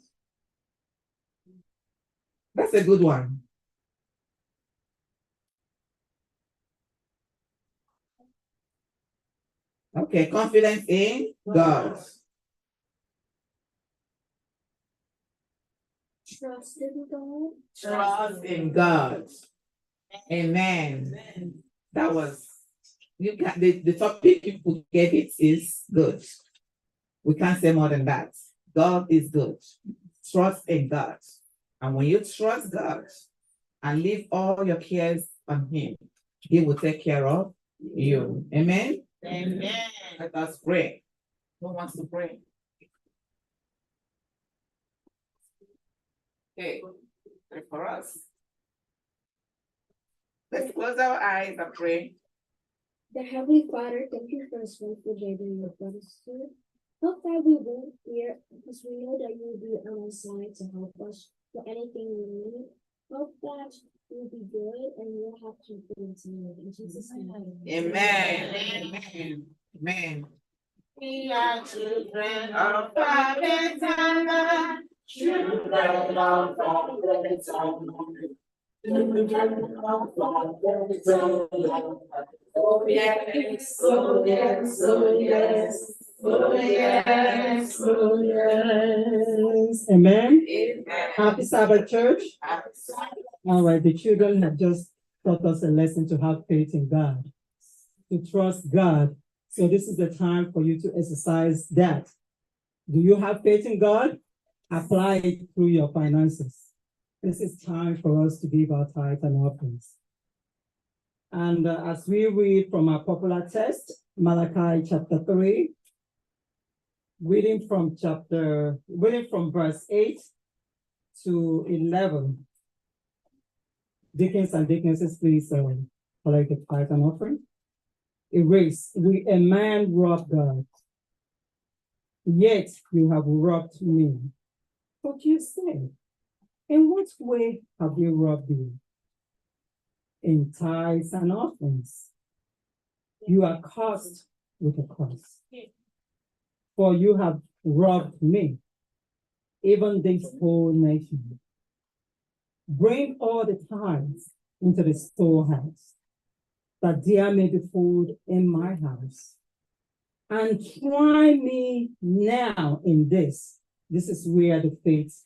That's a good one. Okay, confidence in God. Trust in God. Trust in God. Amen. That was, you can, the topic people gave it is good. We can't say more than that. God is good. Trust in God. And when you trust God and leave all your cares on Him, He will take care of you. Amen? Amen. Let us pray. Who wants to pray? Okay, pray for us. Let's close our eyes and pray. The Heavenly Father, thank you for this wonderful day that you have brought us to. Help that we won't fear, because we know that you will be on our side to help us for anything we need. Help that we will be good and we will have confidence in you. In Jesus' name. Amen. Amen. Amen. We are children of prophets and children of prophets and oh yes, oh yes, oh yes, oh yes, oh yes. Amen. Amen. Happy Sabbath, church. Happy Sabbath. All right, the children have just taught us a lesson to have faith in God, to trust God. So this is the time for you to exercise that. Do you have faith in God? Apply it through your finances. This is time for us to give our tithe and offerings. And as we read from our popular text, Malachi chapter 3, reading from verse 8 to 11. Deacons and deaconesses, please collect the tithe and offering. Erase. A man robbed God, yet you have robbed me. What do you say? In what way have you robbed me? In tithes and offerings. You are cursed with a curse. For you have robbed me, even this whole nation. Bring all the tithes into the storehouse, that there may be food in my house. And try me now in this. This is where the faith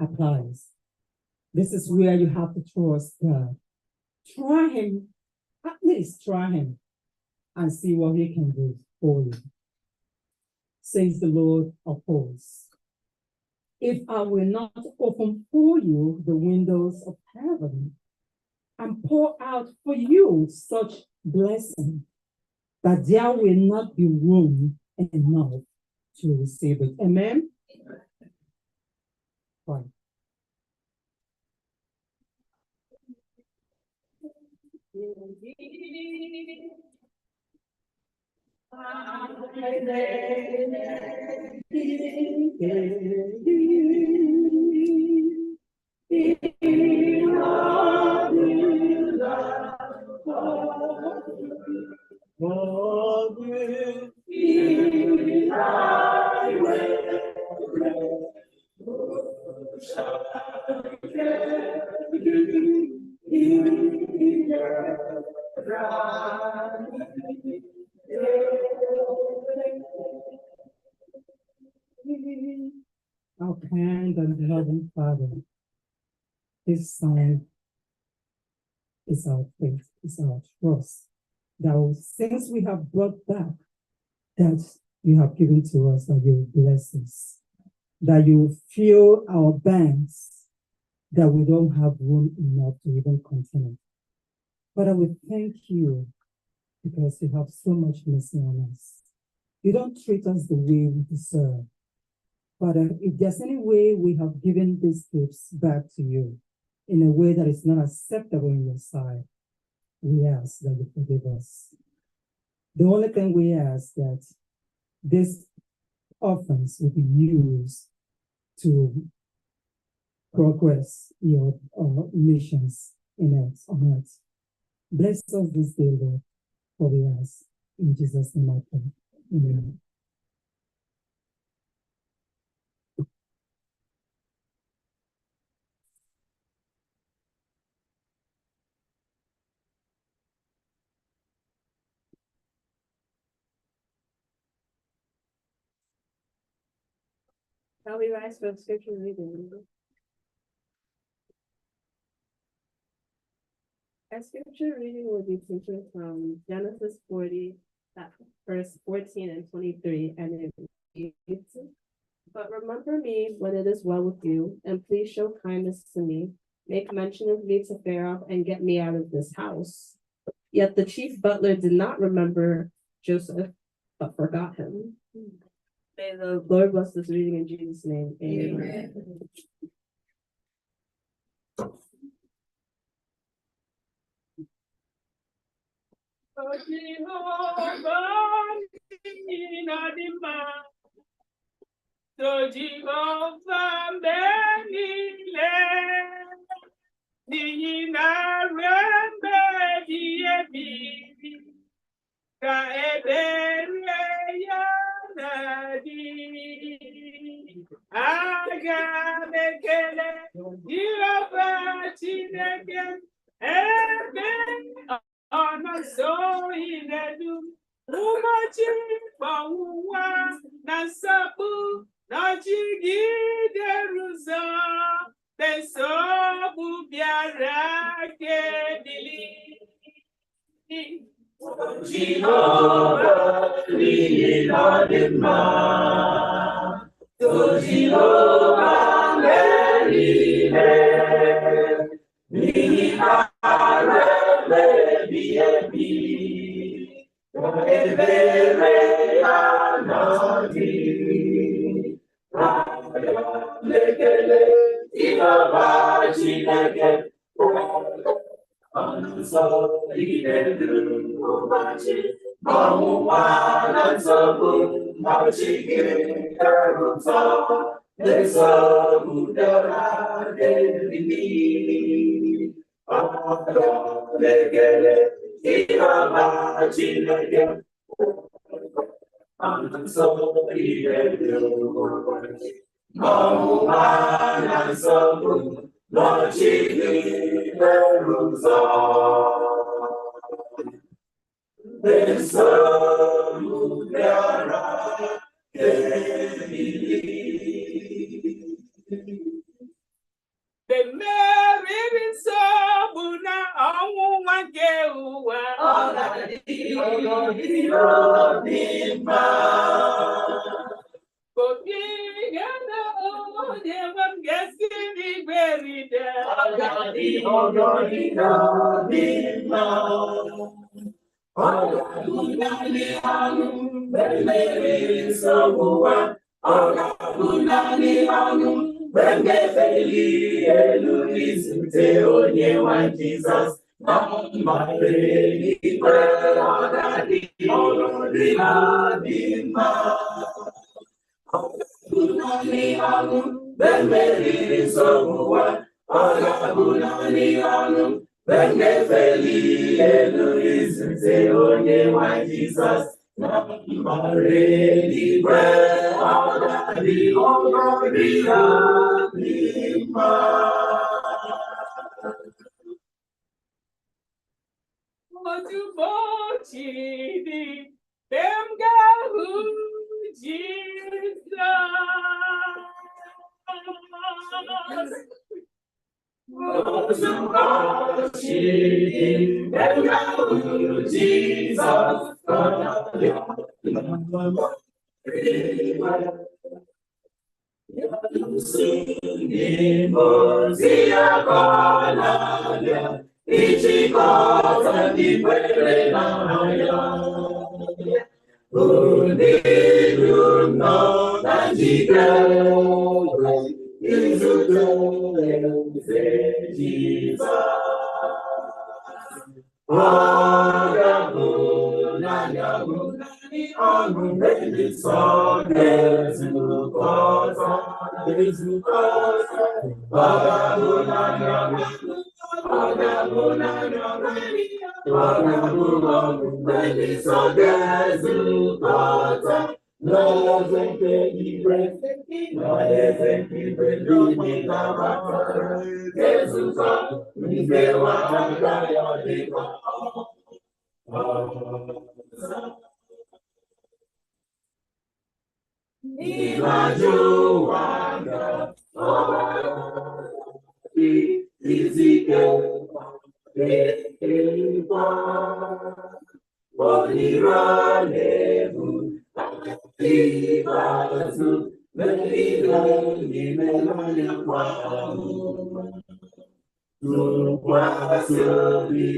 applies. This is where you have to trust God. Try Him, at least try Him, and see what He can do for you. Says the Lord of hosts. If I will not open for you the windows of heaven and pour out for you such blessing, that there will not be room enough to receive it. Amen? Fine. Our kind and loving Father, this sign is our faith, is our trust. That since we have brought back that you have given to us, that you will bless us, that you will fill our banks, that we don't have room enough to even contain it. Father, we thank you because you have so much mercy on us. You don't treat us the way we deserve. Father, if there's any way we have given these gifts back to you in a way that is not acceptable in your sight, we ask that you forgive us. The only thing we ask that this offerings will be used to progress your missions in earth, on earth. Bless us this day, Lord, for we ask. In Jesus' name I pray. Amen. Shall we rise for scripture reading? Our scripture reading will be taken from Genesis 40, verse 14 and 23, and it reads, "But remember me when it is well with you, and please show kindness to me. Make mention of me to Pharaoh, and get me out of this house." Yet the chief butler did not remember Joseph, but forgot him. May the Lord bless this reading in Jesus' name. Amen. Bunani anu, bemeri somuwa. Oga bunani anu, bemefeli elu isinse onye nwa Jesus. Marigwe agadi ogoria lima. Otubochidi, them girl who Jesus. Otubochidi, them girl who Jesus. Zia Kananya, Ichikota Nikwere Naya, Uniruna Najika, Izuka, Jesus. Agamunanya, Amunani Sode, Zukosa, Zukosa, Agamunanya, Agamunanya, Agamunani Sode, Zukosa, Nazeke Ibre, Nazeke Ibre, Lumitavata, Jesusa, Misewa, Agaya, Deva. Imajuanga, Izike, Ipa, Oniranebu, Ibazu, Melida, Nimelania, Tukwasuri,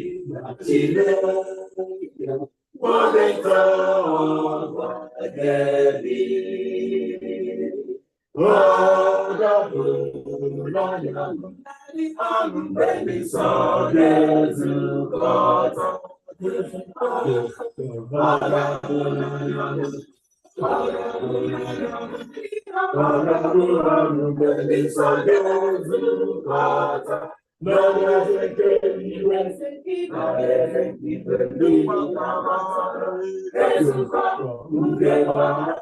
Chile, Wabeta, Wagabi, Wagabulanya, Baby, so there's a God. Wagabulanya, Baby, so there's a God. No, there's a good rest. No, there's a good there's a God who gave us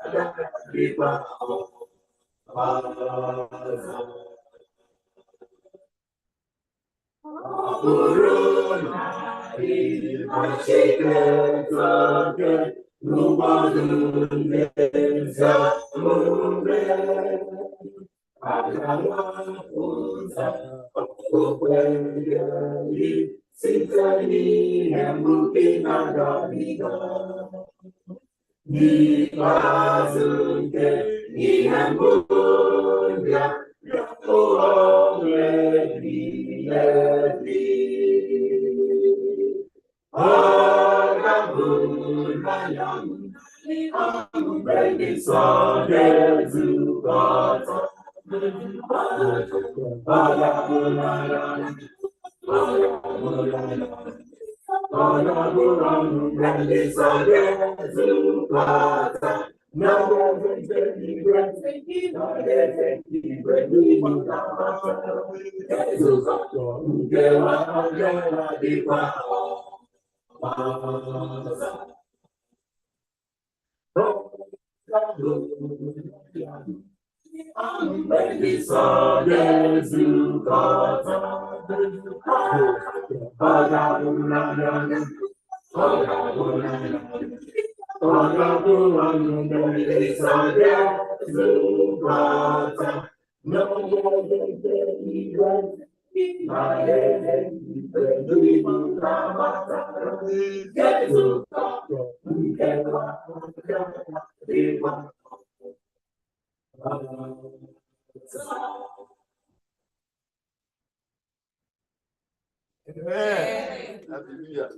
Amen. Hallelujah.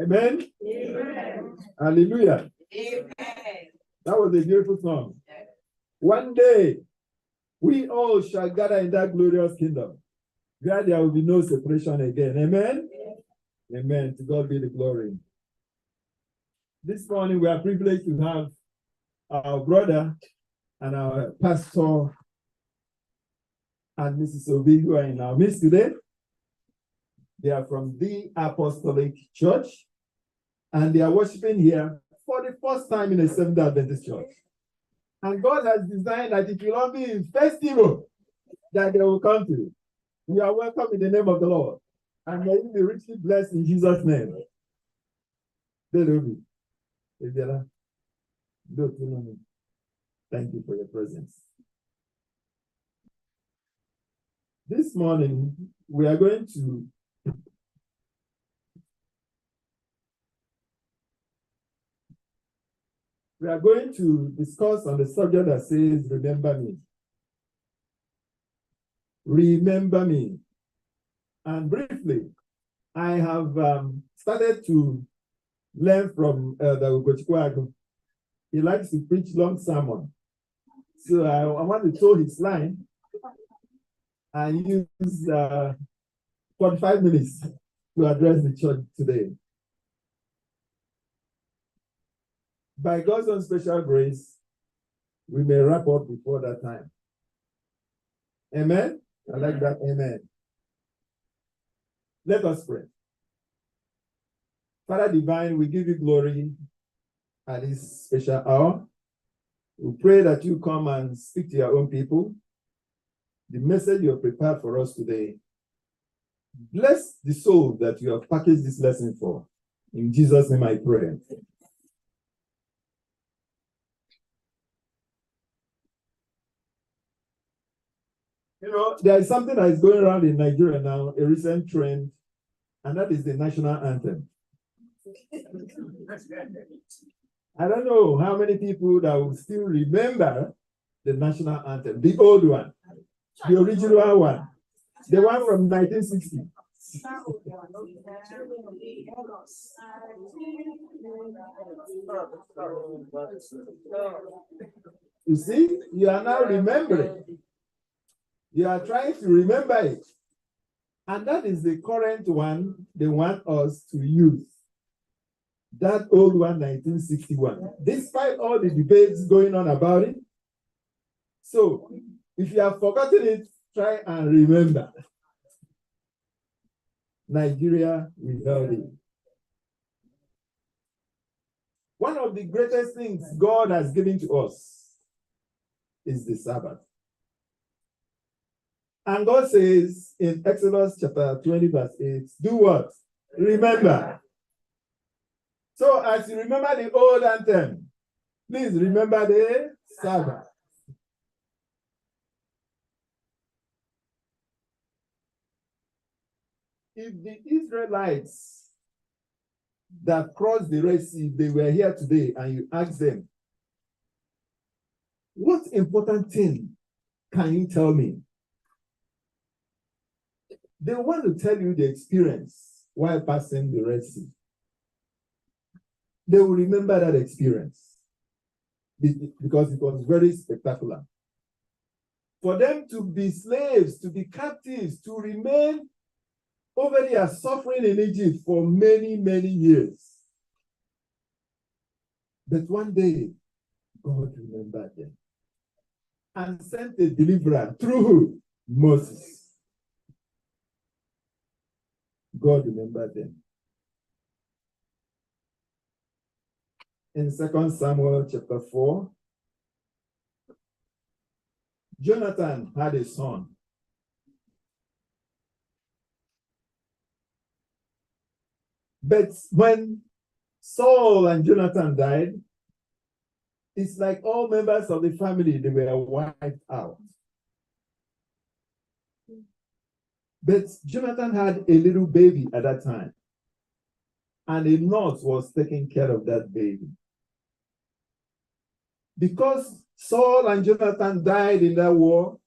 Amen. Amen. Hallelujah. Amen. That was a beautiful song. One day, we all shall gather in that glorious kingdom, where there will be no separation again. Amen? Amen. To God be the glory. This morning, we are privileged to have our brother and our pastor and Mrs. Obi, who are in our midst today. They are from the Apostolic Church, and they are worshiping here for the first time in a Seventh-day Adventist church. And God has designed that it will not be in festival that they will come to. You are welcome in the name of the Lord. And may you be richly blessed in Jesus' name. Thank you for your presence. This morning, we are going to discuss on the subject that says, remember me. Remember me. And briefly, I have started to learn from Elder Ugochukwu. He likes to preach long sermon. So I want to toe his line and use 45 minutes to address the church today. By God's own special grace, we may wrap up before that time. Amen? I like that. Amen. Let us pray. Father Divine, we give you glory at this special hour. We pray that you come and speak to your own people. The message you have prepared for us today. Bless the soul that you have packaged this lesson for. In Jesus' name I pray. You know, there is something that is going around in Nigeria now, a recent trend, and that is the national anthem. I don't know how many people that will still remember the national anthem, the old one, the original one, the one from 1960. You see, you are now remembering. You are trying to remember it. And that is the current one they want us to use. That old one, 1961. Despite all the debates going on about it. So, if you have forgotten it, try and remember. Nigeria without it. One of the greatest things God has given to us is the Sabbath. And God says in Exodus chapter 20, verse 8, do what? Remember. So as you remember the old anthem, please remember the Sabbath. If the Israelites that crossed the Red Sea, they were here today, and you ask them, what important thing can you tell me? They want to tell you the experience while passing the Red Sea. They will remember that experience because it was very spectacular. For them to be slaves, to be captives, to remain over there suffering in Egypt for many, many years. But one day, God remembered them and sent a deliverer through who? Moses. God remembered them. In 2 Samuel chapter 4, Jonathan had a son. But when Saul and Jonathan died, it's like all members of the family, they were wiped out. But Jonathan had a little baby at that time. And a nurse was taking care of that baby. Because Saul and Jonathan died in that war,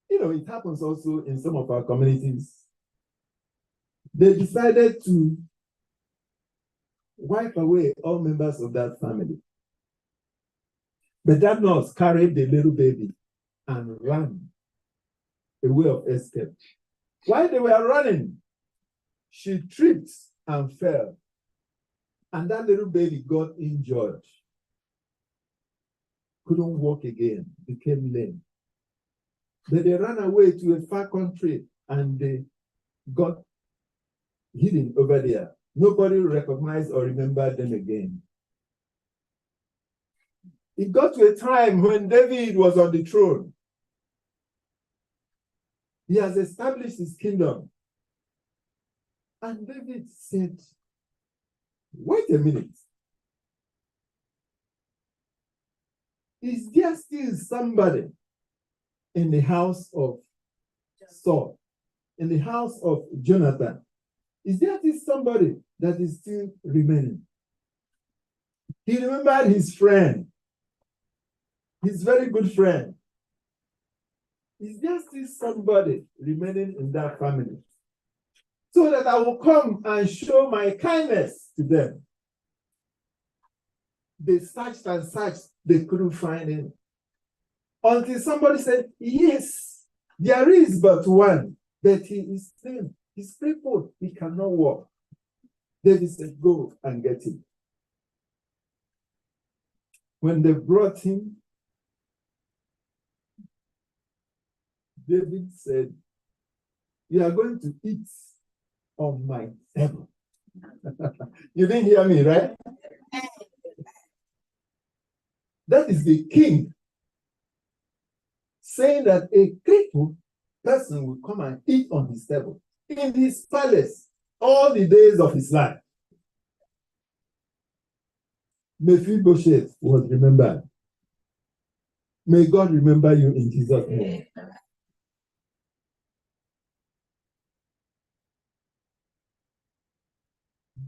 you know, it happens also in some of our communities. They decided to wipe away all members of that family. But that nurse carried the little baby and ran a way of escape. While they were running, she tripped and fell. And that little baby got injured. Couldn't walk again, became lame. But they ran away to a far country and they got hidden over there. Nobody recognized or remembered them again. It got to a time when David was on the throne. He has established his kingdom. And David said, wait a minute. Is there still somebody in the house of Saul, in the house of Jonathan? Is there still somebody that is still remaining? He remembered his friend, his very good friend. Is there still somebody remaining in that family? So that I will come and show my kindness to them. They searched and searched, they couldn't find him. Until somebody said, yes, there is but one, but he is lame. He's crippled, he cannot walk. David said, go and get him. When they brought him, David said, you are going to eat on my table. You didn't hear me, right? That is the king saying that a crippled person will come and eat on his table in his palace all the days of his life. Mephibosheth was remembered. May God remember you in Jesus' name.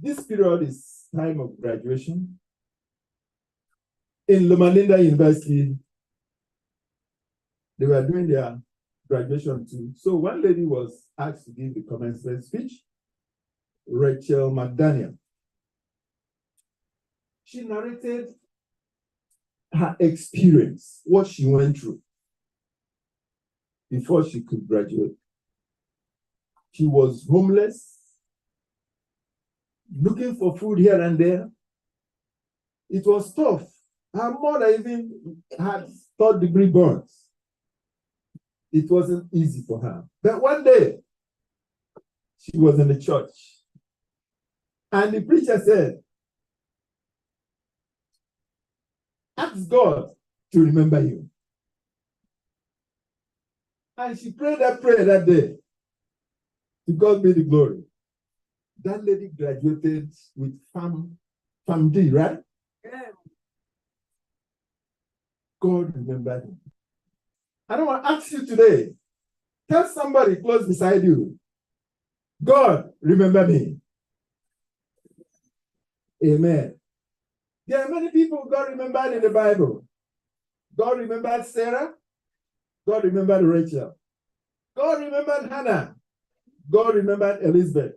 This period is time of graduation. In Loma Linda University, they were doing their graduation too. So one lady was asked to give the commencement speech, Rachel McDaniel. She narrated her experience, what she went through before she could graduate. She was homeless, looking for food here and there. It was tough. Her mother even had third-degree burns. It wasn't easy for her. But one day, she was in the church. And the preacher said, ask God to remember you. And she prayed that prayer that day. To God be the glory. That lady graduated with FAMD, right? Yeah. God remembered him. I don't want to ask you today. Tell somebody close beside you, God remember me. Amen. There are many people God remembered in the Bible. God remembered Sarah. God remembered Rachel. God remembered Hannah. God remembered Elizabeth.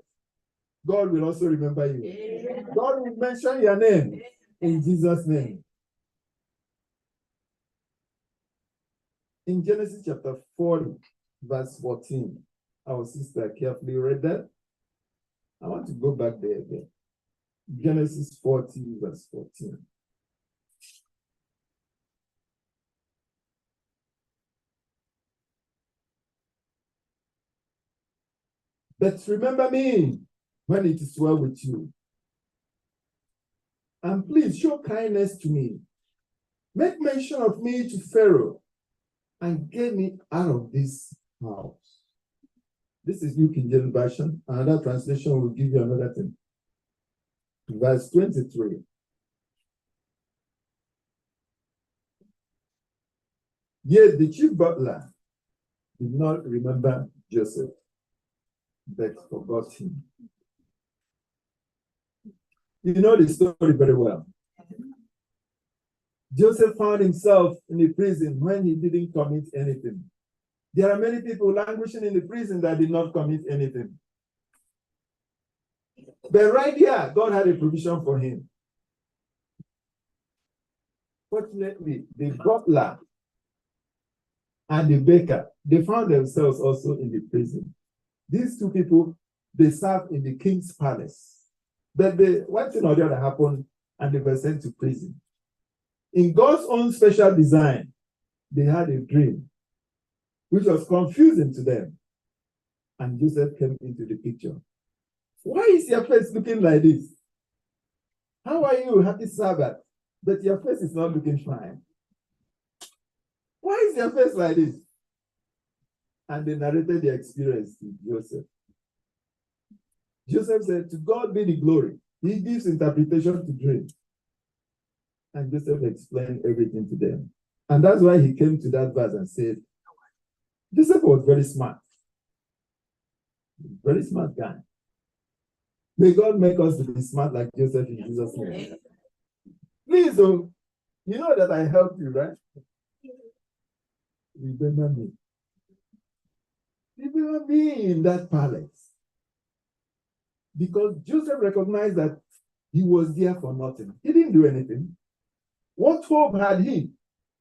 God will also remember you. Amen. God will mention your name in Jesus' name. In Genesis chapter 40, verse 14, our sister carefully read that. I want to go back there again. Genesis 40, verse 14. But remember me when it is well with you. And please show kindness to me. Make mention of me to Pharaoh and get me out of this house. This is New King James Version. Another translation will give you another thing. Verse 23. Yet the chief butler did not remember Joseph, but forgot him. You know the story very well. Joseph found himself in the prison when he didn't commit anything. There are many people languishing in the prison that did not commit anything. But right here, God had a provision for him. Fortunately, the butler and the baker, they found themselves also in the prison. These two people, they served in the king's palace. But one thing or the other happened, and they were sent to prison. In God's own special design, they had a dream, which was confusing to them. And Joseph came into the picture. Why is your face looking like this? How are you? Happy Sabbath. But your face is not looking fine. Why is your face like this? And they narrated the experience to Joseph. Joseph said, to God be the glory. He gives interpretation to dreams. And Joseph explained everything to them. And that's why he came to that verse and said, Joseph was very smart. Very smart guy. May God make us to be smart like Joseph in Jesus' name. Please, you know that I helped you, right? Remember me. Remember me in that palace. Because Joseph recognized that he was there for nothing. He didn't do anything. What hope had he?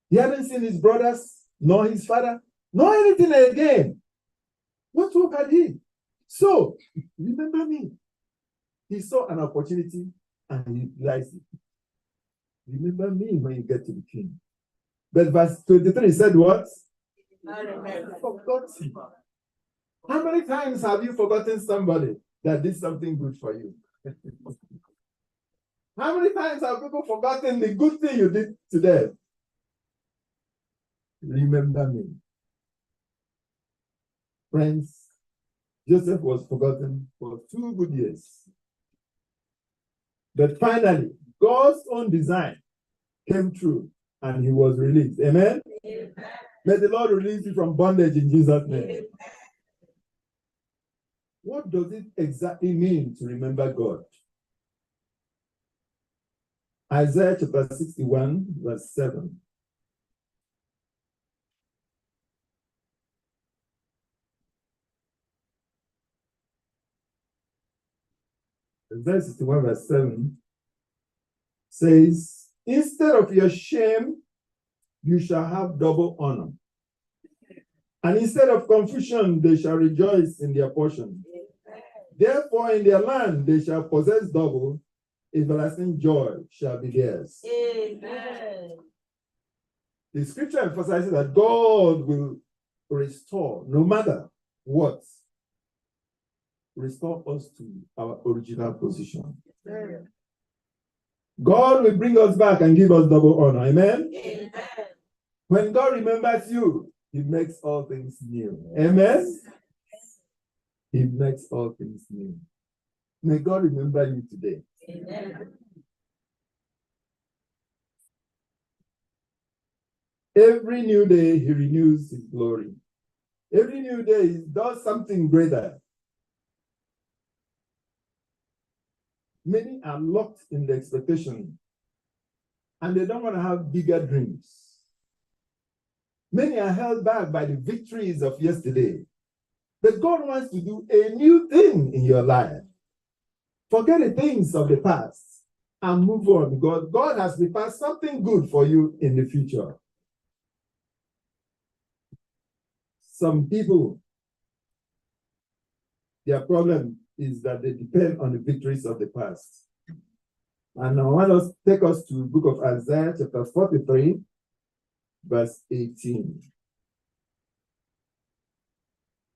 He hadn't seen his brothers, nor his father, nor anything again. What hope had he? So, remember me. He saw an opportunity and he utilized it. Remember me when you get to the king. But verse 23 said what? Forgotten. How many times have you forgotten somebody that did something good for you? How many times have people forgotten the good thing you did to them? Remember me. Friends, Joseph was forgotten for 2 good years. But finally, God's own design came true and he was released. Amen? Amen. May the Lord release you from bondage in Jesus' name. Amen. What does it exactly mean to remember God? Isaiah chapter 61, verse 7. Isaiah 61, verse 7 says, instead of your shame, you shall have double honor. And instead of confusion, they shall rejoice in their portion. Therefore, in their land, they shall possess double. Everlasting joy shall be theirs. Amen. The scripture emphasizes that God will restore, no matter what, restore us to our original position. Amen. God will bring us back and give us double honor. Amen? Amen. When God remembers you, he makes all things new. Amen? He makes all things new. May God remember you today. Amen. Every new day, he renews his glory. Every new day, he does something greater. Many are locked in the expectation, and they don't want to have bigger dreams. Many are held back by the victories of yesterday. But God wants to do a new thing in your life. Forget the things of the past and move on. God has prepared something good for you in the future. Some people, their problem is that they depend on the victories of the past. And I want us to take us to the book of Isaiah, chapter 43, verse 18.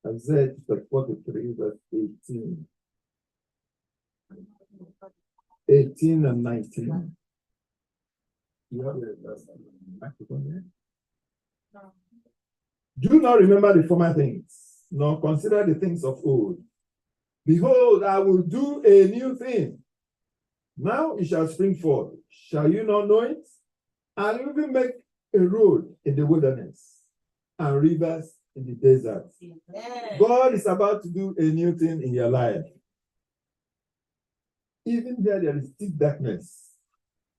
Isaiah chapter 43, verse 18. 18 and 19. You have the microphone there? No. Do not remember the former things, nor consider the things of old. Behold, I will do a new thing. Now it shall spring forth. Shall you not know it? I will even make a road in the wilderness and rivers in the desert. Amen. God is about to do a new thing in your life. Even there is thick darkness,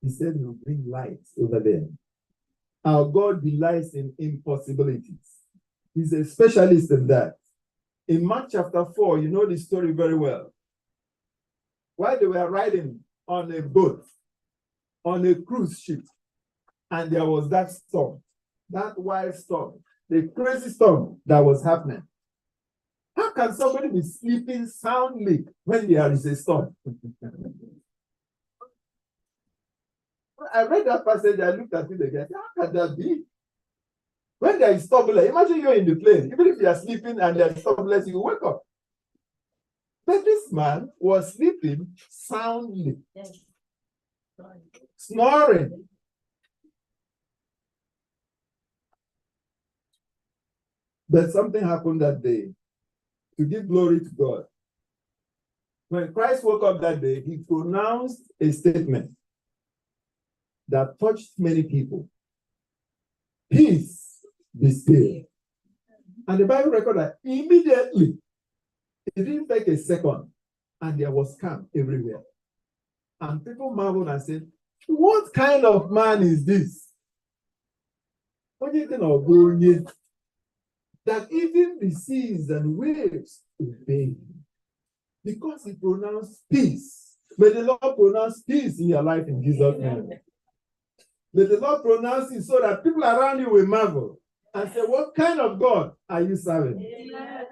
he said he will bring light over there. Our God delights in impossibilities. He's a specialist in that. In Mark chapter 4, you know the story very well. While they were riding on a boat, on a cruise ship, and there was that storm, that wild storm. the crazy storm that was happening. How can somebody be sleeping soundly when there is a storm? I read that passage, I looked at it again. How can that be? When there is turbulence, imagine you're in the plane. Even if you are sleeping and there's turbulence, you wake up. But this man was sleeping soundly, snoring. But something happened that day to give glory to God. When Christ woke up that day, he pronounced a statement that touched many people. Peace, be still. And the Bible records that immediately, it didn't take a second, and there was calm everywhere. And people marveled and said, what kind of man is this? That even the seas and waves obey him, because he pronounced peace. May the Lord pronounce peace in your life in Jesus' name. May the Lord pronounce it so that people around you will marvel and say, what kind of God are you serving? Amen.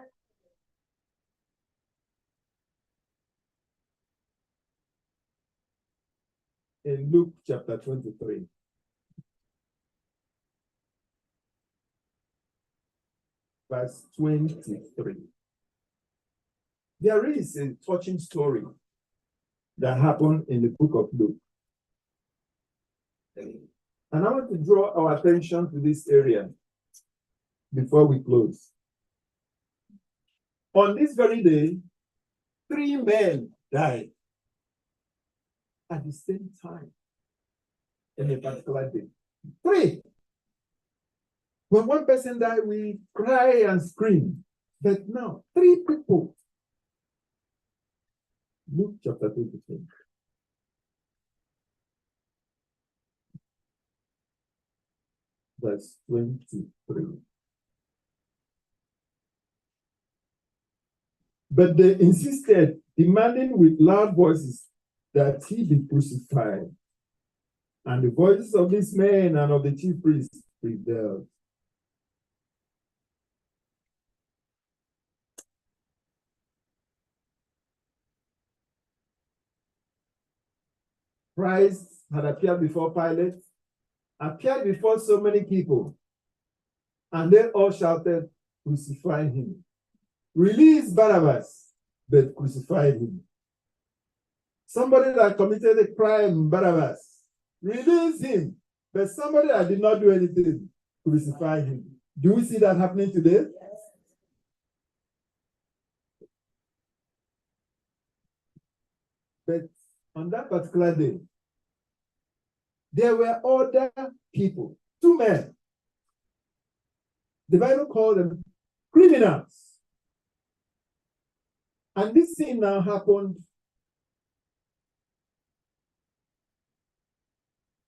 In Luke chapter 23. Verse 23. There is a touching story that happened in the book of Luke. And I want to draw our attention to this area before we close. On this very day, 3 men died at the same time in a particular day. 3. When one person died, we cry and scream. But now, 3 people. Luke chapter 23. Verse 23. But they insisted, demanding with loud voices that he be crucified. And the voices of these men and of the chief priests prevailed. Christ had appeared before Pilate, appeared before so many people, and they all shouted, crucify him. Release Barabbas, but crucify him. Somebody that committed a crime, Barabbas, release him. But somebody that did not do anything, crucify him. Do we see that happening today? Yes. But on that particular day, there were other people, 2 men. The Bible called them criminals. And this scene now happened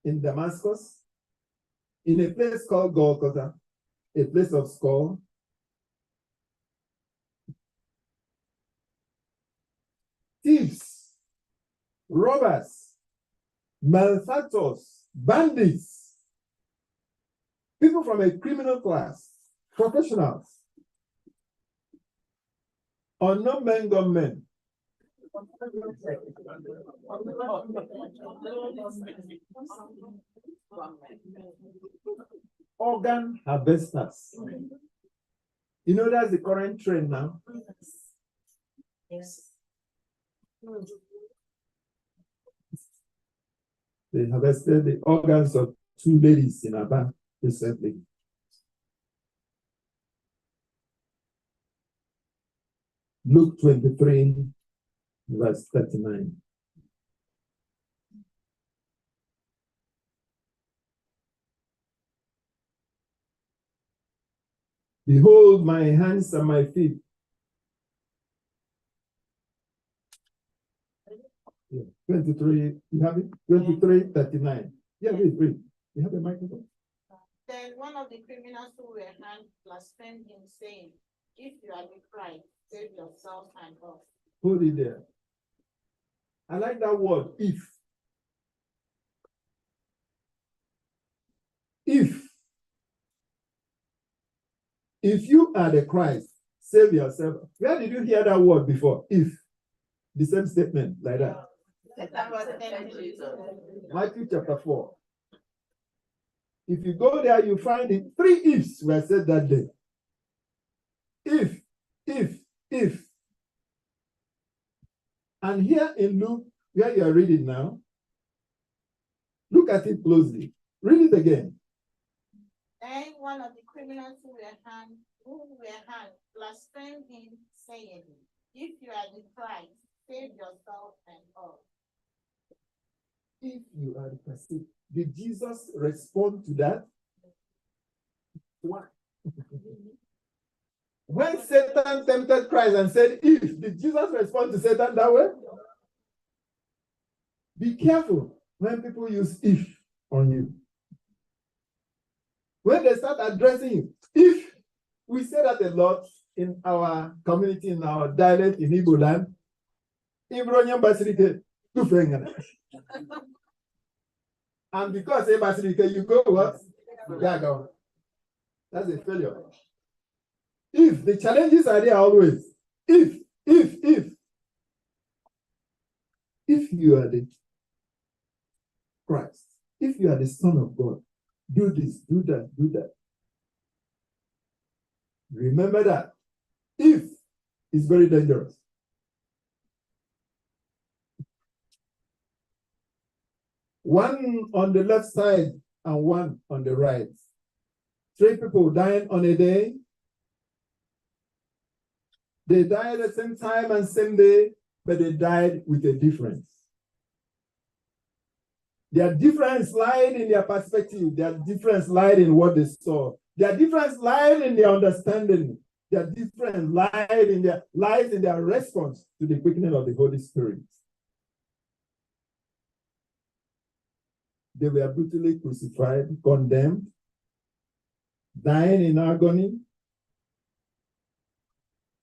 in Damascus, in a place called Golgotha, a place of skull. Thieves, robbers, malefactors, bandits, people from a criminal class, professionals, unknown men, gunmen. Organ harvesters. You know that's the current trend now. Yes. They harvested the organs of 2 ladies in Aba recently. Luke 23, verse 39. Behold my hands and my feet. Yeah, 23, you have it? 23, 39. Yeah, read. You have a microphone? Then one of the criminals who were hanged blasphemed him, saying, if you are the Christ, save yourself and us. Hold it there. I like that word, if. If if you are the Christ, save yourself. Where did you hear that word before? If. The same statement like that. Matthew chapter 4. If you go there, you find it. 3 ifs were said that day. If. And here in Luke, where you are reading now, look at it closely. Read it again. Then one of the criminals who were hanged blasphemed him, saying, "If you are the Christ, save yourself and all." If you are the Christ, did Jesus respond to that? Why? When Satan tempted Christ and said, "If," did Jesus respond to Satan that way? Be careful when people use "if" on you. When they start addressing you, if we say that a lot in our community, in our dialect in Igbo land, and because you go what? That's a failure. If the challenges are there always, if you are the Christ, if you are the Son of God, do this, do that, do that. Remember that. If is very dangerous. One on the left side and one on the right. 3 people dying on a day. They died at the same time and same day, but they died with a difference. Their difference lied in their perspective. Their difference lied in what they saw. Their difference lied in their understanding. Their difference lies in their response to the quickening of the Holy Spirit. They were brutally crucified, condemned, dying in agony,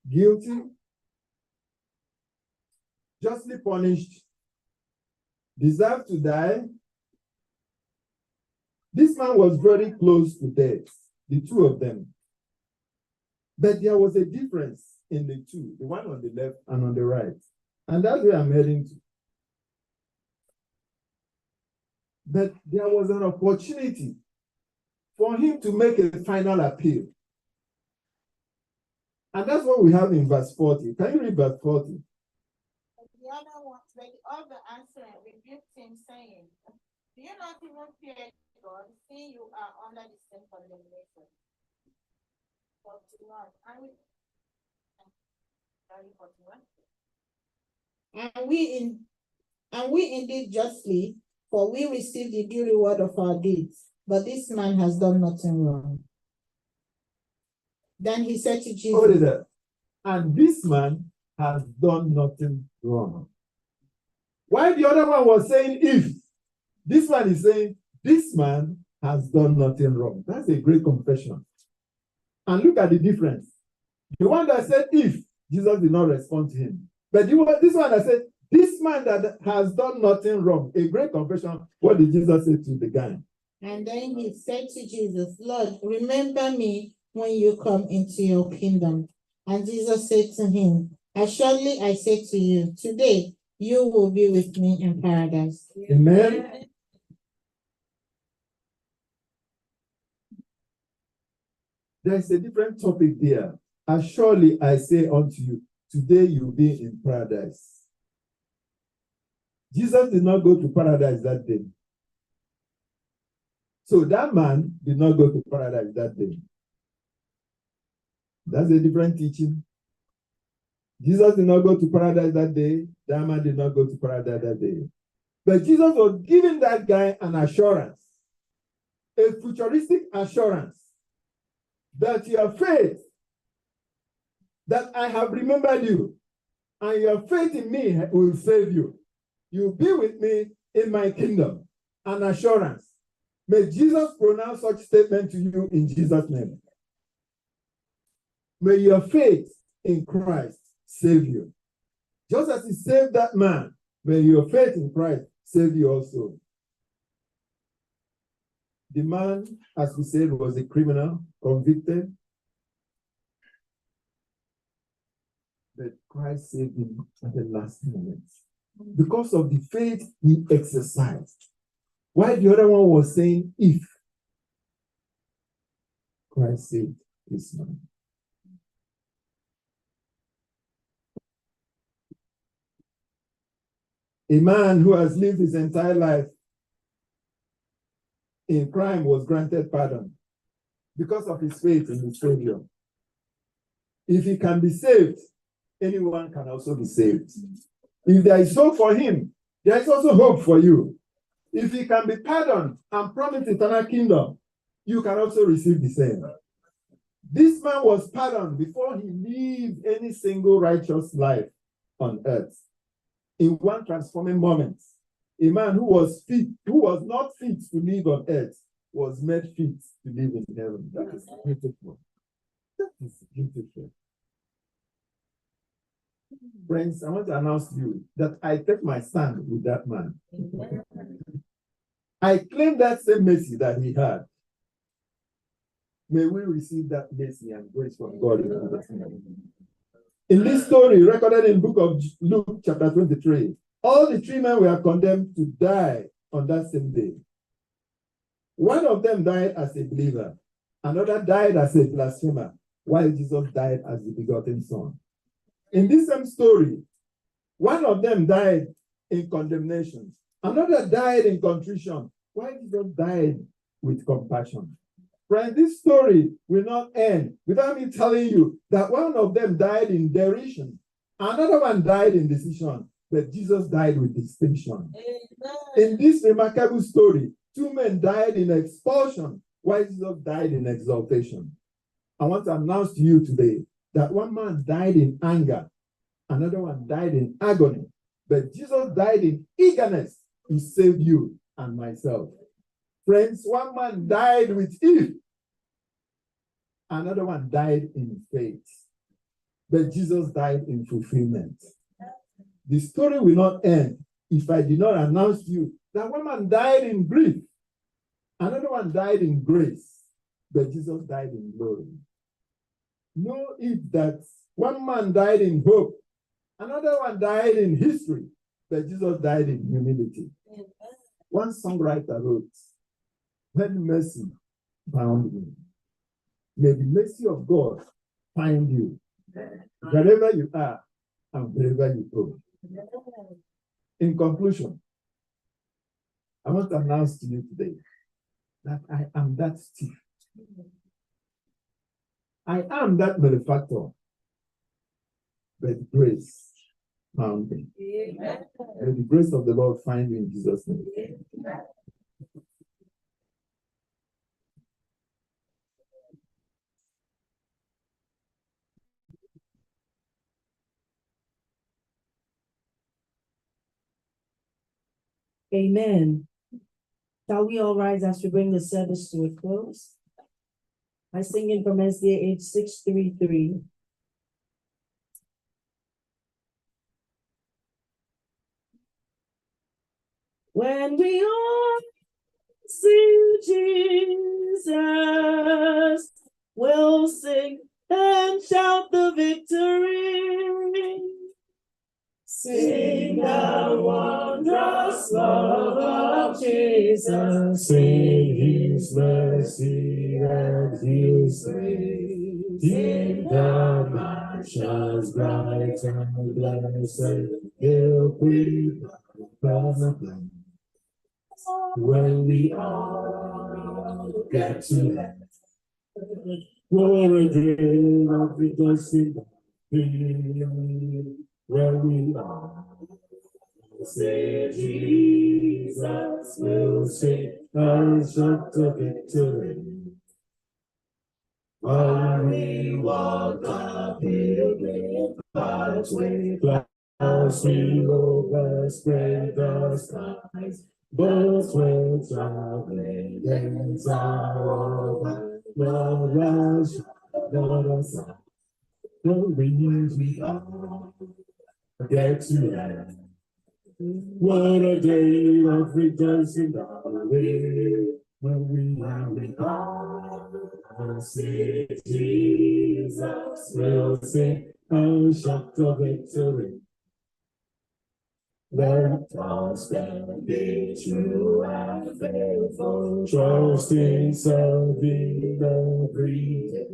guilty, justly punished, deserved to die. This man was very close to death, the 2 of them. But there was a difference in the 2, the one on the left and on the right. And that's where I'm heading to. But there was an opportunity for him to make a final appeal. And that's what we have in verse 40. Can you read verse 40? The other one, but the other answering rebuked him, saying, "Do you not even fear God, seeing you are under the same condemnation?" 41. And we indeed justly, for we receive the due reward of our deeds, but this man has done nothing wrong. Then he said to Jesus, what is that? And this man has done nothing wrong. While the other one was saying if, this one is saying this man has done nothing wrong. That's a great confession. And look at the difference. The one that said if, Jesus did not respond to him. But this one that said, this man that has done nothing wrong, a great confession. What did Jesus say to the guy? And then he said to Jesus, "Lord, remember me when you come into your kingdom." And Jesus said to him, "Surely I say to you, today you will be with me in paradise." Amen. There's a different topic there. "And surely I say unto you, today you'll be in paradise." Jesus did not go to paradise that day. So that man did not go to paradise that day. That's a different teaching. Jesus did not go to paradise that day. That man did not go to paradise that day. But Jesus was giving that guy an assurance, a futuristic assurance, that your faith, that I have remembered you, and your faith in me will save you. You'll be with me in my kingdom. An assurance. May Jesus pronounce such statement to you in Jesus' name. May your faith in Christ save you. Just as he saved that man, may your faith in Christ save you also. The man, as we said, was a criminal, convicted, But Christ saved him at the last moment because of the faith he exercised. While the other one was saying, if Christ saved this man. A man who has lived his entire life in crime was granted pardon because of his faith in his Savior. If he can be saved, anyone can also be saved. If there is hope for him, there is also hope for you. If he can be pardoned and promised eternal kingdom, you can also receive the same. This man was pardoned before he lived any single righteous life on earth. In one transforming moment, a man who was not fit to live on earth, was made fit to live in heaven. That is beautiful. That is beautiful. Friends, I want to announce to you that I take my stand with that man. I claim that same mercy that he had. May we receive that mercy and grace from God. In this story recorded in the book of Luke chapter 23, all the 3 men were condemned to die on that same day. One of them died as a believer. Another died as a blasphemer, while Jesus died as the begotten Son. In this same story, one of them died in condemnation. Another died in contrition, while Jesus died with compassion. Friend, this story will not end without me telling you that one of them died in derision, another one died in decision, but Jesus died with distinction. Amen. In this remarkable story, 2 men died in expulsion, while Jesus died in exaltation. I want to announce to you today that one man died in anger, another one died in agony, but Jesus died in eagerness to save you and myself. Friends, one man died with Eve, another one died in faith, but Jesus died in fulfillment. The story will not end if I did not announce to you that one man died in grief, another one died in grace, but Jesus died in glory. Know it that one man died in hope, another one died in history, but Jesus died in humility. One songwriter wrote, "When mercy found me, may the mercy of God find you wherever you are and wherever you go." In conclusion, I want to announce to you today that I am that thief. I am that malefactor, but grace found me. May the grace of the Lord find you in Jesus' name. Amen. Shall we all rise as we bring the service to a close? I sing in from SDA age 633. When we all see Jesus, we'll sing and shout the victory. Sing the wondrous love of Jesus, sing his mercy and his grace. In the mansions bright and blessed, he'll breathe from when we all get to heaven. For a day of rejoicing, where we are. Say Jesus will sing and shout the victory. While we walk the pilgrim pathway, clouds we overspread the skies. Both ways traveling days are over. Lord, rush, Lord, us out. We all get to heaven. What a day of rejoicing when we are see Jesus will sing and shout of victory. Let us be true and faithful, trusting, serving every day.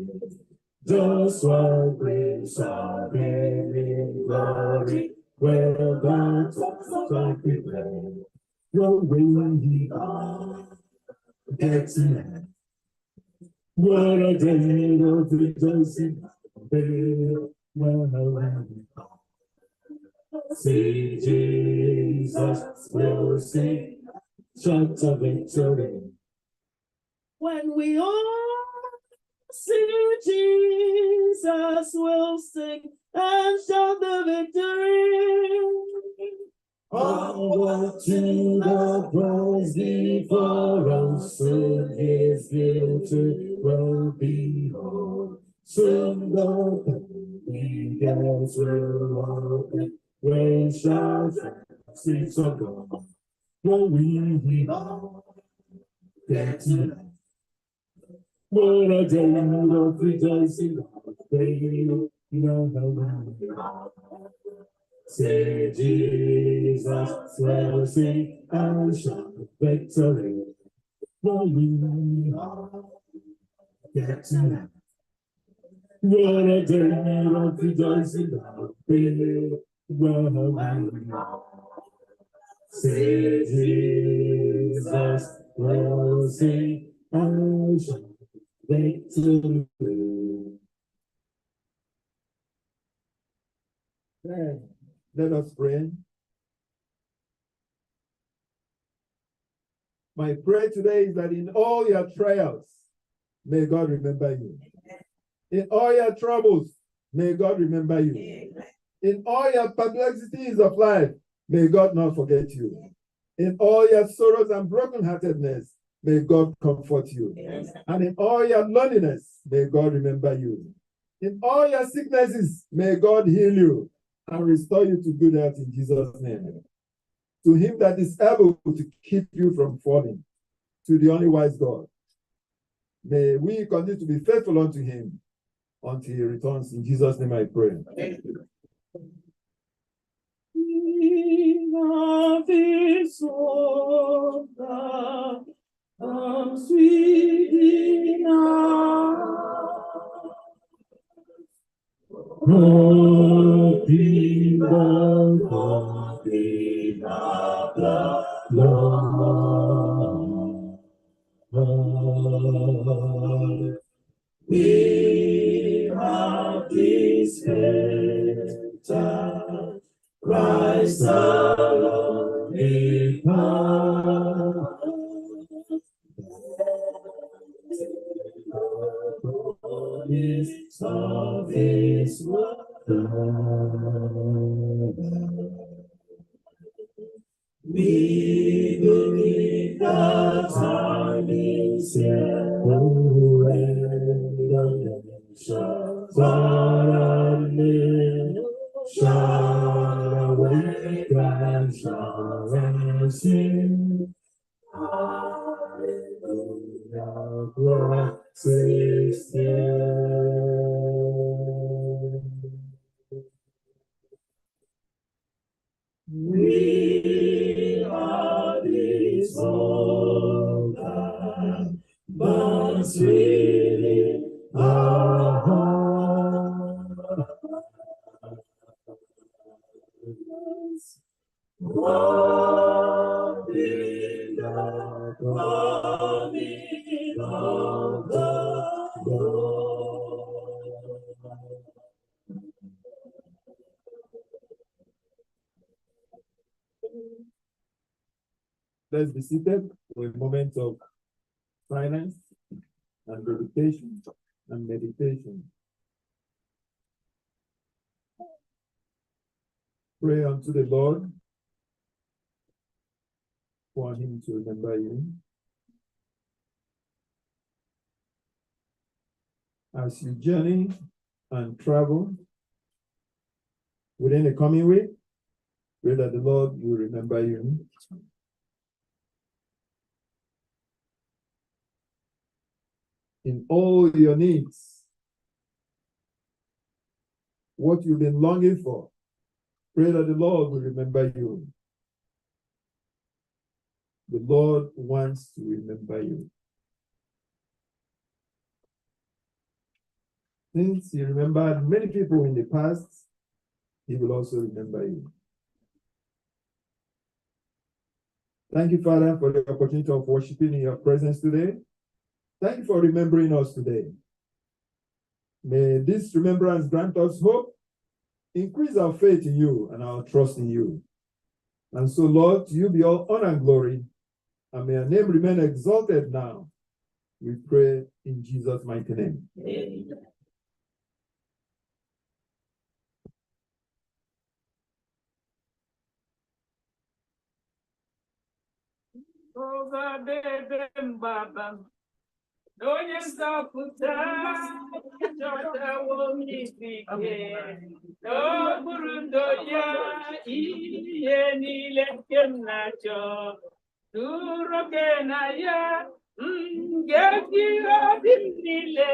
Just what brings our in glory, where God talks like we play. When we are getting what a day of rejoicing, when see Jesus will sing, shout of victory. When we all see Jesus will sing and shout the victory. Onward to the prize before us, soon His beauty will behold. Soon the gates will open, when shall streets of God, for we are getting. What a day of rejoicing, baby, you know how we are. Say Jesus will sing and shout victory, for we are getting. What a day of rejoicing, baby, well, we are. Say Jesus will sing and shout victory. Let us pray. My prayer today is that in all your trials, may God remember you. In all your troubles, may God remember you. In all your perplexities of life, may God not forget you. In all your sorrows and brokenheartedness, may God comfort you. And in all your loneliness, may God remember you. In all your sicknesses, may God heal you and restore you to good health in Jesus' name. To Him that is able to keep you from falling, to the only wise God, may we continue to be faithful unto Him until He returns. In Jesus' name I pray. King of this world, come sweetly now. Oh, be the Lord. We have this faith, Christ alone in power. Of His word. We believe that time is here, redemption far and near, shall awake and shall sing. Hallelujah, glory is here. We are His own God, but sweetly our hearts. Glory, glory, of the Lord. Let's be seated for a moment of silence and meditation Pray unto the Lord for Him to remember you. As you journey and travel within the coming week, pray that the Lord will remember you. In all your needs, what you've been longing for. Pray that the Lord will remember you. The Lord wants to remember you. Since He remembered many people in the past, He will also remember you. Thank you, Father, for the opportunity of worshiping in your presence today. Thank you for remembering us today. May this remembrance grant us hope, increase our faith in you and our trust in you. And so, Lord, to you be all honor and glory, and may your name remain exalted now. We pray in Jesus' mighty name. Amen. Onye nzọpụta chọtawo m isi ike n'okpuru ndo ya ihe niile nke m na-achọ zuru oke na ya m ga-eji obi m niile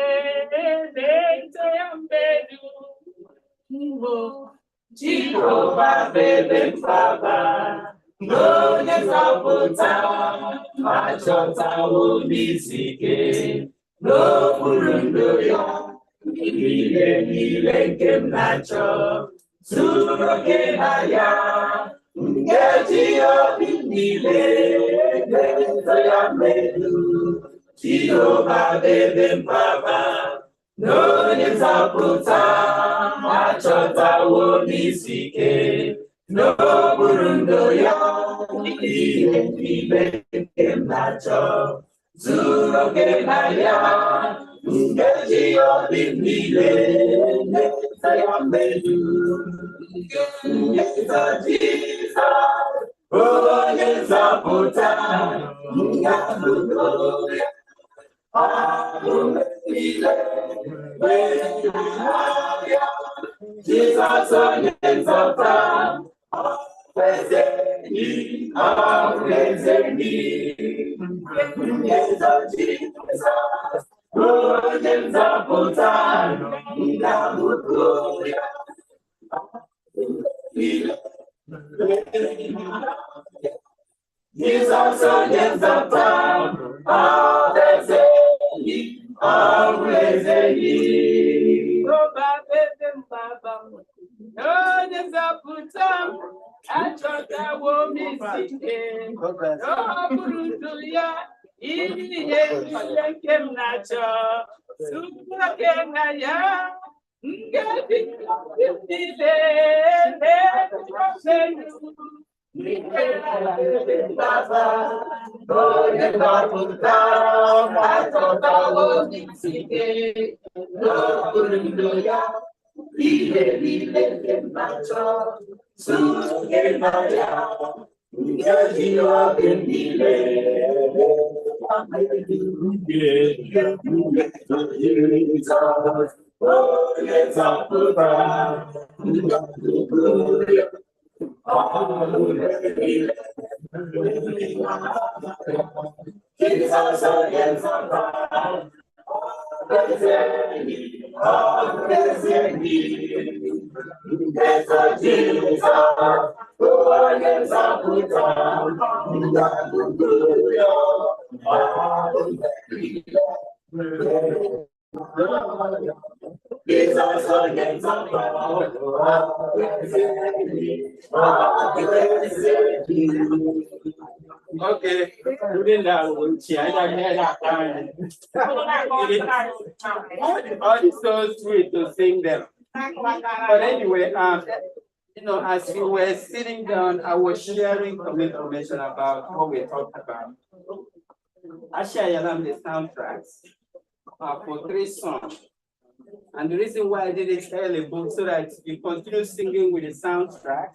na-eto ya mgbe dum Jehova bụ ebe mgbaba n'onye nzọpụta achọtawo m isi ike n'okpuru ndo ya ihe niile nke m na-achọ zuru oke na ya m ga-eji obi m niile na-eto ya mgbe dum Jehova bụ ebe mgbaba n'onye nzọpụta achọtawo m isi ike n'okpuru ndo ya ihe niile nke m na-achọ zuru oke na ya m ga-eji obi m niile na-eto ya mgbe dum nyeto Jizọs onye nzọpụta m ga-abụgo ya ọbụ niile ya Jizọs onye nzọpụta eze gị eze gị nyeto Jizọs onye nzọpụta ga-abụgo ya Jizọs onye nzọpụta eze gị eze gị onye nzọpụta achọtawo m isi ike n'okpuru ndo ya ihe niile nke m na-achọ zuru oke na ya m ga-eji obi m niile onye nzọpụta achọtawo m isi ike n'okpuru ndo ya ihe niile nke m na-achọ zuru oke na ya m ga-eji obi m niile onye nzọpụta Jizọs onye nzọpụta eze gị eze gị nyeto Jizọs onye nzọpụta ga-abụgo ya Jizọs onye nzọpụta Okay, within that one, it's so sweet to sing them. But anyway, as we were sitting down, I was sharing some information about what we talked about. I share the soundtracks for 3 songs. And the reason why I did it early, so that you continue singing with the soundtrack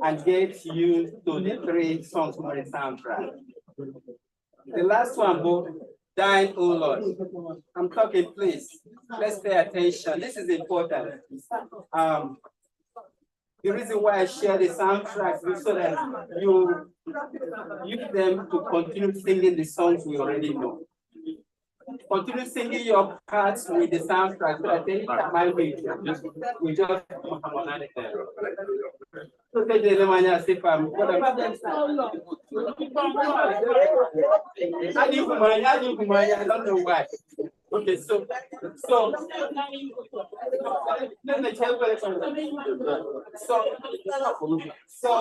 and get used to the 3 songs on the soundtrack. The last one, both Thine, O Lord. I'm talking, please. Let's pay attention. This is important. The reason why I share the soundtracks is so that you use them to continue singing the songs we already know. continue singing your parts with the soundtrack. So I think that might be we just harmonize them. So take the reminder, say, whatever. I don't know why. Okay, so let me tell you. So